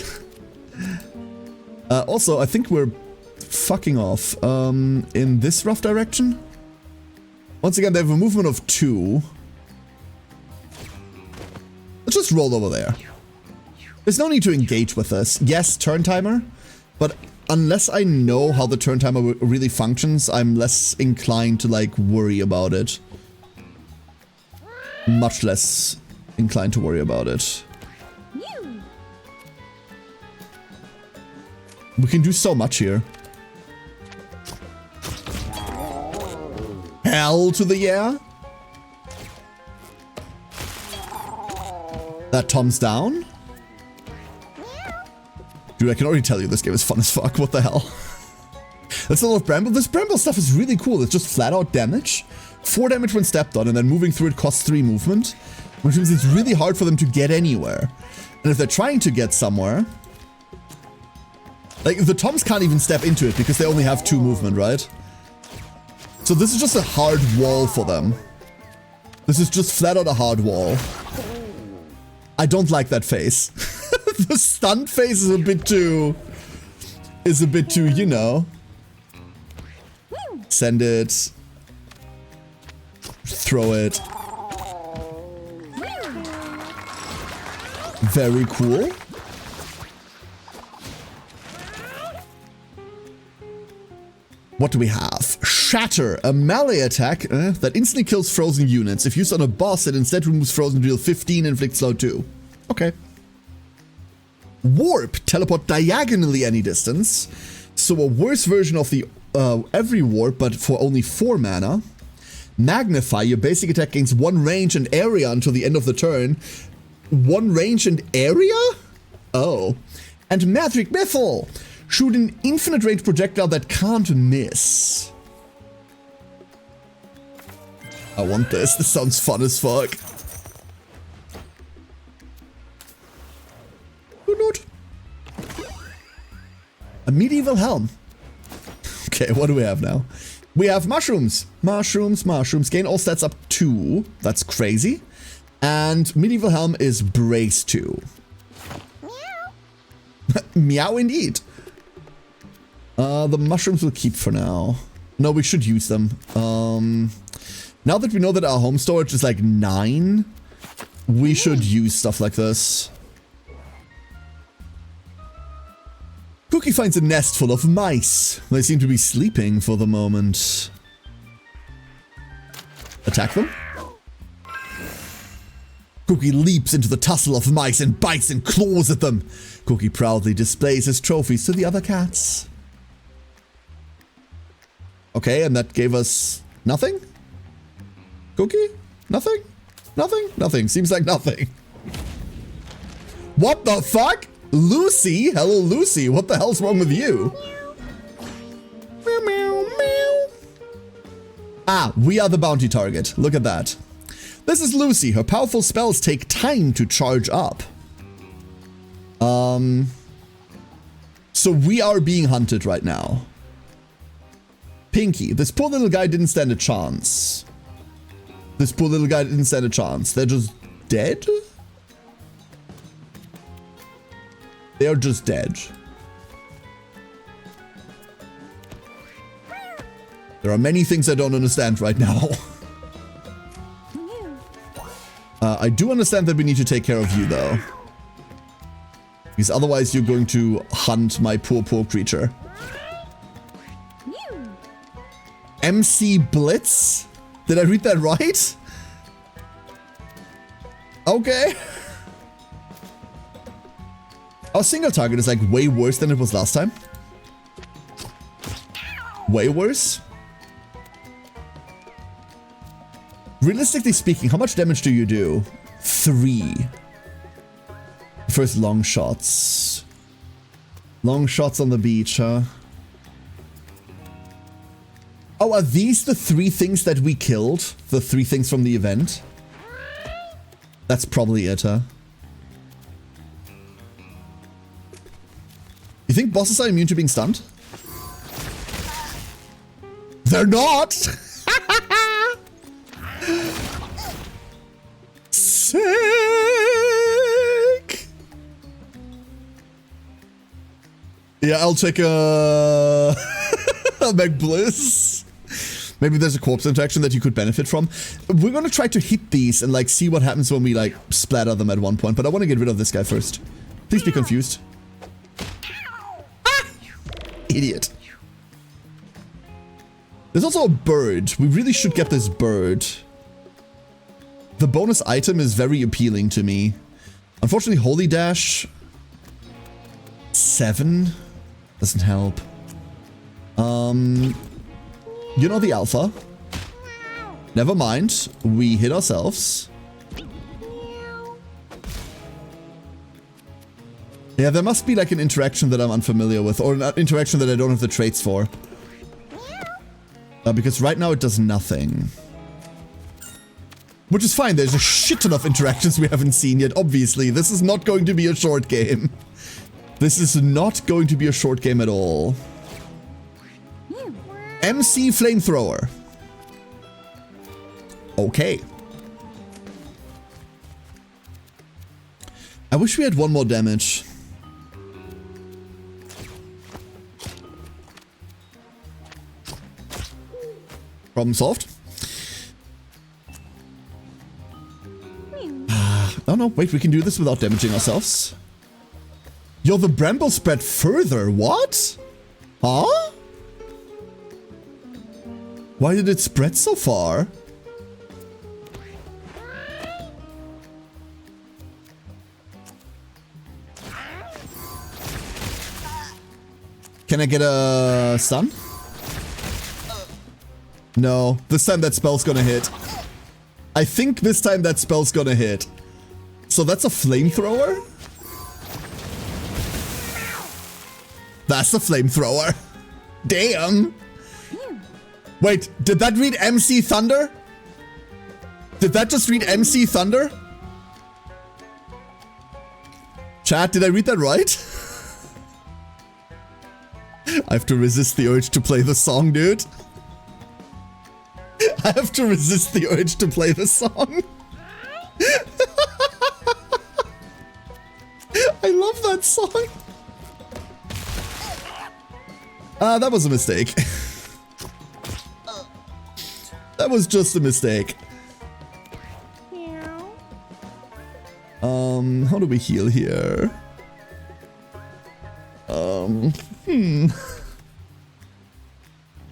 S1: Also, I think we're fucking off. In this rough direction? Once again, they have a movement of 2. Let's just roll over there. There's no need to engage with this. Yes, turn timer, but unless I know how the turn timer really functions, I'm less inclined to, like, worry about it. Much less inclined to worry about it. We can do so much here. Hell to the yeah. That Tom's down? Dude, I can already tell you this game is fun as fuck. What the hell? That's a lot of Bramble. This Bramble stuff is really cool. It's just flat out damage. 4 damage when stepped on, and then moving through it costs 3 movement. Which means it's really hard for them to get anywhere. And if they're trying to get somewhere... Like, the Toms can't even step into it because they only have 2 movement, right? So this is just a hard wall for them. This is just flat out a hard wall. I don't like that face. The stunned face is a bit too... you know. Send it. Throw it. Very cool. What do we have? Shatter, a melee attack that instantly kills frozen units. If used on a boss, it instead removes frozen, deal 15, inflicts slow 2. Okay. Warp, teleport diagonally any distance. So a worse version of the every warp, but for only 4 mana. Magnify, your basic attack gains 1 range and area until the end of the turn. 1 range and area? Oh. And Magic Missile. Shoot an infinite range projectile that can't miss. I want this. This sounds fun as fuck. Who not? A medieval helm. Okay, what do we have now? We have mushrooms. Mushrooms. Gain all stats up 2. That's crazy. And medieval helm is brace 2. Meow. Meow indeed. The mushrooms we'll keep for now. No, we should use them. Now that we know that our home storage is like 9, we should use stuff like this. Cookie finds a nest full of mice. They seem to be sleeping for the moment. Attack them. Cookie leaps into the tussle of mice and bites and claws at them. Cookie proudly displays his trophies to the other cats. Okay, and that gave us nothing? Cookie? Nothing? Nothing? Nothing. Seems like nothing. What the fuck? Lucy? Hello, Lucy. What the hell's wrong with you? Meow, meow, meow. Ah, we are the bounty target. Look at that. This is Lucy. Her powerful spells take time to charge up. So we are being hunted right now. Pinky. This poor little guy didn't stand a chance. They're just dead? They are just dead. There are many things I don't understand right now. I do understand that we need to take care of you, though. Because otherwise you're going to hunt my poor creature. MC Blitz? Did I read that right? Okay. Our single target is like way worse than it was last time. Way worse. Realistically speaking, how much damage do you do? 3. First long shots. Long shots on the beach, huh? Oh, are these the 3 things that we killed? The 3 things from the event? That's probably it, huh? You think bosses are immune to being stunned? They're not! Sick! Yeah, I'll take a... a McBliss. Maybe there's a corpse interaction that you could benefit from. We're gonna try to hit these and like see what happens when we like splatter them at one point, but I want to get rid of this guy first. Please be confused. Ah! Idiot. There's also a bird. We really should get this bird. The bonus item is very appealing to me. Unfortunately, Holy Dash 7 doesn't help. You know the alpha. Never mind. We hit ourselves. Yeah, there must be like an interaction that I'm unfamiliar with, or an interaction that I don't have the traits for. Because right now it does nothing. Which is fine, there's a shit ton of interactions we haven't seen yet, obviously. This is not going to be a short game. This is not going to be a short game at all. MC Flamethrower. Okay. I wish we had one more damage. Problem solved. Oh no, wait, we can do this without damaging ourselves. Yo, the bramble spread further. What? Huh? Why did it spread so far? Can I get a stun? No, this time that spell's gonna hit. I think this time that spell's gonna hit. So that's a flamethrower? That's a flamethrower. Damn. Wait, did that read MC Thunder? Did that just read MC Thunder? Chat, did I read that right? I have to resist the urge to play the song, dude. I have to resist the urge to play the song. I love that song. That was a mistake. That was just a mistake. How do we heal here?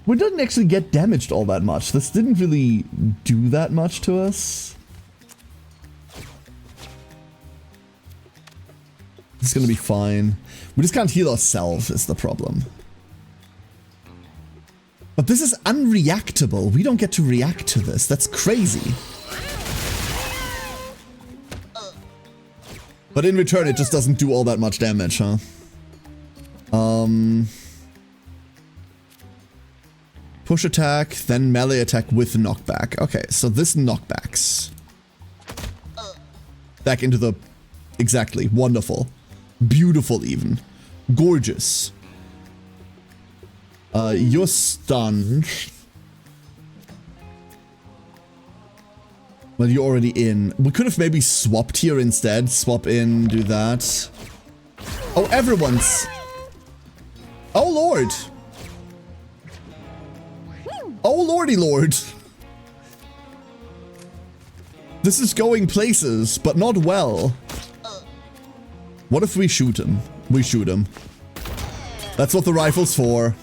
S1: We didn't actually get damaged all that much. This didn't really do that much to us. It's gonna be fine. We just can't heal ourselves is the problem. But this is unreactable. We don't get to react to this. That's crazy. But in return, it just doesn't do all that much damage, huh? Push attack, then melee attack with knockback. Okay, so this knockbacks. Back into the... Exactly. Wonderful. Beautiful even. Gorgeous. You're stunned. Well, you're already in. We could have maybe swapped here instead. Swap in, do that. Oh, everyone's... Oh, Lord. Oh, lordy lord. This is going places, but not well. What if we shoot him? We shoot him. That's what the rifle's for.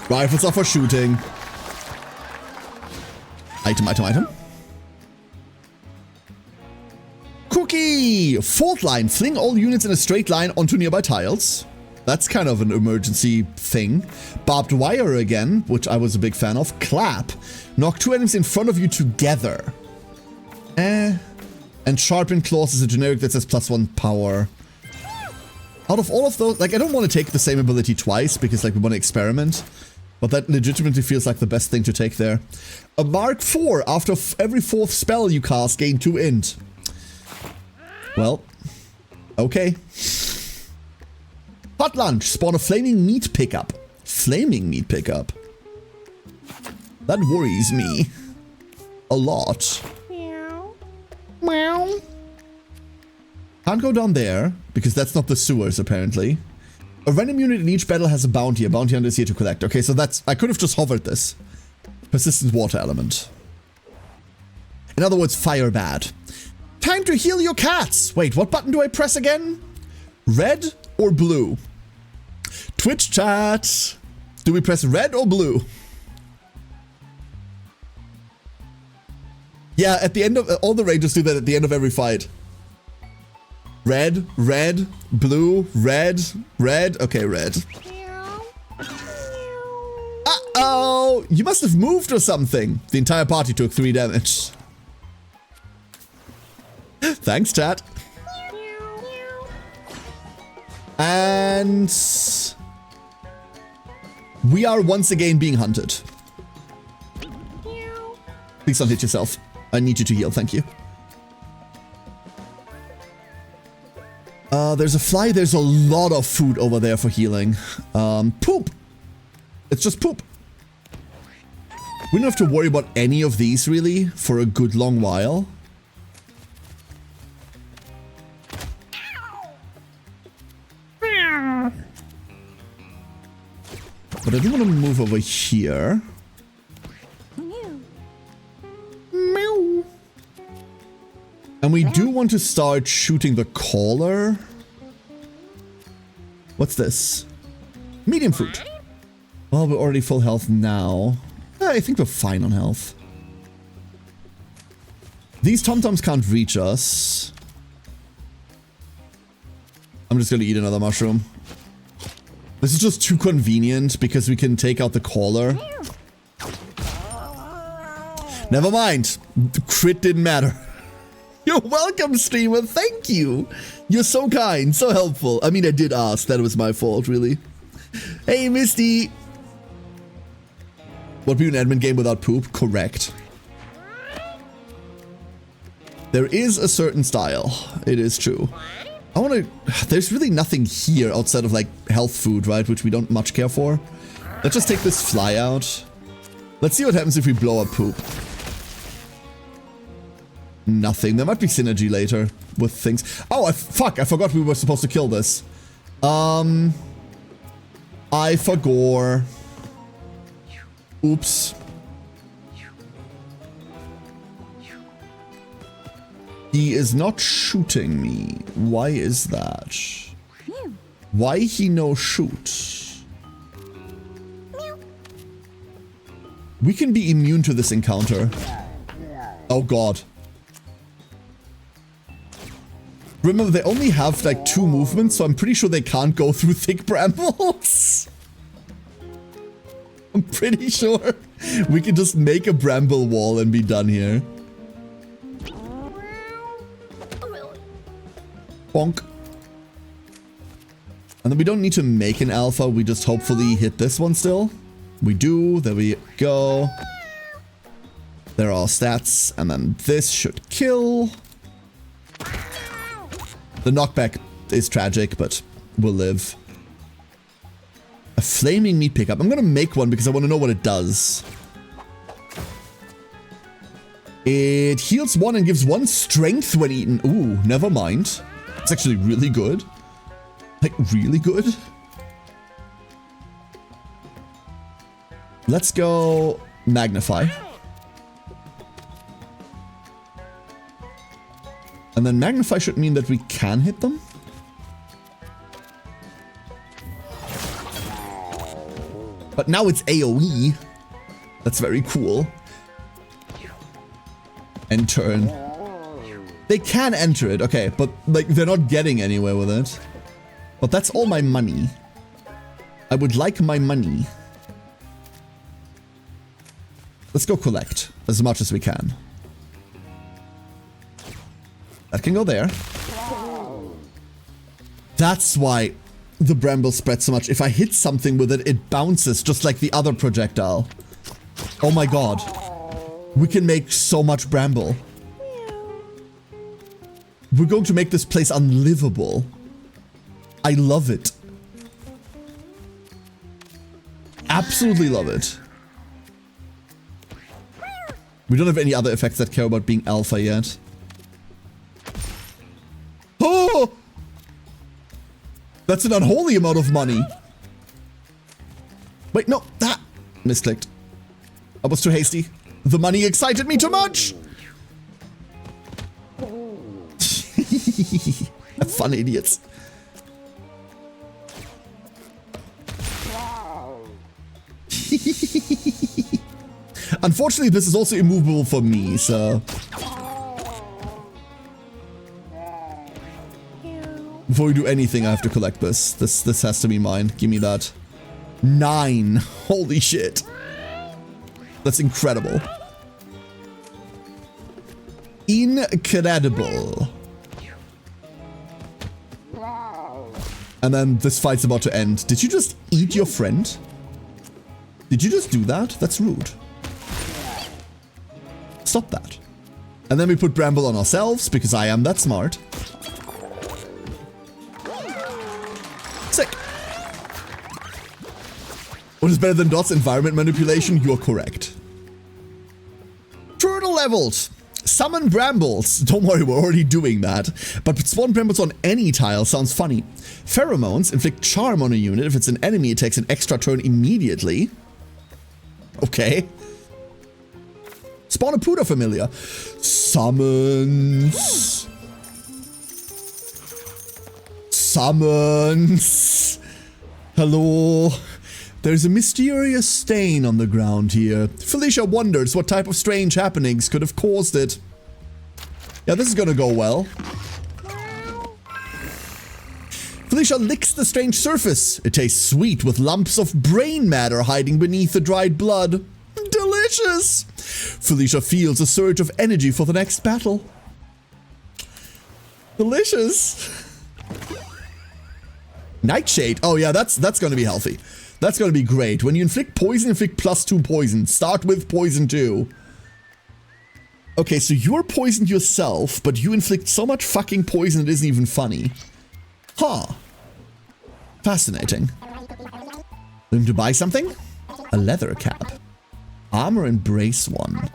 S1: Rifles are for shooting. Item, item, item. Cookie! Fault line. Fling all units in a straight line onto nearby tiles. That's kind of an emergency thing. Barbed wire again, which I was a big fan of. Clap. Knock two enemies in front of you together. And sharpened claws is a generic that says +1 power. Out of all of those, like, I don't want to take the same ability twice because, like, we want to experiment. But that legitimately feels like the best thing to take there. A Mark 4. After every 4th spell you cast, gain 2 int. Well, okay. Hot lunch. Spawn a flaming meat pickup. Flaming meat pickup. That worries me. A lot. Meow. Can't go down there, because that's not the sewers, apparently. A random unit in each battle has a bounty. A bounty hunter is here to collect. Okay, so that's... I could have just hovered this. Persistent water element. In other words, fire bad. Time to heal your cats! Wait, what button do I press again? Red or blue? Twitch chat! Do we press red or blue? Yeah, at the end of... all the rangers do that at the end of every fight. Red, red, blue, red, red. Okay, red. Uh-oh! You must have moved or something. The entire party took 3 damage. Thanks, chat. And we are once again being hunted. Please don't hit yourself. I need you to heal, thank you. There's a fly. There's a lot of food over there for healing. Poop. It's just poop. We don't have to worry about any of these really for a good long while. But I do want to move over here. Meow. And we do want to start shooting the caller. What's this? Medium fruit. Well, we're already full health now. I think we're fine on health. These tom-toms can't reach us. I'm just gonna eat another mushroom. This is just too convenient because we can take out the caller. Never mind. The crit didn't matter. You're welcome, streamer. Thank you. You're so kind, so helpful. I mean, I did ask. That was my fault, really. Hey, Misty. Would be an admin game without poop? Correct. There is a certain style. It is true. I want to... There's really nothing here outside of, like, health food, right? Which we don't much care for. Let's just take this fly out. Let's see what happens if we blow up poop. Nothing. There might be synergy later with things. Oh, fuck. I forgot we were supposed to kill this. I forgot. Oops. He is not shooting me. Why is that? Why he no shoot? We can be immune to this encounter. Oh god. Remember, they only have like 2 movements, so I'm pretty sure they can't go through thick brambles. I'm pretty sure we can just make a bramble wall and be done here. Bonk. And then we don't need to make an alpha, we just hopefully hit this one still. We do, there we go. There are stats, and then this should kill. The knockback is tragic, but we'll live. A flaming meat pickup. I'm gonna make one because I want to know what it does. It heals 1 and gives 1 strength when eaten. Ooh, never mind. It's actually really good. Like, really good. Let's go magnify. And then magnify should mean that we can hit them. But now it's AoE. That's very cool. And turn. They can enter it, okay, but like they're not getting anywhere with it. But that's all my money. I would like my money. Let's go collect as much as we can. That can go there. That's why the bramble spreads so much. If I hit something with it, it bounces just like the other projectile. Oh my god. We can make so much bramble. We're going to make this place unlivable. I love it. Absolutely love it. We don't have any other effects that care about being alpha yet. Oh! That's an unholy amount of money. Wait, no, that misclicked. I was too hasty. The money excited me too much. Fun idiots. Unfortunately, this is also immovable for me, so... Before we do anything, I have to collect this. This has to be mine. Give me that. 9. Holy shit. That's incredible. Incredible. And then this fight's about to end. Did you just eat your friend? Did you just do that? That's rude. Stop that. And then we put Bramble on ourselves, because I am that smart. Sick. What is better than Dot's environment manipulation? You're correct. Turtle leveled. Summon brambles. Don't worry, we're already doing that. But spawn brambles on any tile sounds funny. Pheromones inflict charm on a unit. If it's an enemy, it takes an extra turn immediately. Okay. Spawn a Puda familiar. Summons. Summons. Hello. There's a mysterious stain on the ground here. Felicia wonders what type of strange happenings could have caused it. Yeah, this is gonna go well. Felicia licks the strange surface. It tastes sweet with lumps of brain matter hiding beneath the dried blood. Delicious! Felicia feels a surge of energy for the next battle. Delicious. Nightshade. Oh yeah, that's gonna be healthy. That's gonna be great. When you inflict poison, inflict +2 poison. Start with poison 2. Okay, so you're poisoned yourself, but you inflict so much fucking poison it isn't even funny. Huh. Fascinating. Looking to buy something? A leather cap. Armor and brace 1.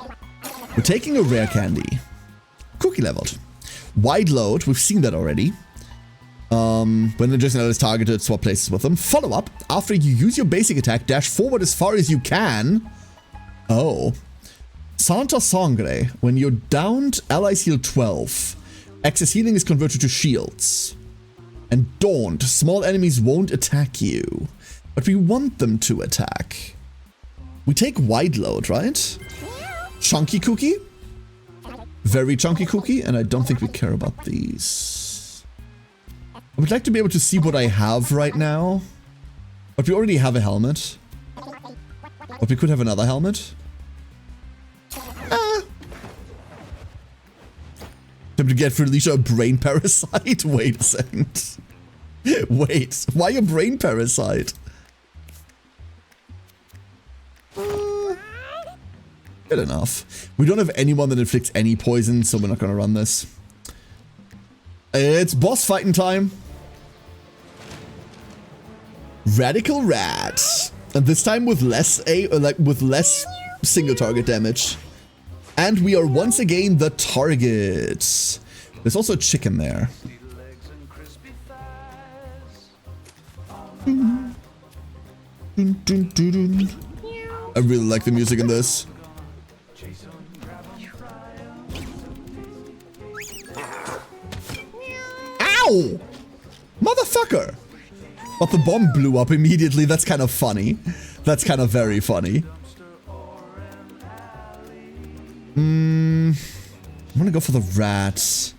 S1: We're taking a rare candy. Cookie leveled. Wide load, we've seen that already. When adjusting is targeted, swap places with them. Follow up. After you use your basic attack, dash forward as far as you can. Oh. Santa Sangre. When you're downed, allies heal 12. Excess healing is converted to shields. And Daunt. Small enemies won't attack you. But we want them to attack. We take wide load, right? Chunky cookie. Very chunky cookie. And I don't think we care about these. I would like to be able to see what I have right now. But we already have a helmet. But we could have another helmet. Time to get Felicia a brain parasite? Wait a second. Wait, why a brain parasite? Good enough. We don't have anyone that inflicts any poison, so we're not gonna run this. It's boss fighting time. Radical Rat. And this time with less single target damage. And we are once again the target. There's also a chicken there. I really like the music in this. Ow! Motherfucker! But the bomb blew up immediately. That's kind of funny. That's kind of very funny. I'm gonna go for the rats.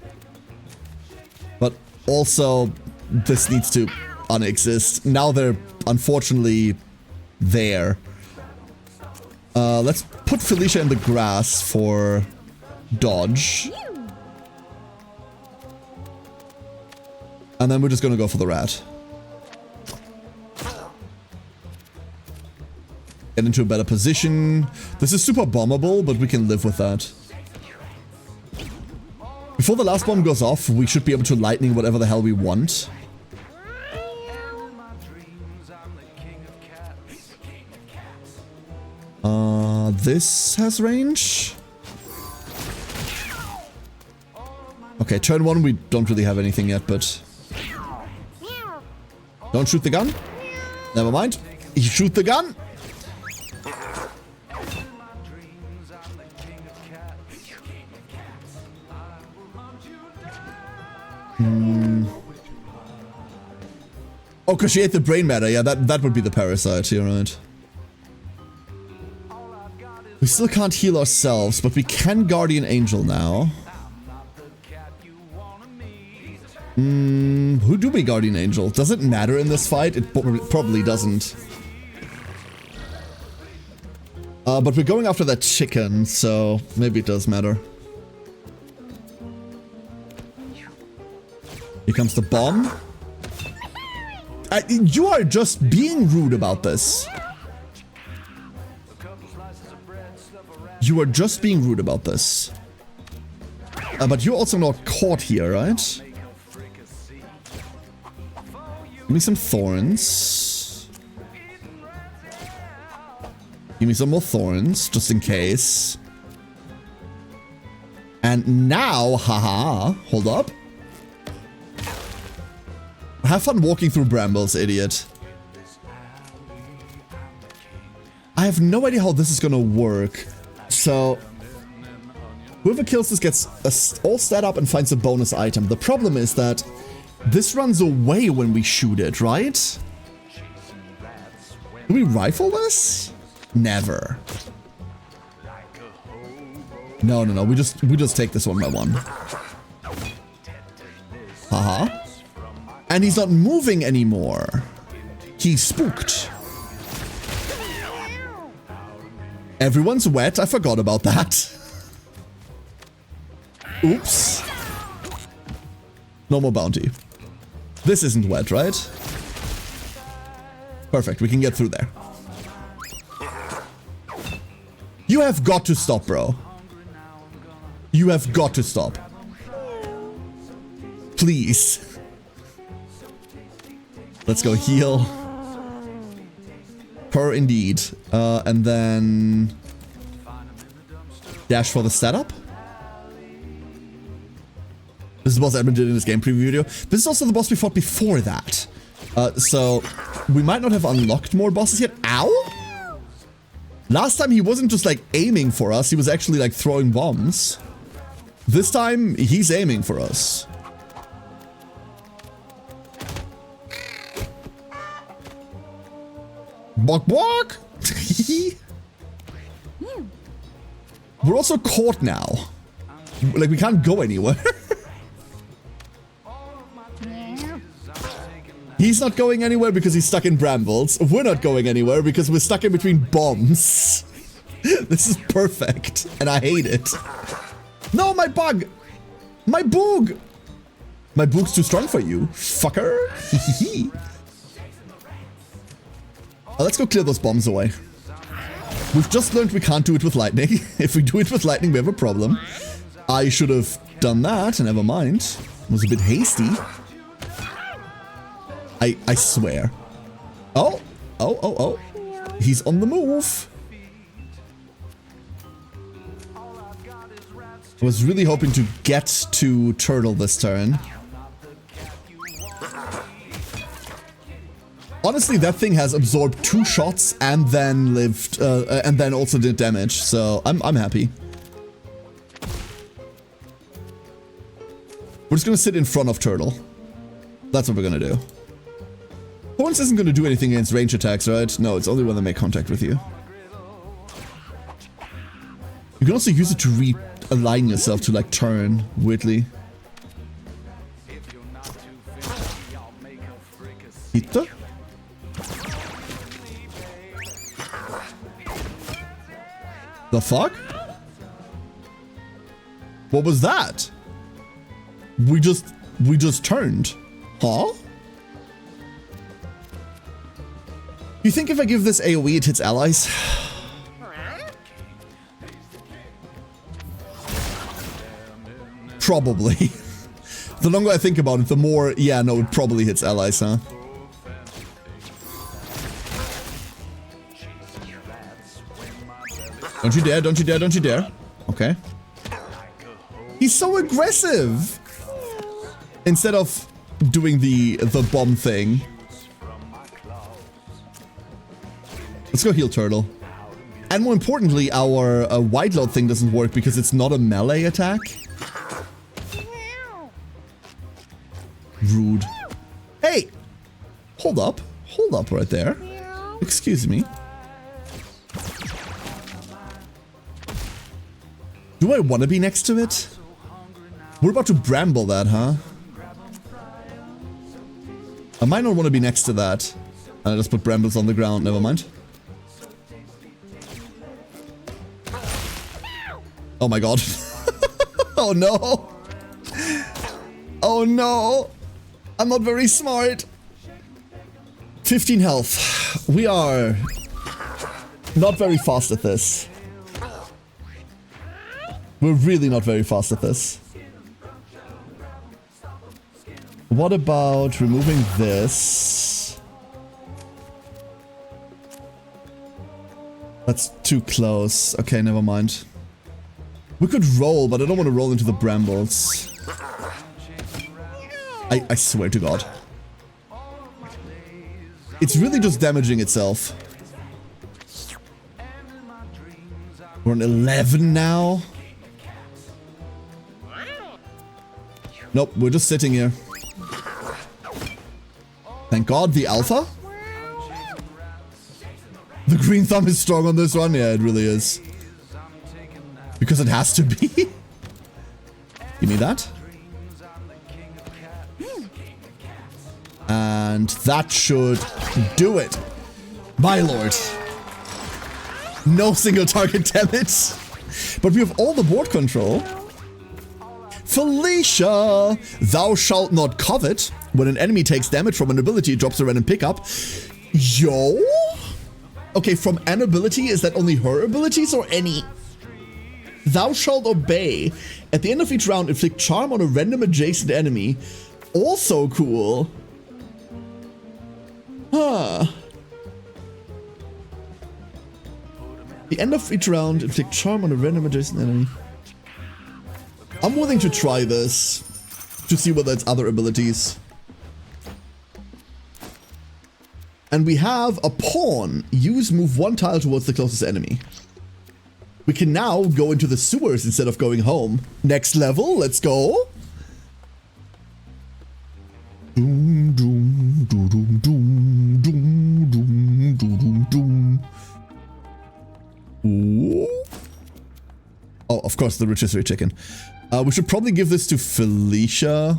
S1: But also, this needs to unexist. Now they're unfortunately there. Let's put Felicia in the grass for dodge. And then we're just gonna go for the rat. Get into a better position. This is super bombable, but we can live with that. Before the last bomb goes off, we should be able to lightning whatever the hell we want. This has range. Okay, turn 1 we don't really have anything yet, but... Don't shoot the gun. Never mind. You shoot the gun. Oh, because she ate the brain matter. Yeah, that would be the parasite. You're right. We still can't heal ourselves, but we can Guardian Angel now. Who do we Guardian Angel? Does it matter in this fight? It probably doesn't. But we're going after that chicken, so maybe it does matter. Here comes the bomb. You are just being rude about this. You are just being rude about this. But you're also not caught here, right? Give me some thorns. Give me some more thorns, just in case. And now, haha, hold up. Have fun walking through brambles, idiot. I have no idea how this is gonna work. So, whoever kills this gets all set up and finds a bonus item. The problem is that this runs away when we shoot it, right? Do we rifle this? Never. No, no, no. We just take this one by one. Haha. And he's not moving anymore. He's spooked. Everyone's wet. I forgot about that. Oops. No more bounty. This isn't wet, right? Perfect. We can get through there. You have got to stop, bro. You have got to stop. Please. Let's go heal. Per indeed. And then... dash for the setup? This is the boss Edmund did in his game preview video. This is also the boss we fought before that. So, we might not have unlocked more bosses yet. Ow? Last time he wasn't just like aiming for us, he was actually like throwing bombs. This time, he's aiming for us. Bok bok! We're also caught now. Like, we can't go anywhere. He's not going anywhere because he's stuck in brambles. We're not going anywhere because we're stuck in between bombs. This is perfect. And I hate it. No, my bug! My boog! My boog's too strong for you, fucker. Let's go clear those bombs away. We've just learned we can't do it with lightning. If we do it with lightning, we have a problem. I should have done that, never mind. It was a bit hasty. I swear. Oh, oh, oh, oh. He's on the move. I was really hoping to get to Turtle this turn. Honestly, that thing has absorbed 2 shots and then lived, and then also did damage, so I'm happy. We're just gonna sit in front of Turtle. That's what we're gonna do. Horns isn't gonna do anything against range attacks, right? No, it's only when they make contact with you. You can also use it to realign yourself to like turn, weirdly. Hitta? The fuck? What was that? We just turned. Huh? You think if I give this AoE it hits allies? Probably. The longer I think about it, the more, yeah, no, it probably hits allies, huh? Don't you dare, don't you dare, don't you dare. Okay. He's so aggressive! Instead of doing the bomb thing. Let's go heal Turtle. And more importantly, our wide load thing doesn't work because it's not a melee attack. Rude. Hey! Hold up. Hold up right there. Excuse me. Do I want to be next to it? We're about to bramble that, huh? I might not want to be next to that. I just put brambles on the ground, never mind. Oh my god. Oh no. Oh no. I'm not very smart. 15 health. We are not very fast at this. We're really not very fast at this. What about removing this? That's too close. Okay, never mind. We could roll, but I don't want to roll into the brambles. I swear to God. It's really just damaging itself. We're on 11 now. Nope, we're just sitting here. Thank God, the alpha? The green thumb is strong on this one? Yeah, it really is. Because it has to be. Give me that. And that should do it. My lord. No single target damage. But we have all the board control. Felicia! Thou shalt not covet. When an enemy takes damage from an ability, it drops a random pickup. Yo? Okay, from an ability, is that only her abilities or any? Thou shalt obey. At the end of each round, inflict charm on a random adjacent enemy. Also cool. Huh. The end of each round, inflict charm on a random adjacent enemy. I'm willing to try this. To see whether it's other abilities. And we have a pawn. Use move one tile towards the closest enemy. We can now go into the sewers instead of going home. Next level, let's go. Doom, doom, doom, doom, doom, doom, doom, doom, doom. Ooh. Oh, of course, the rotisserie chicken. We should probably give this to Felicia.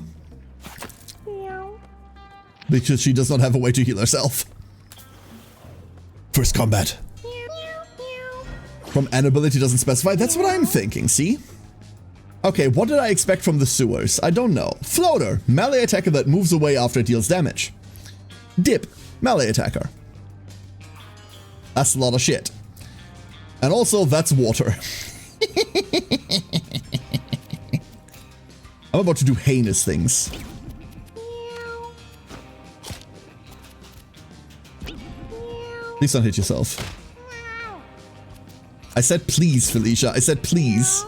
S1: Because she does not have a way to heal herself. First combat. From an ability doesn't specify. That's what I'm thinking, see? Okay, what did I expect from the sewers? I don't know. Floater. Melee attacker that moves away after it deals damage. Dip. Melee attacker. That's a lot of shit. And also, that's water. I'm about to do heinous things. Please don't hit yourself. I said please, Felicia. I said please.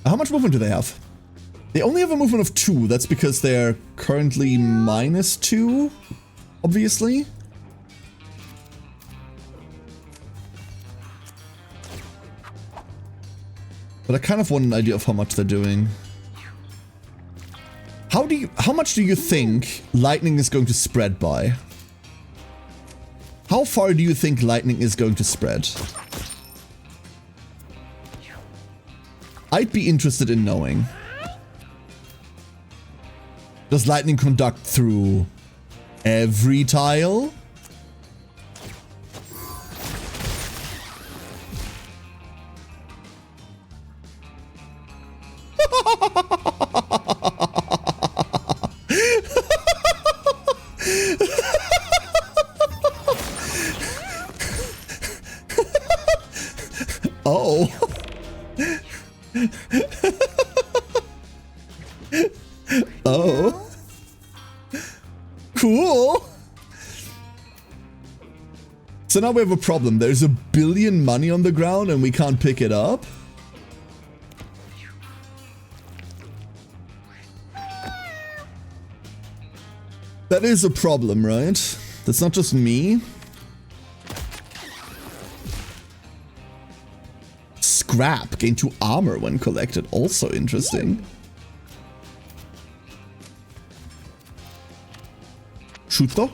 S1: How much movement do they have? They only have a movement of 2. That's because they're currently -2, obviously. But I kind of want an idea of how much they're doing. How much do you think lightning is going to spread by? How far do you think lightning is going to spread? I'd be interested in knowing. Does lightning conduct through every tile? Oh. Oh. Cool. So now we have a problem. There's a billion money on the ground and we can't pick it up. That is a problem, right? That's not just me. Scrap. Gain 2 armor when collected. Also interesting. Shoot though.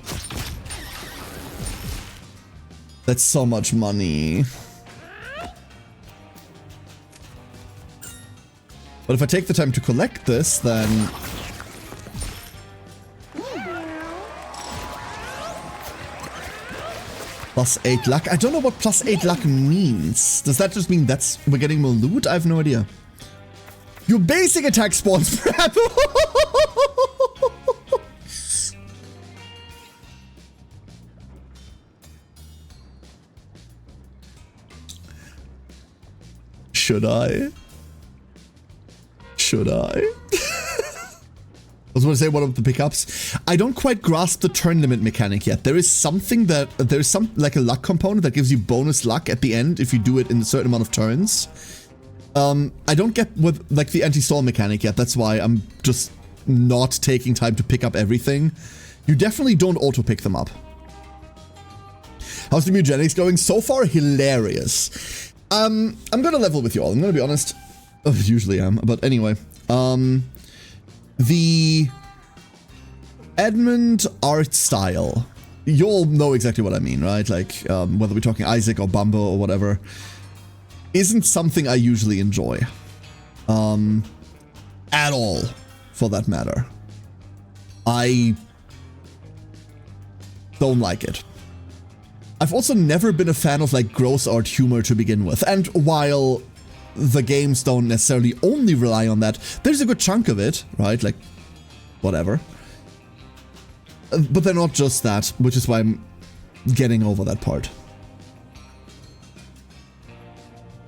S1: That's so much money. But if I take the time to collect this, then... +8 luck. I don't know what +8 luck means. Does that just mean we're getting more loot? I have no idea. Your basic attack spawns prep. Should I? Should I? I was going to say one of the pickups. I don't quite grasp the turn limit mechanic yet. There is something that, there's some, like a luck component that gives you bonus luck at the end if you do it in a certain amount of turns. I don't get with, like, the anti-stall mechanic yet. That's why I'm just not taking time to pick up everything. You definitely don't auto-pick them up. How's the Mewgenics going? So far, hilarious. I'm gonna level with you all. I'm gonna be honest. Oh, usually am, but anyway. The Edmund art style. You all know exactly what I mean, right? Like, whether we're talking Isaac or Bumbo or whatever, isn't something I usually enjoy. At all, for that matter. I don't like it. I've also never been a fan of, like, gross art humor to begin with. And while the games don't necessarily only rely on that, there's a good chunk of it, right? Like, whatever. But they're not just that, which is why I'm getting over that part.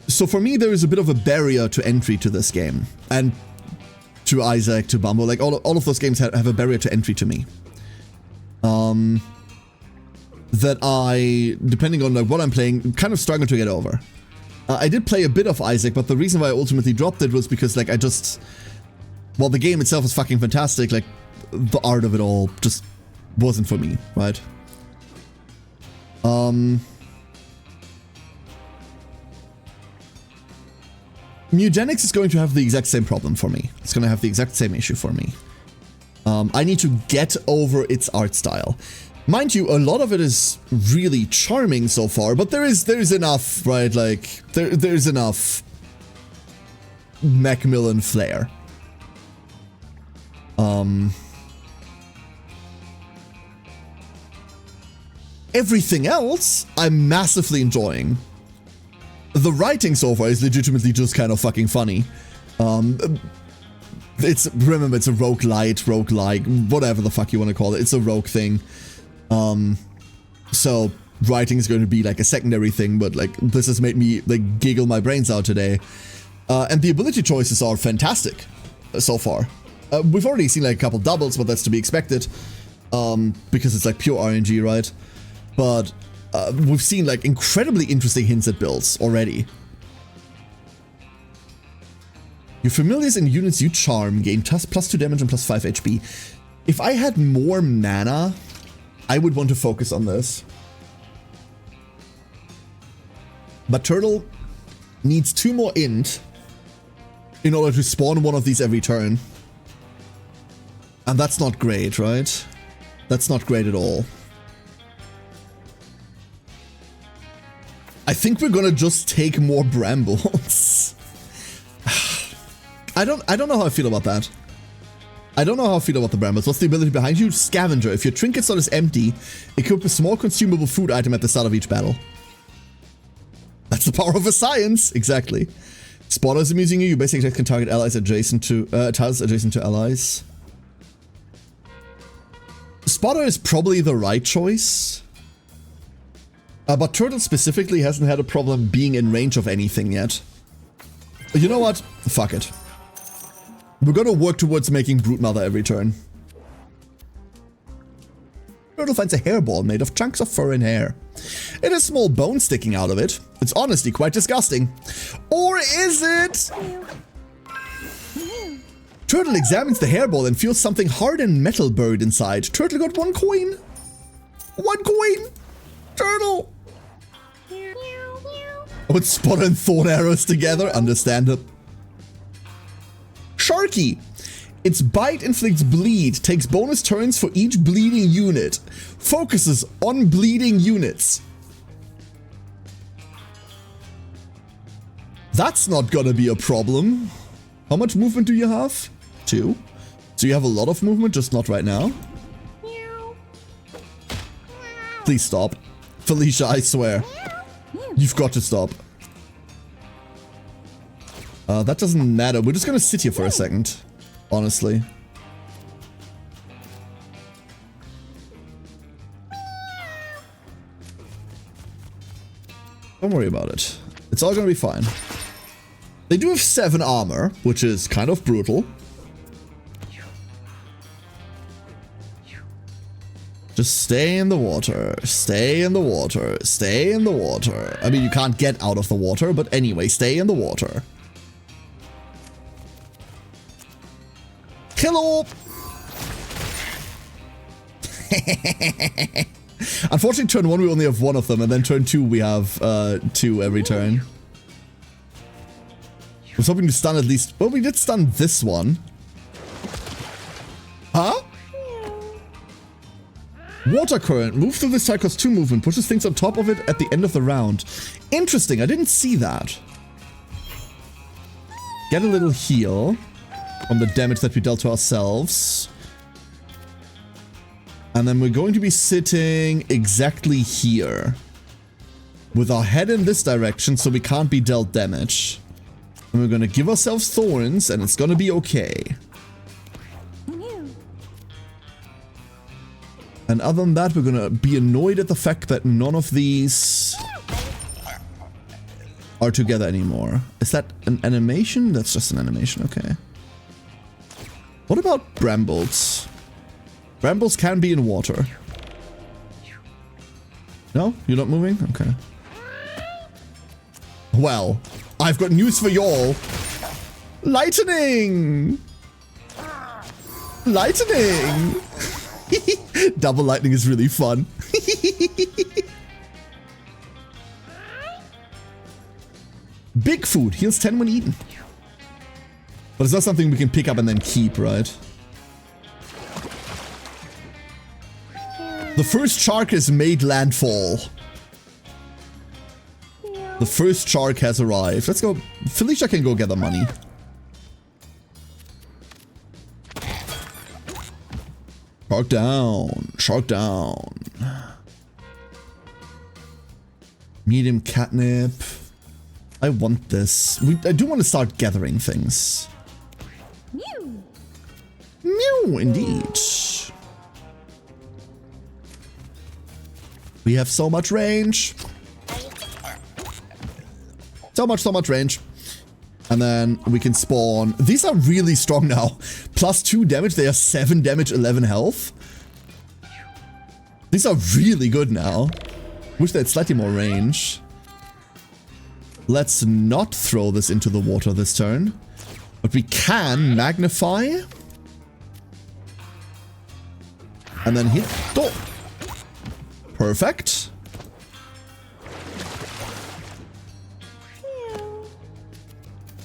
S1: So for me, there is a bit of a barrier to entry to this game. And to Isaac, to Bumbo, like, all of those games have a barrier to entry to me. That I, depending on like what I'm playing, kind of struggling to get over. I did play a bit of Isaac, but the reason why I ultimately dropped it was because, like, I just... Well, the game itself is fucking fantastic, like, the art of it all just wasn't for me, right? Mewgenics is going to have the exact same problem for me. It's going to have the exact same issue for me. I need to get over its art style. Mind you, a lot of it is really charming so far, but there's enough, right? Like, there's enough Macmillan flair. Everything else, I'm massively enjoying. The writing so far is legitimately just kind of fucking funny. Remember, it's a roguelite, whatever the fuck you want to call it. It's a rogue thing. So writing is going to be like a secondary thing, but like this has made me like giggle my brains out today. And the ability choices are fantastic so far. We've already seen like a couple doubles, but that's to be expected, because it's like pure RNG, right? But we've seen like incredibly interesting hints at builds already. Your familiars and units you charm gain +2 damage and +5 HP. If I had more mana, I would want to focus on this. But Turtle needs 2 more int in order to spawn one of these every turn. And that's not great, right? That's not great at all. I think we're gonna just take more brambles. I don't know how I feel about that. I don't know how I feel about the brambles. What's the ability behind you? Scavenger. If your trinket slot is empty, equip a small consumable food item at the start of each battle. That's the power of a science. Exactly. Spotter is amusing you. Your basic attack can target allies adjacent to tiles adjacent to allies. Spotter is probably the right choice. But Turtle specifically hasn't had a problem being in range of anything yet. You know what? Fuck it. We're gonna work towards making Brute Mother every turn. Turtle finds a hairball made of chunks of fur and hair. It has small bones sticking out of it. It's honestly quite disgusting. Or is it? Turtle examines the hairball and feels something hard and metal buried inside. Turtle got 1 coin. 1 coin. Turtle. Put Spotter and Thorn arrows together. Understandable. Sharky. Its bite inflicts bleed, takes bonus turns for each bleeding unit, focuses on bleeding units. That's not gonna be a problem. How much movement do you have? 2. So you have a lot of movement, just not right now. Please stop. Felicia, I swear. You've got to stop. That doesn't matter. We're just gonna sit here for a second. Honestly. Don't worry about it. It's all gonna be fine. They do have 7 armor, which is kind of brutal. Just stay in the water. Stay in the water. Stay in the water. I mean, you can't get out of the water, but anyway, stay in the water. Hello! Unfortunately, turn 1 we only have 1 of them, and then turn 2 we have 2 every turn. I was hoping to stun at least... Well, we did stun this one. Huh? Water current. Move through this side costs 2 movement. Pushes things on top of it at the end of the round. Interesting. I didn't see that. Get a little heal from the damage that we dealt to ourselves. And then we're going to be sitting exactly here. With our head in this direction so we can't be dealt damage. And we're going to give ourselves thorns and it's going to be okay. And other than that, we're going to be annoyed at the fact that none of these are together anymore. Is that an animation? That's just an animation, okay. What about brambles? Brambles can be in water. No? You're not moving? Okay. Well, I've got news for y'all. Lightning! Lightning! Double lightning is really fun. Big food heals 10 when eaten. But it's not something we can pick up and then keep, right? The first shark has made landfall. The first shark has arrived. Let's go. Felicia can go get the money. Shark down. Shark down. Medium catnip. I want this. I do want to start gathering things.
S3: Mew.
S1: Mew, indeed. We have so much range. So much range. And then we can spawn. These are really strong now. Plus 2 damage. They are 7 damage, 11 health. These are really good now. Wish they had slightly more range. Let's not throw this into the water this turn. But we can magnify. And then hit. Oh. Perfect.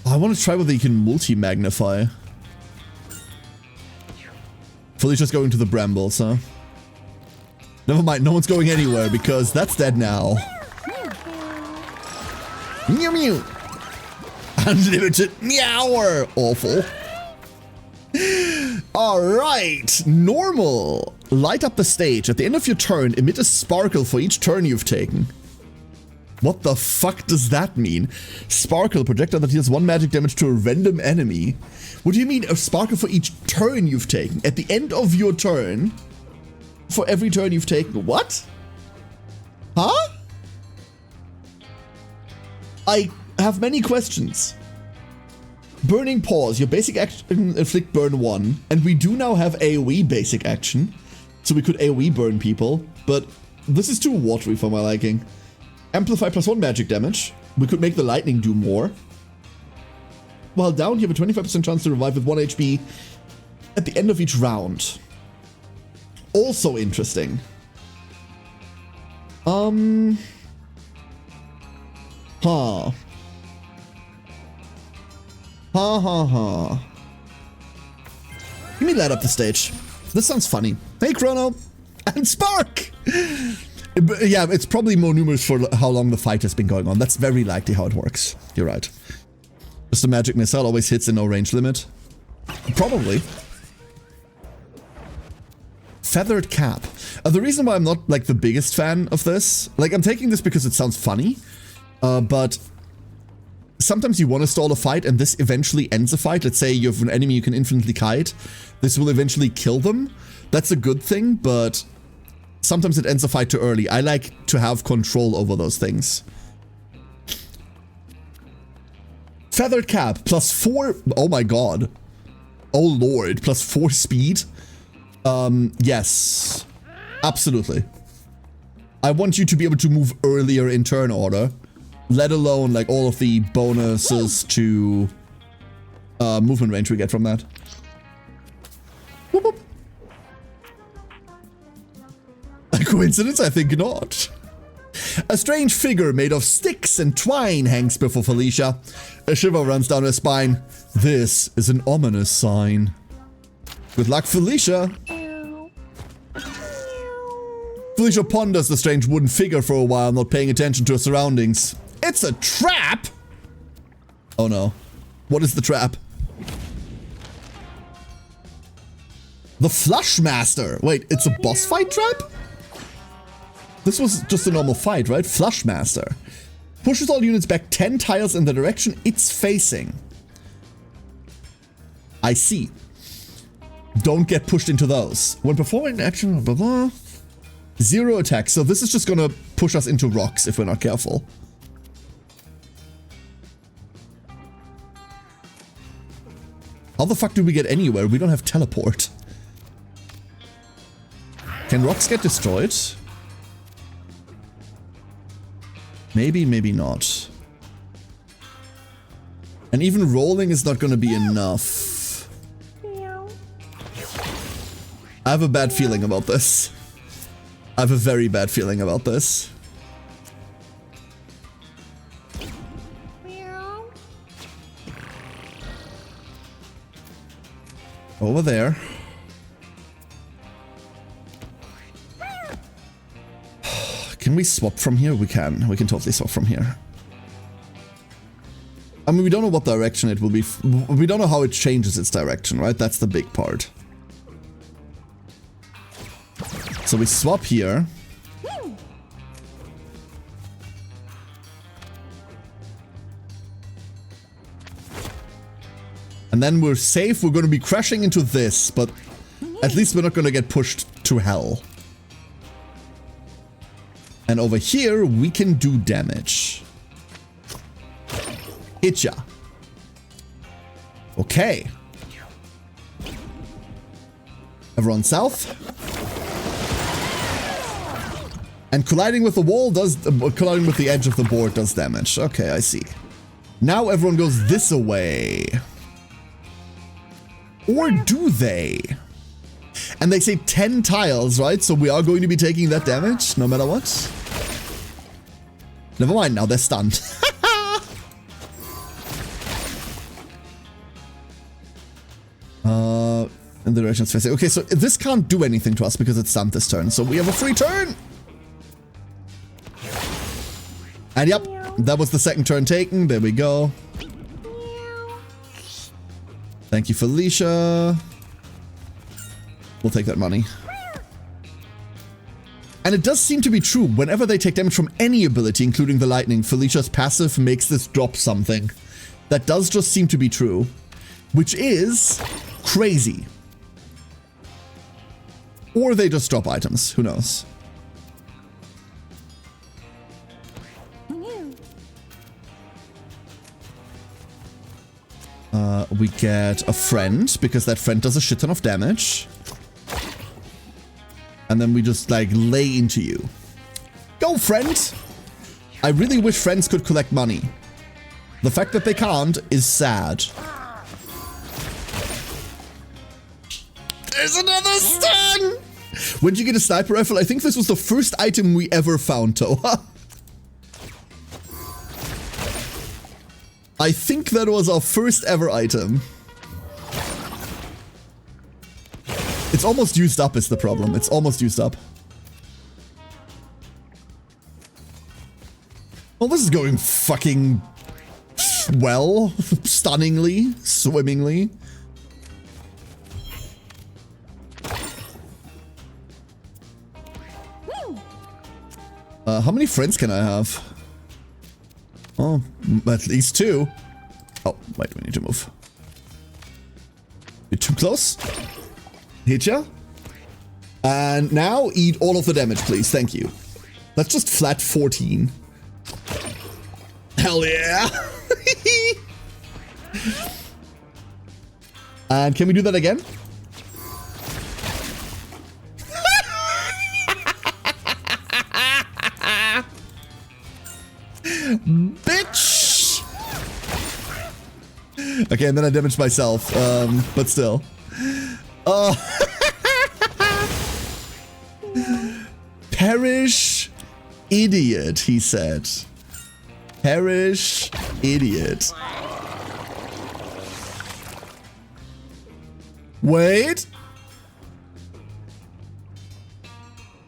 S1: I want to try whether you can multi-magnify. Felicia's going to the brambles, huh? Never mind, no one's going anywhere because that's dead now. Mew mew. Unlimited meower. Awful. Alright, normal. Light up the stage. At the end of your turn, emit a sparkle for each turn you've taken. What the fuck does that mean? Sparkle, projectile that deals 1 magic damage to a random enemy. What do you mean a sparkle for each turn you've taken? At the end of your turn, for every turn you've taken. What? Huh? I have many questions. Burning Pause. Your basic action inflict burn 1. And we do now have AoE basic action. So we could AoE burn people. But this is too watery for my liking. Amplify +1 magic damage. We could make the lightning do more. While down, you have a 25% chance to revive with 1 HP at the end of each round. Also interesting. Huh. Ha. Give me light up the stage. This sounds funny. Hey, Chrono. And Spark! Yeah, it's probably more numerous for how long the fight has been going on. That's very likely how it works. You're right. Just a magic missile always hits in no range limit. Probably. Feathered cap. The reason why I'm not like the biggest fan of this, like I'm taking this because it sounds funny, but sometimes you want to stall a fight and this eventually ends a fight. Let's say you have an enemy you can infinitely kite. This will eventually kill them. That's a good thing, but sometimes it ends a fight too early. I like to have control over those things. Feathered cap, +4. Oh my god. Oh lord, +4 speed. Yes. Absolutely. I want you to be able to move earlier in turn order. Let alone like all of the bonuses to movement range we get from that. Whoop, whoop. A coincidence? I think not. A strange figure made of sticks and twine hangs before Felicia. A shiver runs down her spine. This is an ominous sign. Good luck, Felicia. Felicia ponders the strange wooden figure for a while, not paying attention to her surroundings. It's a trap! Oh no. What is the trap? The Flushmaster! Wait, it's a boss fight trap? This was just a normal fight, right? Flushmaster. Pushes all units back 10 tiles in the direction it's facing. I see. Don't get pushed into those. When performing action, blah blah. 0 attack, so this is just gonna push us into rocks if we're not careful. How the fuck do we get anywhere? We don't have teleport. Can rocks get destroyed? Maybe, maybe not. And even rolling is not gonna be enough. I have a bad feeling about this. I have a very bad feeling about this. Over there. Can we swap from here? We can. We can totally swap from here. I mean, we don't know what direction it will be. We don't know how it changes its direction, right? That's the big part. So we swap here. And then we're safe. We're going to be crashing into this, but at least we're not going to get pushed to hell. And over here, we can do damage. Hit ya. Okay. Everyone south. And colliding with the wall does... colliding with the edge of the board does damage. Okay, I see. Now everyone goes this away. Or do they? And they say 10 tiles, right? So we are going to be taking that damage, no matter what. Never mind, now they're stunned. In the direction it's facing. Okay, so this can't do anything to us because it's stunned this turn. So we have a free turn. And yep, that was the second turn taken. There we go. Thank you, Felicia. We'll take that money. And it does seem to be true. Whenever they take damage from any ability, including the lightning, Felicia's passive makes this drop something. That does just seem to be true. Which is crazy. Or they just drop items. Who knows? We get a friend, because that friend does a shit ton of damage. And then we just, like, lay into you. Go, friend! I really wish friends could collect money. The fact that they can't is sad. There's another stun! When did you get a sniper rifle? I think this was the first item we ever found, Toa. I think that was our first ever item. It's almost used up is the problem. It's almost used up. Well, this is going fucking well. Stunningly. Swimmingly. How many friends can I have? Oh, at least 2. Oh, wait, we need to move. You're too close. Hit ya. And now eat all of the damage, please. Thank you. That's just flat 14. Hell yeah. And can we do that again? Bitch! Okay, and then I damaged myself, but still. Perish, idiot, he said. Perish, idiot. Wait.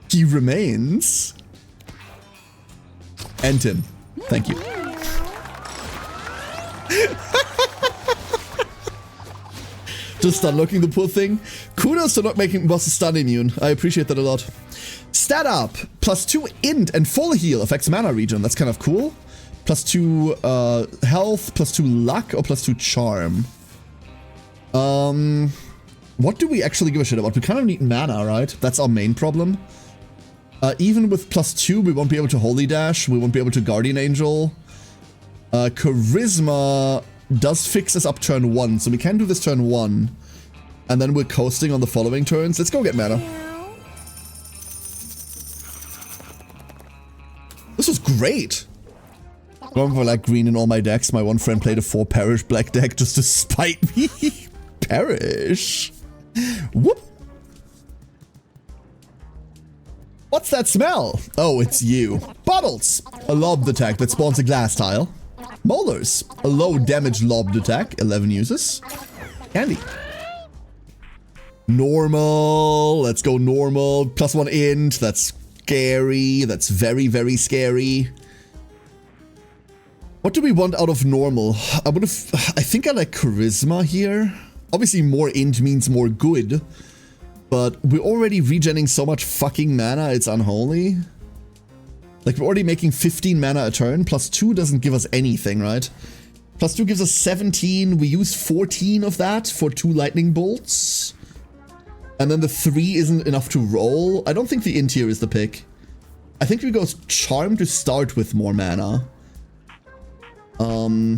S1: He remains. End him. Thank you. Just unlocking the poor thing. Kudos to not making bosses stun immune. I appreciate that a lot. Stat up. +2 int and full heal affects mana regen. That's kind of cool. +2 health, +2 luck, or +2 charm. What do we actually give a shit about? We kind of need mana, right? That's our main problem. Even with +2, we won't be able to Holy Dash. We won't be able to Guardian Angel. Charisma does fix us up turn 1, so we can do this turn 1. And then we're coasting on the following turns. Let's go get mana. This was great. Going for like green in all my decks. My one friend played a 4 Perish black deck just to spite me. Perish. Whoop. What's that smell? Oh, it's you. Bottles. A lobbed attack that spawns a glass tile. Molars. A low damage lobbed attack. 11 uses. Candy. Normal. Let's go normal. +1 int. That's scary. That's very, very scary. What do we want out of normal? I think I like charisma here. Obviously more int means more good. But we're already regenerating so much fucking mana, it's unholy. Like, we're already making 15 mana a turn. +2 doesn't give us anything, right? +2 gives us 17. We use 14 of that for 2 lightning bolts. And then the 3 isn't enough to roll. I don't think the int here is the pick. I think we go charm to start with more mana. Or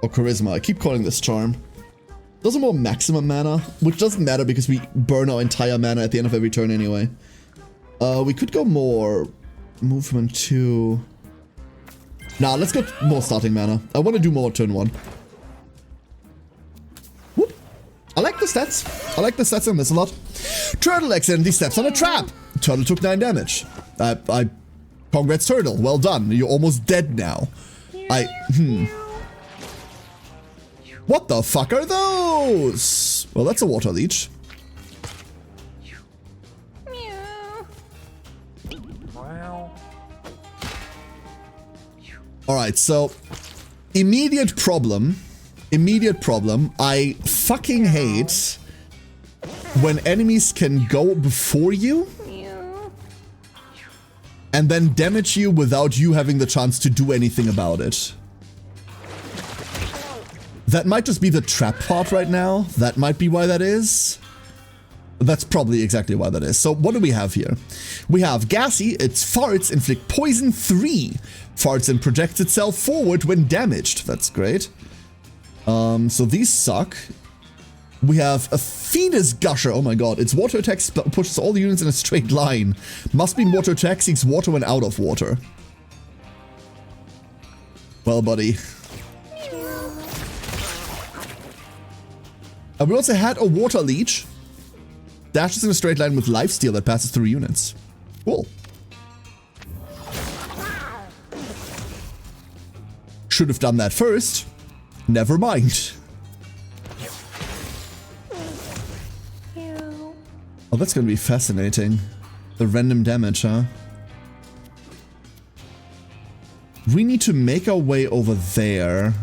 S1: charisma. I keep calling this charm. Those are more maximum mana, which doesn't matter because we burn our entire mana at the end of every turn anyway. We could go more movement 2. Nah, let's go more starting mana. I want to do more turn 1. Whoop. I like the stats. I like the stats on this a lot. Turtle accidentally steps on a trap. Turtle took 9 damage. Congrats, Turtle. Well done. You're almost dead now. What the fuck are those? Well, that's a water leech. Alright, so immediate problem. I fucking hate when enemies can go before you and then damage you without you having the chance to do anything about it. That might just be the trap part right now. That might be why that is. That's probably exactly why that is. So what do we have here? We have Gassy. Its farts inflict poison 3. Farts and projects itself forward when damaged. That's great. So these suck. We have a Fetus Gusher. Oh my god. Its water attack pushes all the units in a straight line. Must mean water attack seeks water when out of water. Well, buddy. And we also had a Water Leech. Dashes in a straight line with lifesteal that passes through units. Cool. Should have done that first. Never mind. Oh, that's gonna be fascinating. The random damage, huh? We need to make our way over there.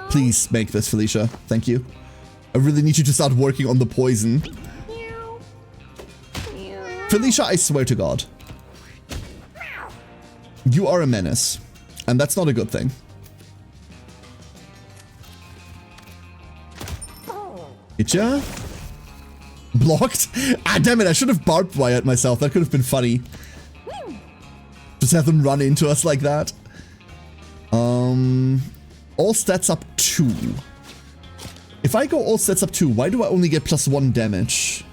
S1: Please make this, Felicia. Thank you. I really need you to start working on the poison. Felicia, I swear to God. You are a menace. And that's not a good thing. Hit ya? Blocked? Ah, damn it, I should have barbed wired myself. That could have been funny. Just have them run into us like that. All stats up 2. If I go all stats up 2, why do I only get +1 damage?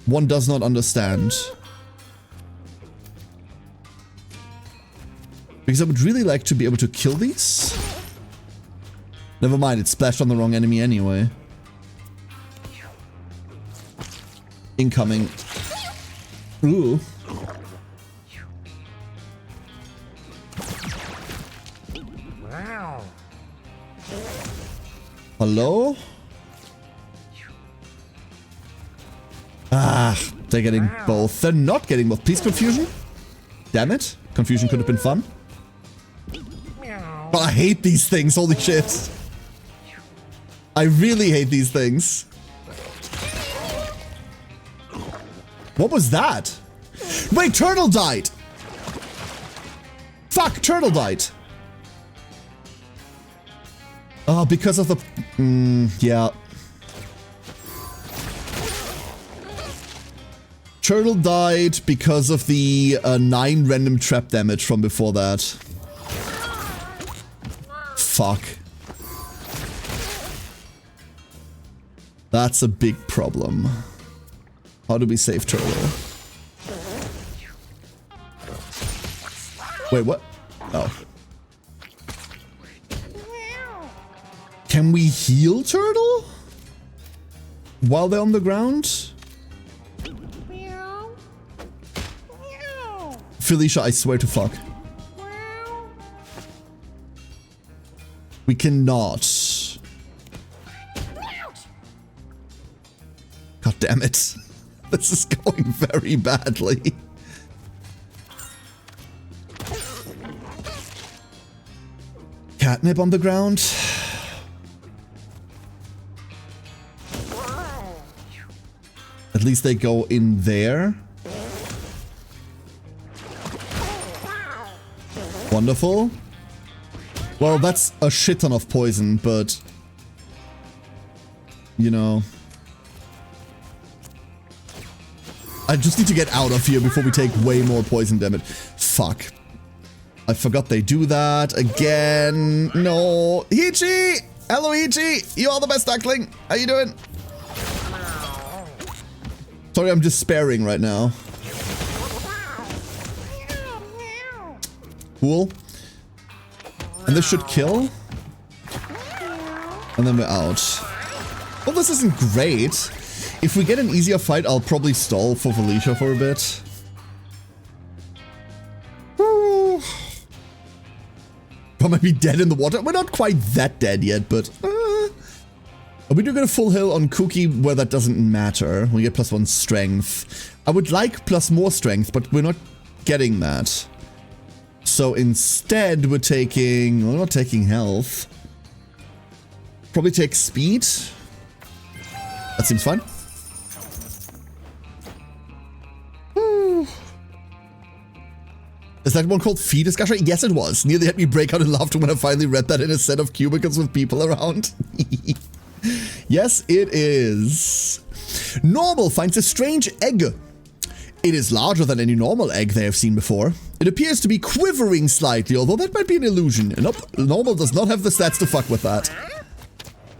S1: One does not understand. Because I would really like to be able to kill these. Never mind, it splashed on the wrong enemy anyway. Incoming. Ooh. Hello? Ah, they're getting both. They're not getting both. Please, confusion. Damn it. Confusion could have been fun. But I hate these things. Holy shit. I really hate these things. What was that? Wait, Turtle died. Fuck, Turtle died. Oh, because of the... yeah. Turtle died because of the 9 random trap damage from before that. Fuck. That's a big problem. How do we save Turtle? Wait, what? Oh. Can we heal Turtle? While they're on the ground? Felicia, I swear to fuck. We cannot. God damn it. This is going very badly. Catnip on the ground. At least they go in there. Wonderful. Well, that's a shit ton of poison, but... you know... I just need to get out of here before we take way more poison damage. Fuck. I forgot they do that again. No. Ichi! Hello, Ichi! You are the best duckling. How you doing? Sorry, I'm just sparing right now. Cool. And this should kill. And then we're out. Well, this isn't great. If we get an easier fight, I'll probably stall for Felicia for a bit. Woo. I might be dead in the water. We're not quite that dead yet, but... Are we doing a full heal on Cookie where that doesn't matter? We get +1 strength. I would like plus more strength, but we're not getting that. So instead, we're taking... We're not taking health. Probably take speed. That seems fine. Woo. Is that one called Fetus Gusher? Yes, it was. Nearly had me break out in laughter when I finally read that in a set of cubicles with people around. Yes, it is. Normal finds a strange egg. It is larger than any normal egg they have seen before. It appears to be quivering slightly, although that might be an illusion. Nope, Normal does not have the stats to fuck with that.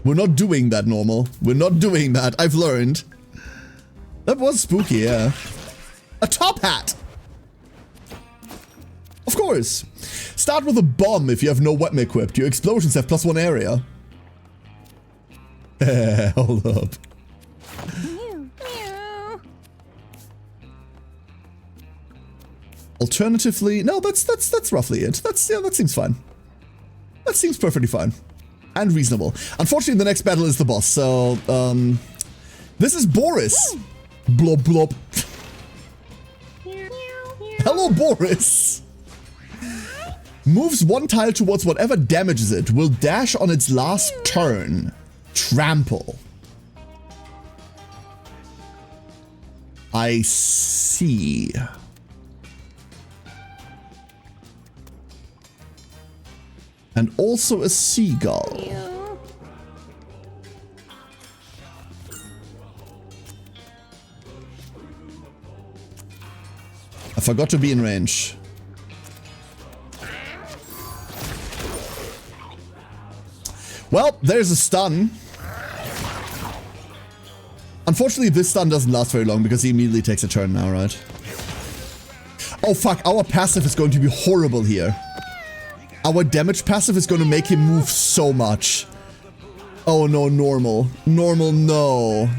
S1: We're not doing that, Normal. We're not doing that. I've learned. That was spooky, yeah. A top hat! Of course. Start with a bomb if you have no weapon equipped. Your explosions have +1 area. Hold up. Alternatively, no, that's roughly it. That seems fine. That seems perfectly fine. And reasonable. Unfortunately, the next battle is the boss, so, this is Boris. Blob blob. Hello, Boris. Moves 1 tile towards whatever damages it. Will dash on its last turn. Trample. I see. And also a seagull.
S3: Mew.
S1: I forgot to be in range. Well, there's a stun. Unfortunately, this stun doesn't last very long because he immediately takes a turn now, right? Oh fuck, our passive is going to be horrible here. Our damage passive is going to make him move so much. Oh no, normal. Normal, no.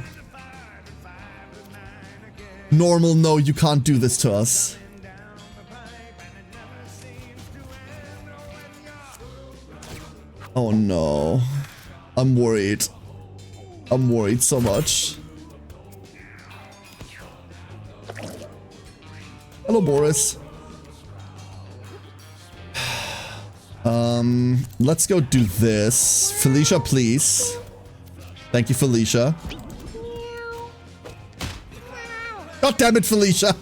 S1: Normal, no, you can't do this to us. Oh no. I'm worried. I'm worried so much. Hello, Boris. Let's go do this. Felicia, please. Thank you, Felicia. God damn it, Felicia.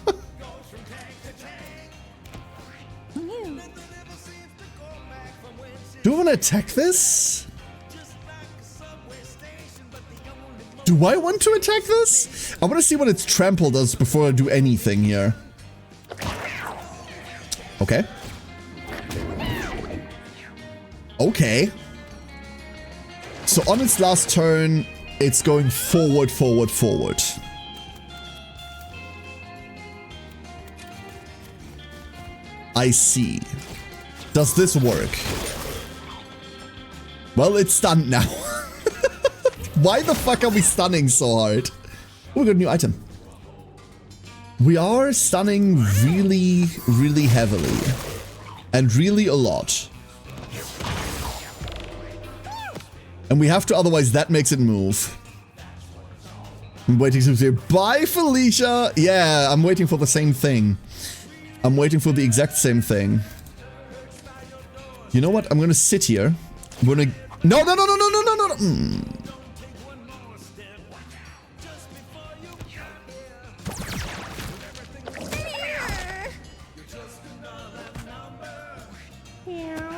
S3: Mew.
S1: Do I want to attack this? Do I want to attack this? I want to see what its trample does before I do anything here. Okay. Okay. So on its last turn, it's going forward, forward, forward. I see. Does this work? Well, it's stunned now. Why the fuck are we stunning so hard? Oh, we got a new item. We are stunning really, really heavily. And really a lot. And we have to, otherwise that makes it move. I'm waiting to say, bye Felicia! Yeah, I'm waiting for the same thing. I'm waiting for the exact same thing. You know what? I'm gonna sit here. I'm gonna... No, no, no, no, no, no, no, no, no!
S3: Mew.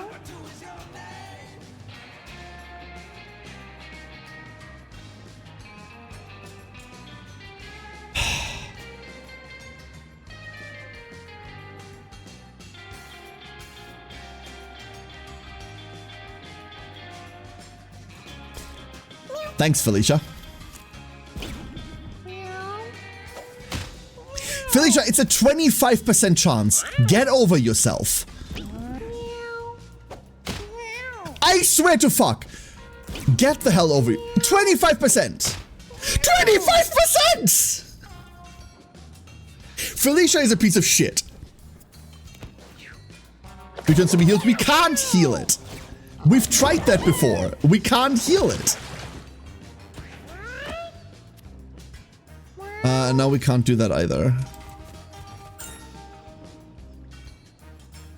S1: Thanks, Felicia. Felicia, it's a 25% chance. Get over yourself. I swear to fuck. Get the hell over you. 25%. 25%! Felicia is a piece of shit. Returns to be healed. We can't heal it. We've tried that before. We can't heal it. Now we can't do that either.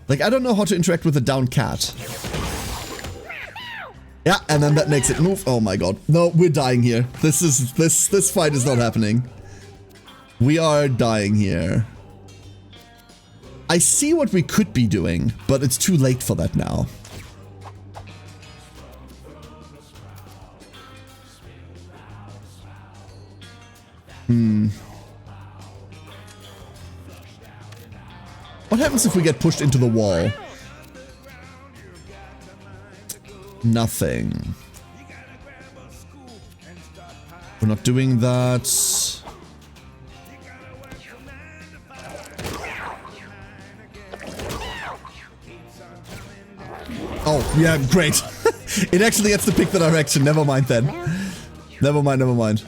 S1: Like, I don't know how to interact with a downed cat. Yeah, and then that makes it move. Oh my god. No, we're dying here. This fight is not happening. We are dying here. I see what we could be doing, but it's too late for that now. What happens if we get pushed into the wall? Nothing. We're not doing that. Oh, yeah, great. It actually gets to pick the direction. Never mind then. Never mind, never mind.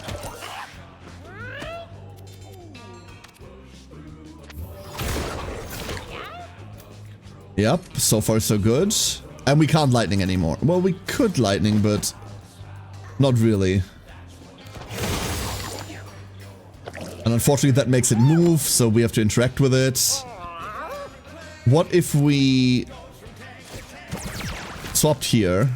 S1: Yep, so far so good. And we can't lightning anymore. Well, we could lightning, but not really. And unfortunately that makes it move, so we have to interact with it. What if we swapped here?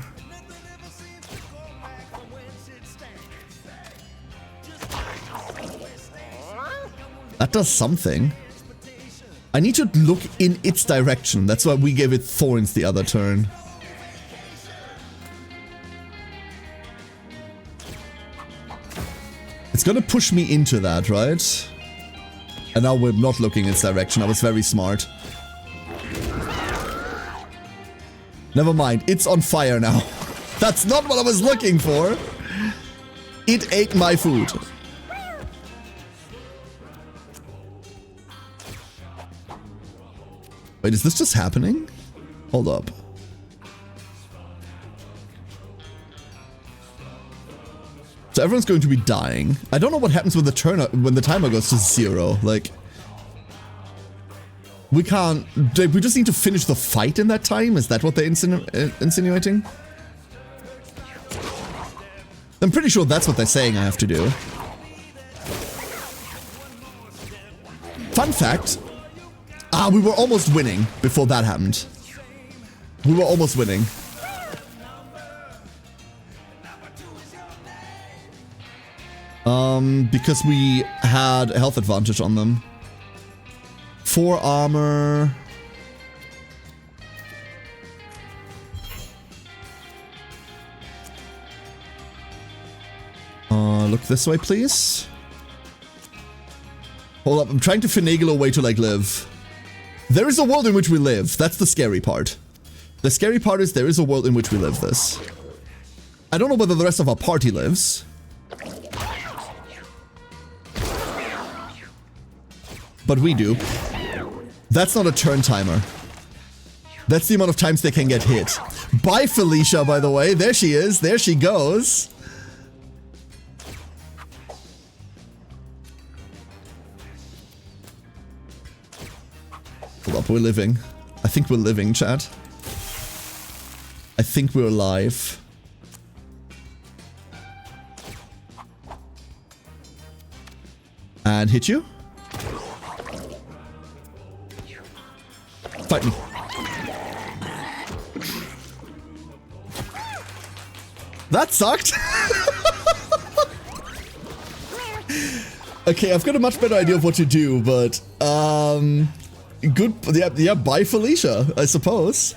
S1: That does something. I need to look in its direction. That's why we gave it thorns the other turn. It's gonna push me into that, right? And now we're not looking in its direction. I was very smart. Never mind. It's on fire now. That's not what I was looking for. It ate my food. Wait, is this just happening? Hold up. So everyone's going to be dying. I don't know what happens when the timer goes to 0. Like, we can't. We just need to finish the fight in that time. Is that what they're insinuating? I'm pretty sure that's what they're saying I have to do. Fun fact. We were almost winning before that happened. We were almost winning. Because we had a health advantage on them. 4 armor. Look this way, please. Hold up, I'm trying to finagle a way to, like, live. There is a world in which we live. That's the scary part. The scary part is there is a world in which we live this. I don't know whether the rest of our party lives. But we do. That's not a turn timer. That's the amount of times they can get hit. Bye, Felicia, by the way. There she is. There she goes. Hold up, we're living. I think we're living, chat. I think we're alive. And hit you. Fight me. That sucked. Okay, I've got a much better idea of what to do, but good. Yeah, bye Felicia, I suppose.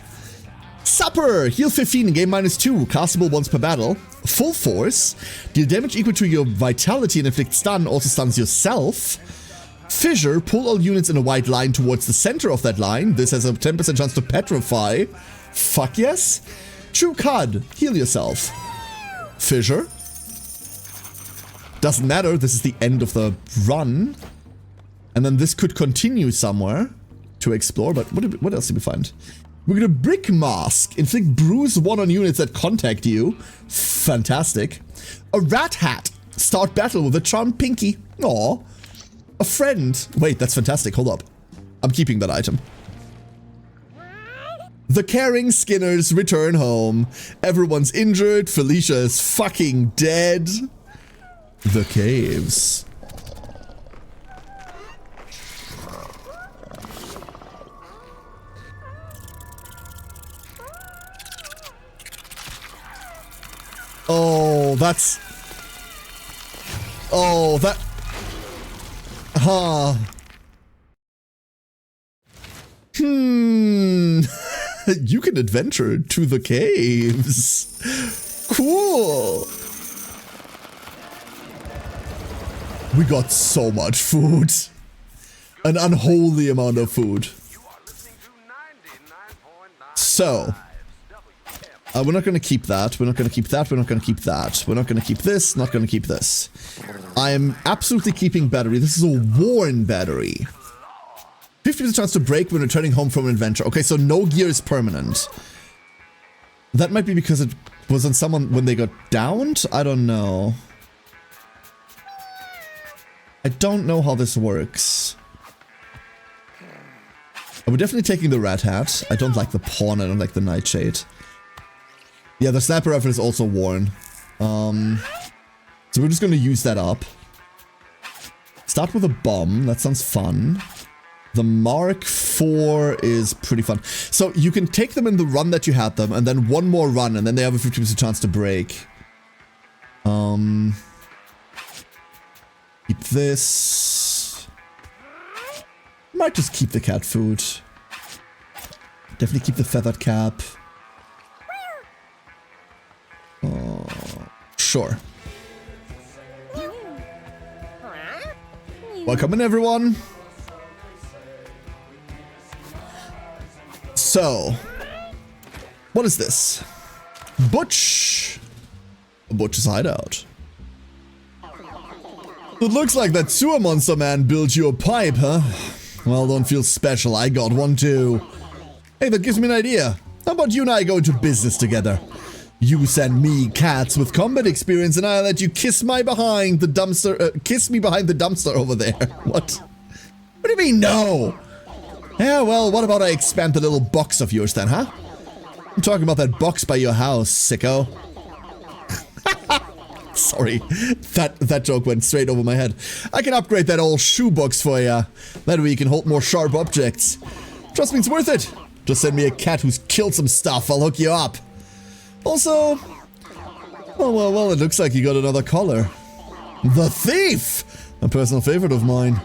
S1: Supper! Heal 15, game -2, castable once per battle. Full force. Deal damage equal to your vitality and inflict stun, also stuns yourself. Fissure, pull all units in a white line towards the center of that line. This has a 10% chance to petrify. Fuck yes. True Cud, heal yourself. Fissure. Doesn't matter, this is the end of the run. And then this could continue somewhere to explore, but what else did we find? We're gonna Brick Mask. Inflict bruise 1 on units that contact you. Fantastic. A Rat Hat. Start battle with a Charmed Pinky. Aw. A friend. Wait, that's fantastic. Hold up. I'm keeping that item. The Caring Skinners return home. Everyone's injured. Felicia is fucking dead. The caves. Oh, that's... Oh, that... Huh. You can adventure to the caves. Cool. We got so much food. An unholy amount of food. So... we're not going to keep that. We're not going to keep that. We're not going to keep that. We're not going to keep this. Not going to keep this. I am absolutely keeping battery. This is a worn battery. 50% chance to break when returning home from an adventure. Okay, so no gear is permanent. That might be because it was on someone when they got downed? I don't know. I don't know how this works. We're definitely taking the Rat Hat. I don't like the Pawn. I don't like the Nightshade. Yeah, the Sniper Rifle is also worn. So we're just gonna use that up. Start with a bomb. That sounds fun. The Mark IV is pretty fun. So you can take them in the run that you had them, and then one more run, and then they have a 50% chance to break. Keep this. Might just keep the cat food. Definitely keep the feathered cap. Sure. Welcome in, everyone. So, what is this? Butch. Butch's hideout. It looks like that sewer monster man built you a pipe, huh? Well, don't feel special. I got one too. Hey, that gives me an idea. How about you and I go into business together? You send me cats with combat experience, and I let you kiss my behind the dumpster. Kiss me behind the dumpster over there. What? What do you mean, no? Yeah, well, what about I expand the little box of yours then, huh? I'm talking about that box by your house, sicko. Sorry, that joke went straight over my head. I can upgrade that old shoebox for ya. That way you can hold more sharp objects. Trust me, it's worth it. Just send me a cat who's killed some stuff. I'll hook you up. Also, oh, well, it looks like you got another collar. The thief! A personal favorite of mine.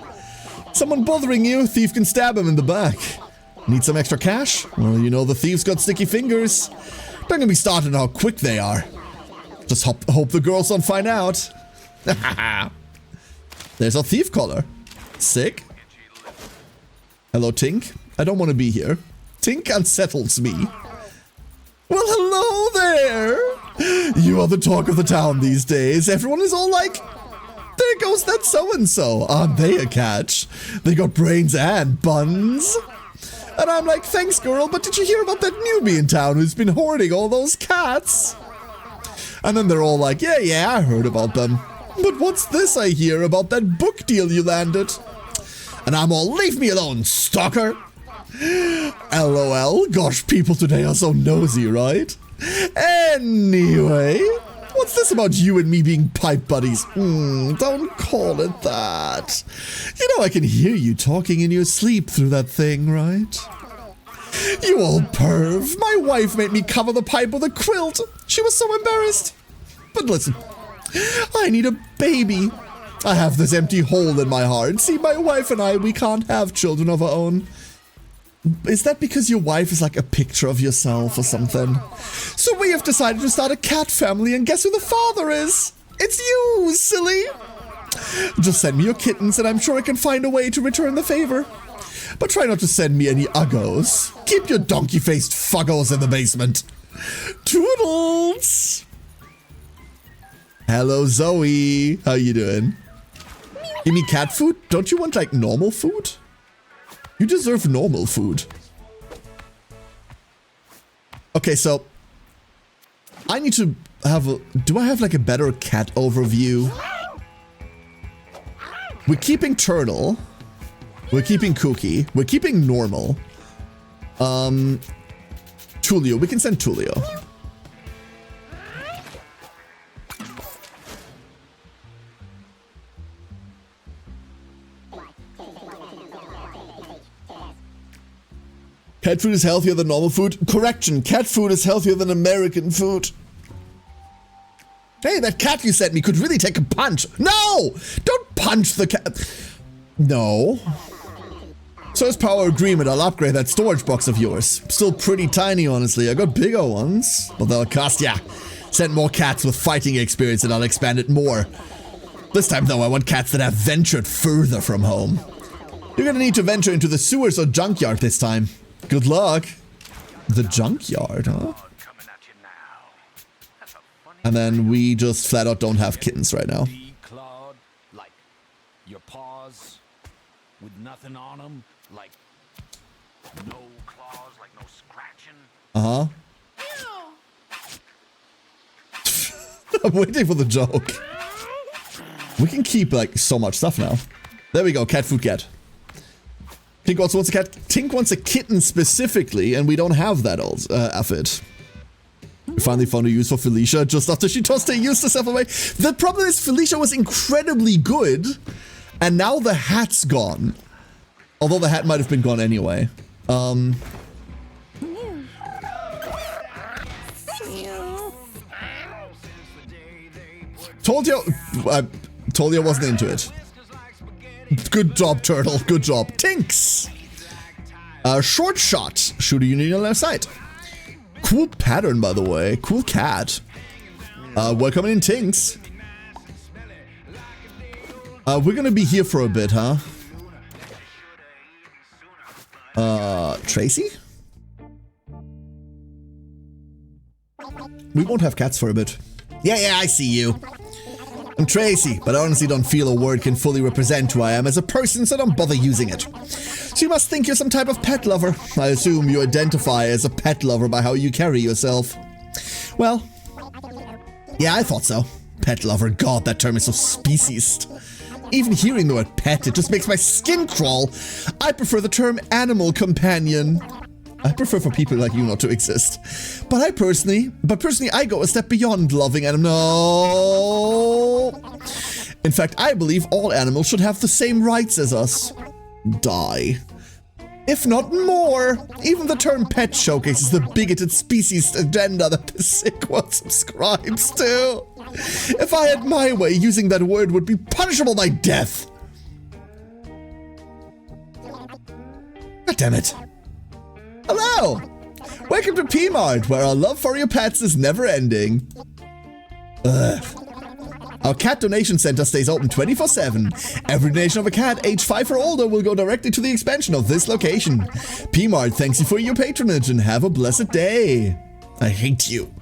S1: Someone bothering you, thief can stab him in the back. Need some extra cash? Well, you know the thief's got sticky fingers. Don't get me started on how quick they are. Just hope the girls don't find out. There's our thief collar. Sick. Hello, Tink. I don't want to be here. Tink unsettles me. Well, hello there. You are the talk of the town these days. Everyone is all like, there goes that so-and-so. Aren't they a catch? They got brains and buns. And I'm like, thanks, girl, but did you hear about that newbie in town who's been hoarding all those cats? And then they're all like, yeah, I heard about them. But what's this I hear about that book deal you landed? And I'm all, leave me alone, stalker. LOL, gosh, people today are so nosy, right? Anyway, what's this about you and me being pipe buddies? Don't call it that. You know I can hear you talking in your sleep through that thing, right? You old perv, my wife made me cover the pipe with a quilt. She was so embarrassed. But listen, I need a baby. I have this empty hole in my heart. See, my wife and I, we can't have children of our own. Is that because your wife is like a picture of yourself or something? So we have decided to start a cat family, and guess who the father is? It's you, silly. Just send me your kittens and I'm sure I can find a way to return the favor. But try not to send me any uggos. Keep your donkey-faced fuggos in the basement. Toodles! Hello, Zoe. How you doing? Give me cat food? Don't you want, like, normal food? You deserve normal food. Okay, so I need to have a... Do I have, like, a better cat overview? We're keeping Turtle. We're keeping Cookie. We're keeping Normal. Tulio. We can send Tulio. Cat food is healthier than normal food. Correction, cat food is healthier than American food. Hey, that cat you sent me could really take a punch. No! Don't punch the cat. No. So as per our agreement, I'll upgrade that storage box of yours. Still pretty tiny, honestly. I got bigger ones, but they'll cost ya. Send more cats with fighting experience and I'll expand it more. This time, though, I want cats that have ventured further from home. You're gonna need to venture into the sewers or junkyard this time. Good luck. The junkyard, huh? And then we just flat out don't have kittens right now.
S4: Declawed, like your paws with nothing on them, like no claws, like no scratching.
S1: Uh-huh. I'm waiting for the joke. We can keep like so much stuff now. There we go, cat food cat. Tink also wants a cat. Tink wants a kitten specifically, and we don't have that old outfit. We finally found a use for Felicia just after she tossed her useless stuff away. The problem is Felicia was incredibly good, and now the hat's gone. Although the hat might have been gone anyway. Told you I wasn't into it. Good job, Turtle. Good job. Tinks! Short shot. Shooter unit on left side. Cool pattern, by the way. Cool cat. Welcome in, Tinks. We're gonna be here for a bit, huh? Tracy? We won't have cats for a bit. Yeah, I see you. I'm Tracy, but I honestly don't feel a word can fully represent who I am as a person, so don't bother using it. So you must think you're some type of pet lover. I assume you identify as a pet lover by how you carry yourself. Well, yeah, I thought so. Pet lover, god, that term is so speciesist. Even hearing the word pet, it just makes my skin crawl. I prefer the term animal companion. I prefer for people like you not to exist. But personally, I go a step beyond loving animals. No. In fact, I believe all animals should have the same rights as us. Die. If not more. Even the term pet showcases the bigoted species agenda that the sick one subscribes to. If I had my way, using that word would be punishable by death. God damn it. Hello! Welcome to P-Mart, where our love for your pets is never ending. Ugh. Our cat donation center stays open 24/7. Every donation of a cat age 5 or older will go directly to the expansion of this location. P-Mart thanks you for your patronage and have a blessed day. I hate you.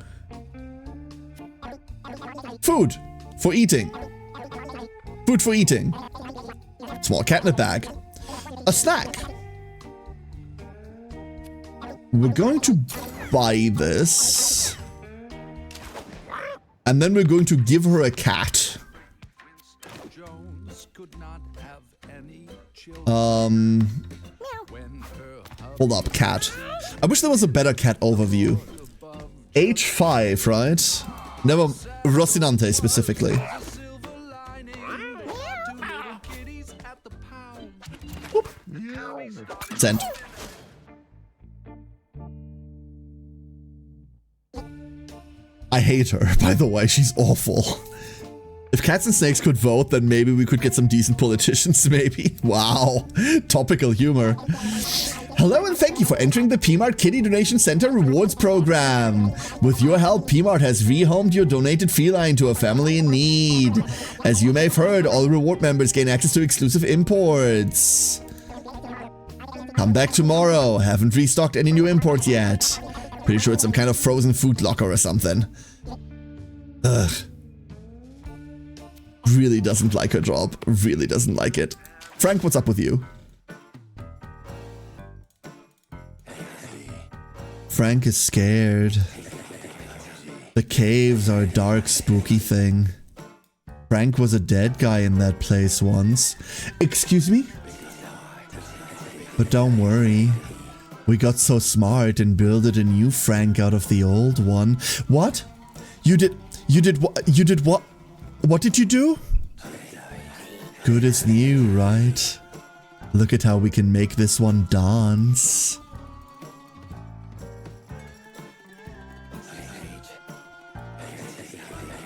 S1: Food for eating. Food for eating. Small cat in a bag. A snack. We're going to buy this. And then we're going to give her a cat. Hold up, cat. I wish there was a better cat overview. Age 5, right? Never Rocinante specifically. Whoop. Send. I hate her, by the way, she's awful. If cats and snakes could vote, then maybe we could get some decent politicians, maybe. Wow, topical humor. Hello and thank you for entering the P-Mart Kitty Donation Center Rewards Program. With your help, P-Mart has rehomed your donated feline to a family in need. As you may have heard, all reward members gain access to exclusive imports. Come back tomorrow. Haven't restocked any new imports yet. Pretty sure it's some kind of frozen food locker or something. Ugh. Really doesn't like her job. Really doesn't like it. Frank, what's up with you? Frank is scared. The caves are a dark, spooky thing. Frank was a dead guy in that place once. Excuse me? But don't worry. We got so smart and built a new Frank out of the old one. What? You did what? What did you do? Good as new, right? Look at how we can make this one dance.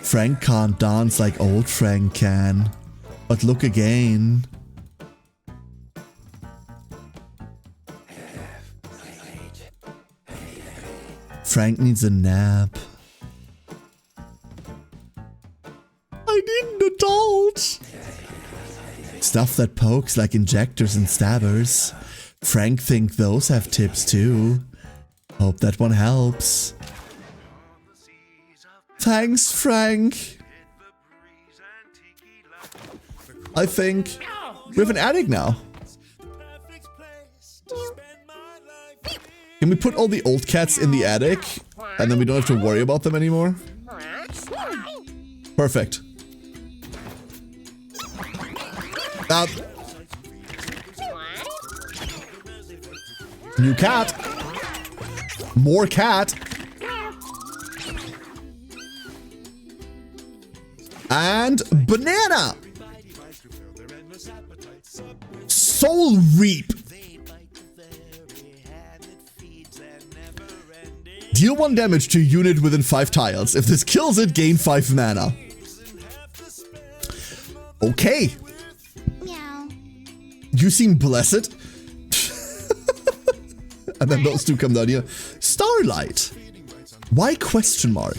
S1: Frank can't dance like old Frank can. But look again. Frank needs a nap. I need an adult. Stuff that pokes like injectors and stabbers. Frank think those have tips too. Hope that one helps. Thanks, Frank. I think we have an attic now. Can we put all the old cats in the attic and then we don't have to worry about them anymore? Perfect. New cat. More cat. And banana. Soul Reap. Deal 1 damage to unit within 5 tiles. If this kills it, gain 5 mana. Okay.
S2: Meow.
S1: You seem blessed. And then those two come down here. Starlight. Why question mark?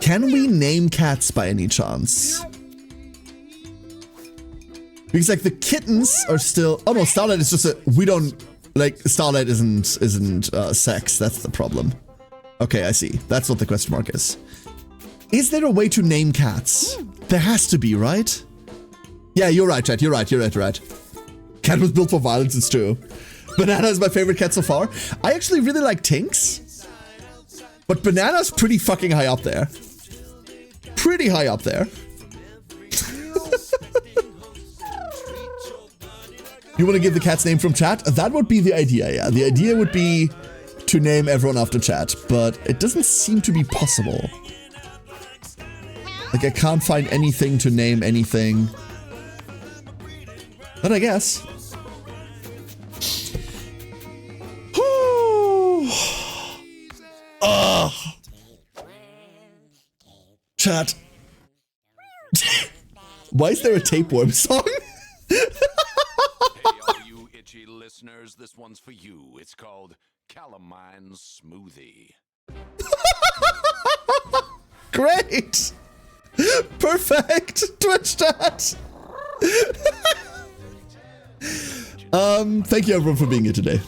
S1: Can we name cats by any chance? Because like the kittens are still. Oh no, Starlight is just a. We don't like Starlight isn't sex. That's the problem. Okay, I see. That's what the question mark is. Is there a way to name cats? There has to be, right? Yeah, you're right, Chat. You're right. Cat was built for violence. It's true. Banana is my favorite cat so far. I actually really like Tinks, but Banana's pretty fucking high up there. Pretty high up there. You want to give the cat's name from chat? That would be the idea, yeah. The idea would be to name everyone after chat, but it doesn't seem to be possible. Like, I can't find anything to name anything. But I guess. Chat. Why is there a tapeworm song?
S4: Hey, all you itchy listeners, this one's for you. It's called Calamine Smoothie.
S1: Great! Perfect! Twitch chat! Thank you everyone for being here today.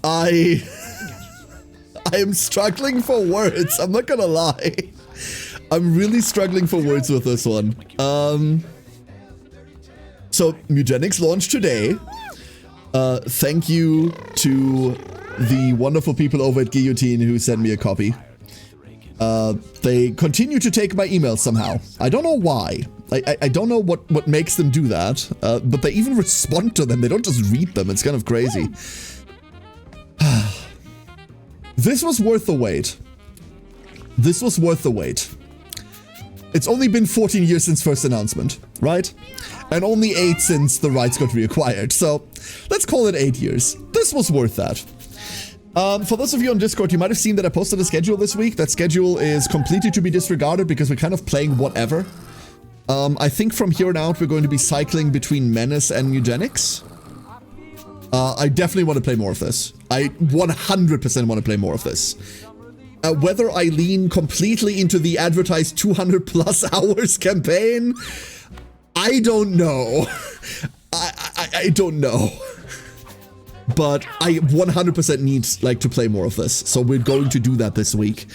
S1: I am struggling for words, I'm not gonna lie. I'm really struggling for words with this one. So, Mewgenics launched today. Thank you to the wonderful people over at Guillotine who sent me a copy. They continue to take my emails somehow. I don't know why. I don't know what makes them do that. But they even respond to them. They don't just read them. It's kind of crazy. This was worth the wait. This was worth the wait. It's only been 14 years since first announcement, right? And only 8 since the rights got reacquired. So let's call it 8 years. This was worth that. For those of you on Discord, you might have seen that I posted a schedule this week. That schedule is completely to be disregarded because we're kind of playing whatever. I think from here on out, we're going to be cycling between Menace and Mewgenics. I definitely want to play more of this. I 100% want to play more of this. Whether I lean completely into the advertised 200 plus hours campaign, I don't know. I don't know. But I 100% need like to play more of this. So we're going to do that this week.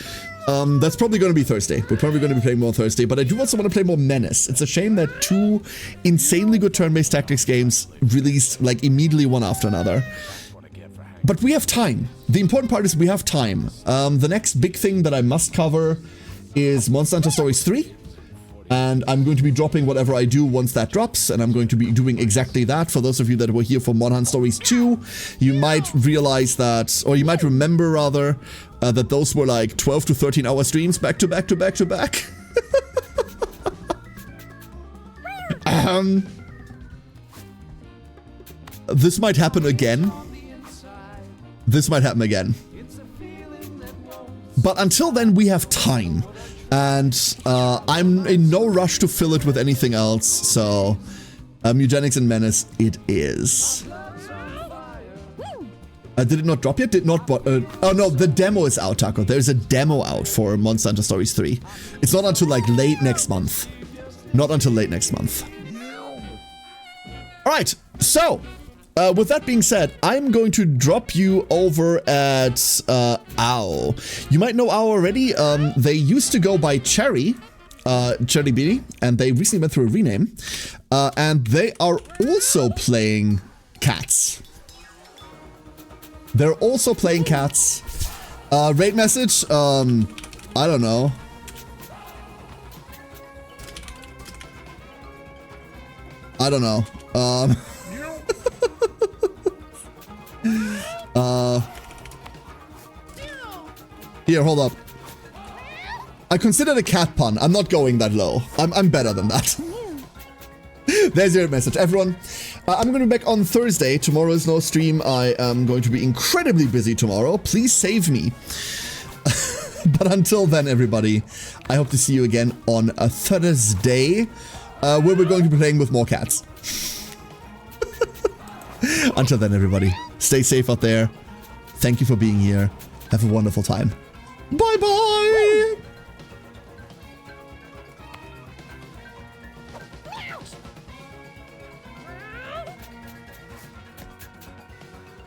S1: That's probably going to be Thursday. We're probably going to be playing more Thursday, but I do also want to play more Menace. It's a shame that 2 insanely good turn-based tactics games released like immediately one after another. But we have time. The important part is we have time. The next big thing that I must cover is Monster Hunter Stories 3. And I'm going to be dropping whatever I do once that drops, and I'm going to be doing exactly that. For those of you that were here for Monster Hunter Stories 2, you might realize that, or you might remember rather, that those were like 12 to 13 hour streams back to back to back to back. This might happen again. This might happen again. But until then, we have time. And I'm in no rush to fill it with anything else, so Mewgenics and Menace it is. Did it not drop yet? Did not. Oh no, the demo is out, Taco. There's a demo out for Monster Hunter Stories 3. It's not until like late next month. Not until late next month. Alright, so with that being said, I'm going to drop you over at OW. You might know OW already. They used to go by Cherry Beanie, and they recently went through a rename. And they are also playing cats. They're also playing cats. Rate message, I don't know. I don't know. Here, hold up. I considered a cat pun. I'm not going that low. I'm better than that. There's your message, everyone. I'm going to be back on Thursday. Tomorrow is no stream. I am going to be incredibly busy tomorrow. Please save me. But until then, everybody, I hope to see you again on a Thursday, where we're going to be playing with more cats. Until then, everybody, stay safe out there. Thank you for being here. Have a wonderful time. Bye-bye!